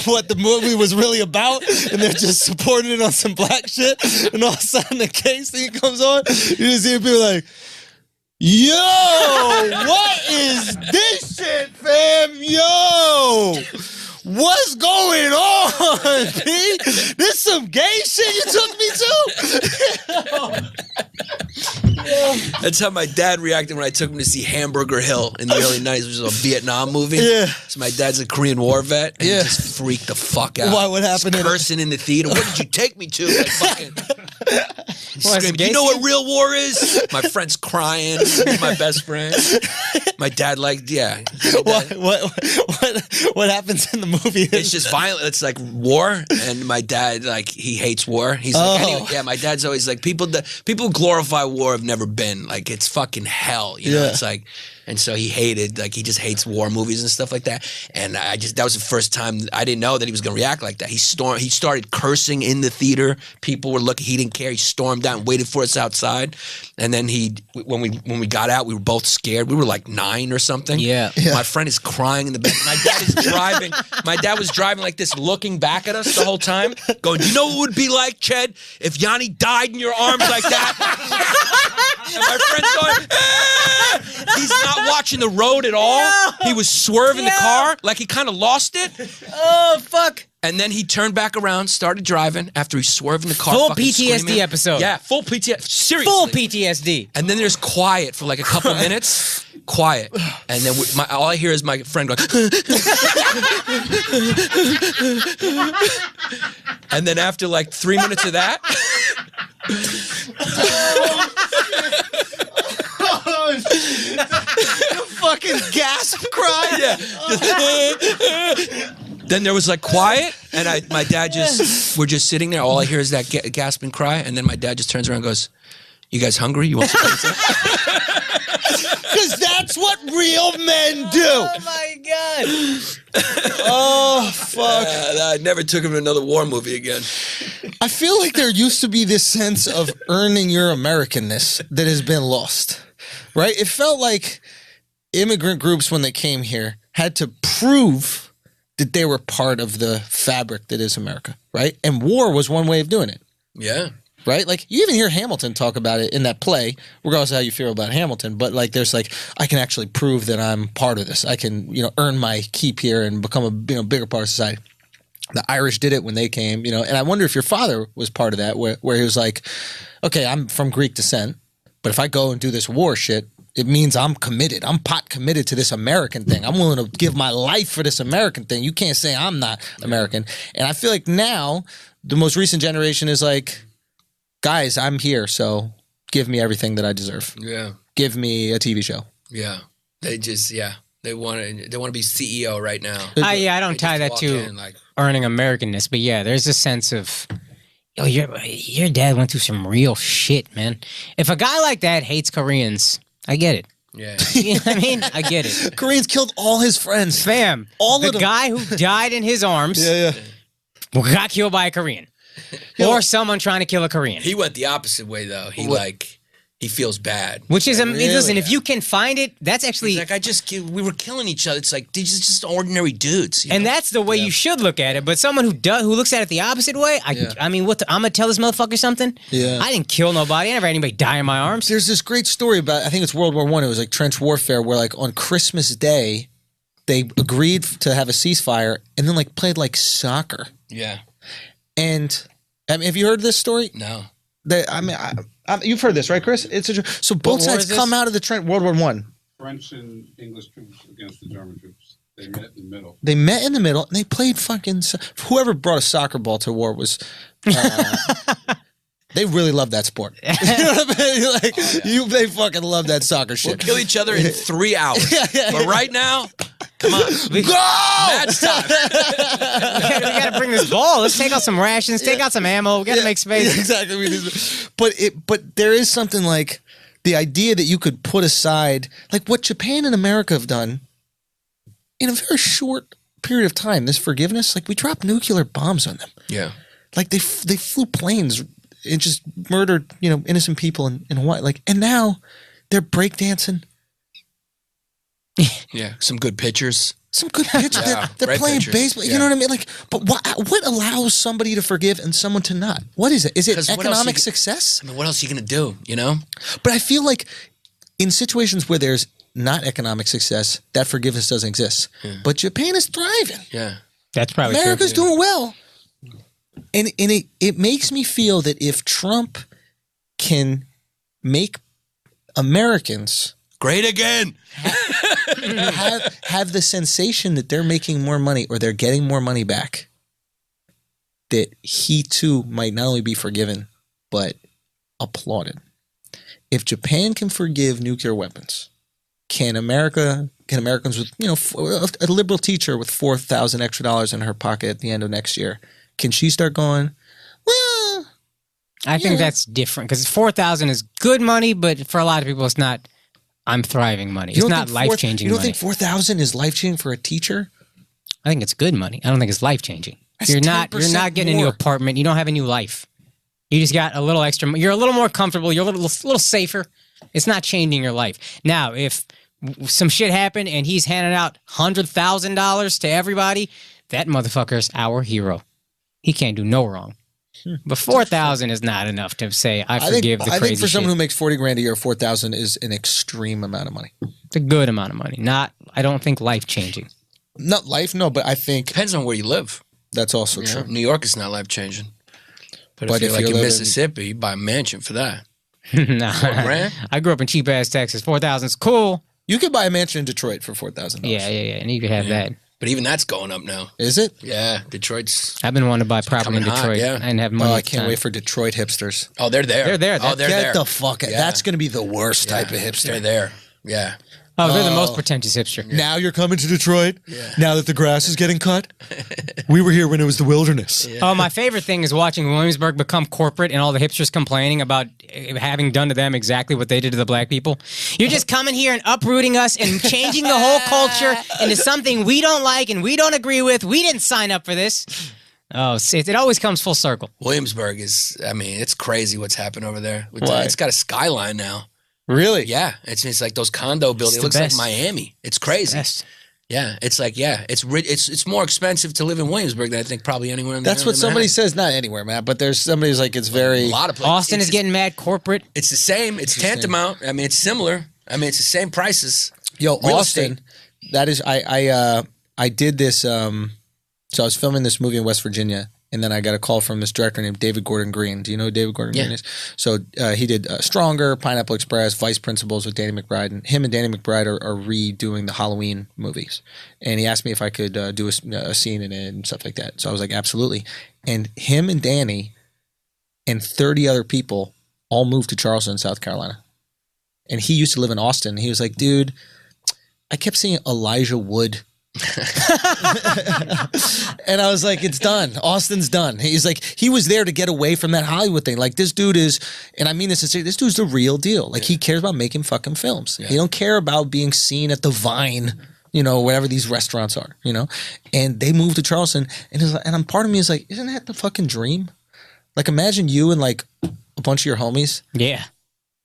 what the movie was really about, and they're just supporting it on some black shit. And all of a sudden the gay scene comes on, you just hear people like, yo, what is this shit, fam? Yo, what's going on, P? This some gay shit you took me to? That's how my dad reacted when I took him to see Hamburger Hill in the early 90s, which was a Vietnam movie. Yeah. So my dad's a Korean War vet, and he just freaked the fuck out. Why? What happened? Just cursing in the theater. What did you take me to? Like fucking Screaming, you know what real war is? My friend's crying. He's my best friend. My dad, what happens in the movie? It's just violent. It's like war, and my dad, he hates war. He's like, anyway, yeah. My dad's always like, people who glorify war have never been. Like, it's fucking hell. You know, it's like. And so he hated, he just hates war movies and stuff like that. And that was the first time I didn't know that he was going to react like that. He started cursing in the theater. People were looking. He didn't care. He stormed out and waited for us outside. And then when we got out, we were both scared. We were like 9 or something. Yeah. My friend is crying in the back. My dad is driving. My dad was driving like this, looking back at us the whole time, going, "You know what it would be like, Ched, if Yanni died in your arms like that?" And my friend's going, "Ah!" He's not watching the road at all. No. He was swerving the car like he kind of lost it. Oh, fuck. And then he turned back around, started driving after he swerved in the car. Full PTSD screaming. Episode. Yeah, full PTSD. Seriously. Full PTSD. And then there's quiet for like a couple minutes. Quiet. And then all I hear is my friend going. And then after like 3 minutes of that. Fucking gasp cry. Yeah. Then there was like quiet, and my dad we're just sitting there. All I hear is that gasping cry, and then my dad just turns around and goes, "You guys hungry? You want some pizza?" Because that's what real men do. Oh my god. Oh fuck. I never took him to another war movie again. I feel like there used to be this sense of earning your Americanness that has been lost. Right? It felt like immigrant groups, when they came here, had to prove that they were part of the fabric that is America, right? And war was one way of doing it. Yeah. Right? Like, you even hear Hamilton talk about it in that play, regardless of how you feel about Hamilton, but like, there's like, I can actually prove that I'm part of this. I can, earn my keep here and become a bigger part of society. The Irish did it when they came, and I wonder if your father was part of that, where he was like, okay, I'm from Greek descent, but if I go and do this war shit, it means I'm committed. I'm pot committed to this American thing. I'm willing to give my life for this American thing. You can't say I'm not American. And I feel like now the most recent generation is like, guys, I'm here, so give me everything that I deserve. Yeah. Give me a TV show. Yeah. They just, they want to be CEO right now. I don't tie that to earning Americanness, but yeah, there's a sense of, yo, your dad went through some real shit, man. If a guy like that hates Koreans, I get it. Yeah. You know what I mean? I get it. Koreans killed all his friends. Fam. All of the guy who died in his arms got killed by a Korean. Or someone trying to kill a Korean. He went the opposite way, though. He feels bad. Which is, listen, if you can find it, that's actually... He's like, we were killing each other. It's like, these are just ordinary dudes. And that's the way you should look at it. But someone who looks at it the opposite way, I mean, I'm going to tell this motherfucker something? Yeah. I didn't kill nobody. I never had anybody die in my arms. There's this great story about, I think it's World War I. It was like trench warfare, where like on Christmas Day, they agreed to have a ceasefire and then like played like soccer. Yeah. And I mean, have you heard this story? No. You've heard this, right, Chris? So both sides come out of the trench. World War I. French and English troops against the German troops. They met in the middle. They met in the middle, and they played fucking. Whoever brought a soccer ball to war was. They really love that sport. You know what I mean? They fucking love that soccer shit. We'll kill each other in 3 hours. But right now, come on. Go! Match time. we gotta bring this ball. Let's take out some rations, take out some ammo. We gotta make space. Exactly. But there is something like the idea that you could put aside, like what Japan and America have done in a very short period of time, this forgiveness, like we dropped nuclear bombs on them. Yeah. Like they flew planes and just murdered, innocent people in Hawaii. Like, and now they're breakdancing. Yeah, some good pitchers. Some good pitchers. Yeah, they're playing pitchers. baseball. You know what I mean? Like, but what allows somebody to forgive and someone to not? What is it? Is it economic success? I mean, what else are you going to do, But I feel like in situations where there's not economic success, that forgiveness doesn't exist. Yeah. But Japan is thriving. Yeah. That's probably America's true. doing well. And it makes me feel that if Trump can make Americans great again, have the sensation that they're making more money or they're getting more money back, that he too might not only be forgiven, but applauded. If Japan can forgive nuclear weapons, can Americans with, a liberal teacher with $4,000 extra in her pocket at the end of next year, can she start going, well, I think that's different because 4,000 is good money, but for a lot of people, it's not. I'm thriving money. It's not life changing. You don't money. think 4,000 is life changing for a teacher? I think it's good money. I don't think it's life changing. You're not getting a new apartment. You don't have a new life. You just got a little extra. You're a little more comfortable. You're a little safer. It's not changing your life. Now, if some shit happened and he's handing out $100,000 to everybody, that motherfucker's our hero. He can't do no wrong. But 4,000 is not enough to say I forgive the crazy shit. I think for someone who makes $40,000 a year, 4,000 is an extreme amount of money. It's a good amount of money. I don't think life changing. Not life, no, but I think depends on where you live. That's also true. New York is not life changing. But if you're in Mississippi, you buy a mansion for that. Nah, I grew up in cheap ass Texas. 4,000 is cool. You could buy a mansion in Detroit for $4,000. Yeah, and you could have that. But even that's going up now. Is it? Yeah, Detroit's. I've been wanting to buy property in Detroit. Yeah. I didn't have money. I can't wait for Detroit hipsters. Oh, they're there. They're there. Oh, they're Get there. the fuck out. Yeah. That's going to be the worst type of hipster. They're there. Yeah. Oh, they're the most pretentious hipster. Now you're coming to Detroit? Yeah. Now that the grass is getting cut? We were here when it was the wilderness. Yeah. Oh, my favorite thing is watching Williamsburg become corporate and all the hipsters complaining about having done to them exactly what they did to the black people. You're just coming here and uprooting us and changing the whole culture into something we don't like and we don't agree with. We didn't sign up for this. Oh, it always comes full circle. Williamsburg is, it's crazy what's happened over there. Why? It's got a skyline now. Really? Yeah, it's like those condo buildings. It looks like Miami. It's crazy. Yeah, it's like it's more expensive to live in Williamsburg than I think probably anywhere in the That's what somebody says. Not anywhere, Matt, but there's somebody who's like it's very a lot of places. Austin is getting mad corporate. It's the same. It's tantamount. It's similar. It's the same prices. Yo, Real Austin. estate. That is I did this. So I was filming this movie in West Virginia. And then I got a call from this director named David Gordon Green. Do you know who David Gordon Green is? So he did Stronger, Pineapple Express, Vice Principals with Danny McBride. And him and Danny McBride are redoing the Halloween movies. And he asked me if I could do a scene in it and stuff like that. So I was like, absolutely. And him and Danny and 30 other people all moved to Charleston, South Carolina. And he used to live in Austin. He was like, dude, I kept seeing Elijah Wood. And I was like, it's done. Austin's done. He's like, he was there to get away from that Hollywood thing. Like, this dude is, and I mean this sincerely, this dude's the real deal. Like, he cares about making fucking films. He don't care about being seen at the Vine, whatever these restaurants are, And they moved to Charleston, and part of me is like, isn't that the fucking dream? Like, imagine you and like a bunch of your homies. Yeah.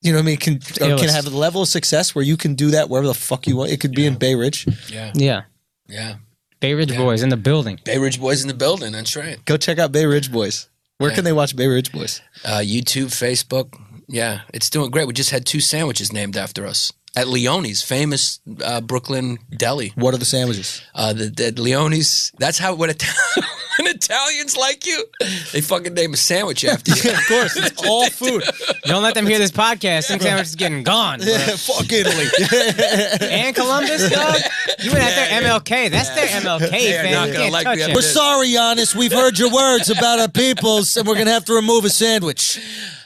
You know what I mean? Can have a level of success where you can do that wherever the fuck you want. It could be in Bay Ridge. Yeah. Bay Ridge Boys in the building. Bay Ridge Boys in the building. That's right. Go check out Bay Ridge Boys. Where can they watch Bay Ridge Boys? YouTube, Facebook. Yeah, it's doing great. We just had 2 sandwiches named after us at Leone's, famous Brooklyn deli. What are the sandwiches? The Leone's. That's how when Italians like you, they fucking name a sandwich after you. Of course, it's all food. Don't let them hear this podcast. Some sandwich is getting gone. Bro. Yeah, fuck Italy. And Columbus, dog. You went after MLK. That's their MLK fan. Not You gonna can't like touch me him. We're sorry, Yannis. We've heard your words about our peoples, and we're gonna have to remove a sandwich.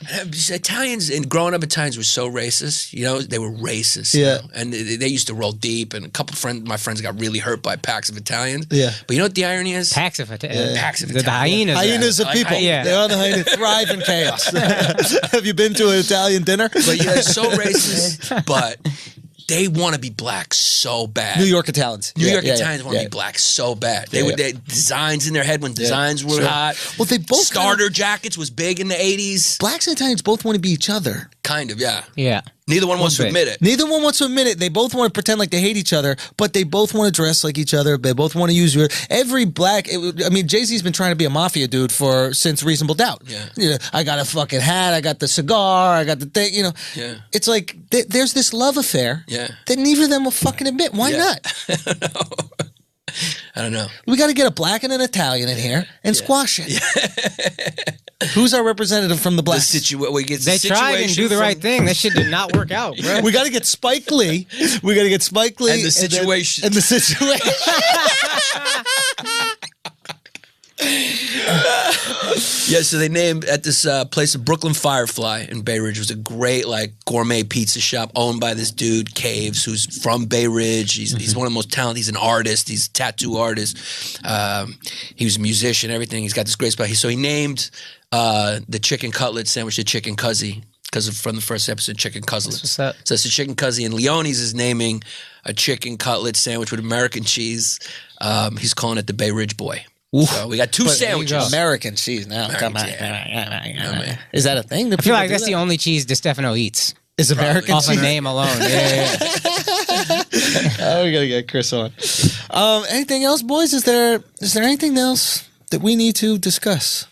Italians and growing up, Italians were so racist. They were racist. Yeah, and they used to roll deep. And a couple my friends got really hurt by packs of Italians. Yeah, but you know what the irony is? Packs of Italians. Packs of the hyenas. Hyenas of people. Yeah. They are the hyenas. Thrive in chaos. Have you been to an Italian dinner? But they're so racist. But they want to be black so bad. New York Italians. New York Italians want to be black so bad. They would designs in their head when designs were hot. Well, they both starter jackets was big in the 80s. Blacks and Italians both want to be each other. Kind of, yeah. Yeah. Neither one wants to admit it. Neither one wants to admit it. They both want to pretend like they hate each other, but they both want to dress like each other. They both want to use every black. Jay-Z's been trying to be a mafia dude since Reasonable Doubt. Yeah. I got a fucking hat. I got the cigar. I got the thing. Yeah. It's like there's this love affair. Yeah. That neither of them will fucking admit. Why not? I don't know. We got to get a black and an Italian in here and squash it. Who's our representative from the blacks? They tried and do the right thing. That shit did not work out, bro. We got to get Spike Lee. We got to get Spike Lee. And the situation. Yeah, so they named at this place, Brooklyn Firefly in Bay Ridge. It was a great like gourmet pizza shop owned by this dude Caves, who's from Bay Ridge. He's one of the most talented. He's an artist. He's a tattoo artist. He was a musician. Everything. He's got this great spot. So he named the chicken cutlet sandwich the Chicken Cuzzy because from the first episode, Chicken Cutlets. What's that? So it's the Chicken Cuzzy, and Leone's is naming a chicken cutlet sandwich with American cheese. He's calling it the Bay Ridge Boy. So we got two sandwiches. American cheese now. Come on. Is that a thing? I feel like that's the only cheese DeStefano eats. Is American Off cheese? a name alone. Yeah. Oh, we gotta get Chris on. Anything else, boys? Is there anything else that we need to discuss?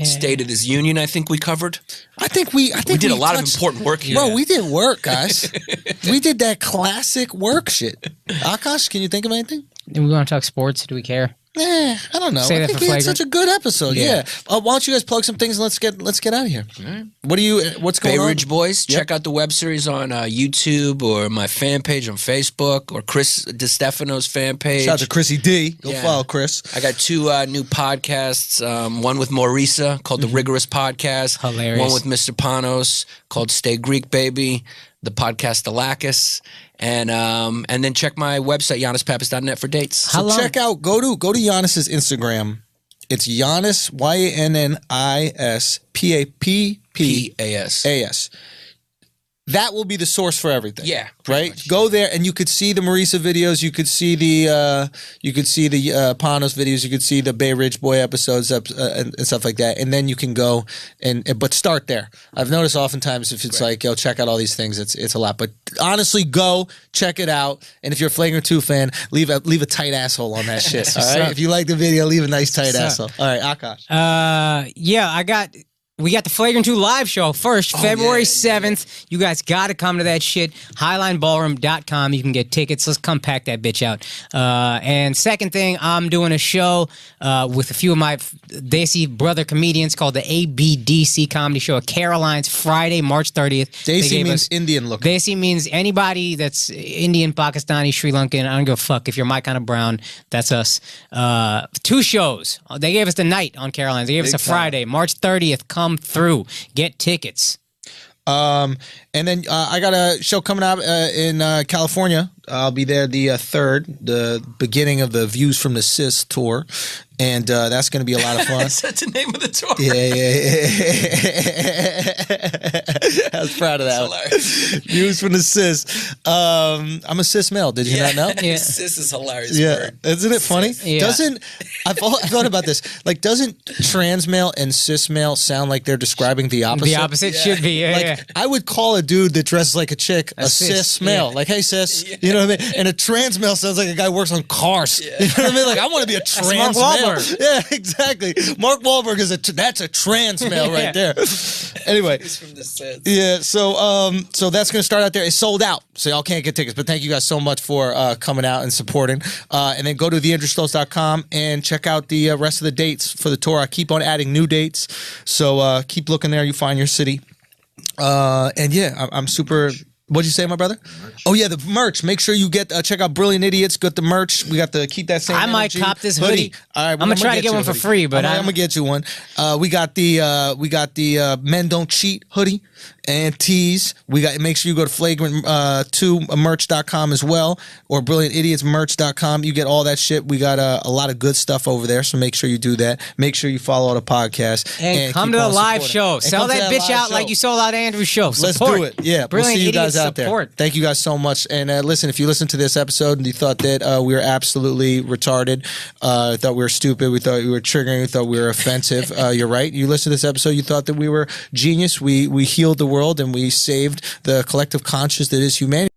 State of this union, I think we covered. I think we did a lot of important work here. Bro, we did work, guys. We did that classic work shit. Akaash, can you think of anything? Do we want to talk sports? Do we care? I don't know. Say I that think for we had flagrant. such a good episode. Yeah. Why don't you guys plug some things and let's get out of here. What's going Bay on? Ridge Boys. Check out the web series on YouTube or my fan page on Facebook or Chris DeStefano's fan page. Shout out to Chrissy D. Go Yeah. follow Chris. I got two new podcasts. One with Maurisa called The Rigorous Podcast. Hilarious. One with Mr. Panos called Stay Greek Baby. The podcast Alakis. And then check my website, YannisPappas.net for dates. So check out, go to Yannis's Instagram. It's Yannis, YANNIS, That will be the source for everything. Yeah, right. much. Go there, and you could see the Maurisa videos. You could see the Panos videos. You could see the Bay Ridge Boy episodes and stuff like that. And then you can go but start there. I've noticed oftentimes if it's like, yo, check out all these things, it's a lot. But honestly, go check it out. And if you're a Flagrant 2 fan, leave a tight asshole on that shit. All right. If you like the video, leave a nice tight asshole. All right, Akaash. We got the Flagrant 2 live show first, February 7th. You guys got to come to that shit. HighlineBallroom.com. You can get tickets. Let's come pack that bitch out. And second thing, I'm doing a show with a few of my Desi brother comedians called the ABDC Comedy Show at Caroline's Friday, March 30th. Desi means Indian looking. Desi means anybody that's Indian, Pakistani, Sri Lankan. I don't give a fuck. If you're my kind of brown, that's us. 2 shows. They gave us the night on Caroline's. They gave us a Friday, March 30th. Come through, get tickets. And then I got a show coming out in California. I'll be there the 3rd, the beginning of the Views from the Cis tour. And that's going to be a lot of fun. That's the name of the tour. Yeah. I was proud of that one. Views from the Cis. I'm a cis male. Did you not know? Yeah. This is hilarious. Yeah, Word. isn't it funny? Yeah. I thought about this. Like, doesn't trans male and cis male sound like they're describing the opposite? The opposite should be, yeah. I would call a dude that dresses like a chick a cis male. yeah. Like, hey, cis. You know what I mean? And a trans male sounds like a guy who works on cars. You know what I mean? Like, I want to be a trans Mark male. Wahlberg. Yeah, exactly. Mark Wahlberg is that's a trans male right there. Anyway. It's from the sets. Yeah, so that's going to start out there. It's sold out, so y'all can't get tickets. But thank you guys so much for coming out and supporting. And then go to theandrewstoltz.com and check out the rest of the dates for the tour. I keep on adding new dates, so keep looking there. You find your city. And yeah, I'm super. What'd you say, my brother? Oh yeah, the merch. Make sure you get check out Brilliant Idiots. Got the merch. We got to keep that same. I might energy. cop this hoodie. All right, I'm gonna try to get one for free, but I'm gonna get you one. We got the Men Don't Cheat hoodie and tees. We got. Make sure you go to flagrant2merch.com as well, or brilliantidiotsmerch.com. You get all that shit. We got a lot of good stuff over there, so make sure you do that. Make sure you follow the podcast and come keep to the on live supporting. show. And Sell come to that bitch live out show. like you sold out Andrew's show. Let's Support. do it. Yeah, Brilliant we'll see you guys Idiots out there. support. Thank you guys so much. And listen, if you listened to this episode and you thought that we were absolutely retarded, thought we were stupid, we thought we were triggering, we thought we were offensive, you're right. You listened to this episode, you thought that we were genius. We healed the world and we saved the collective conscious that is humanity.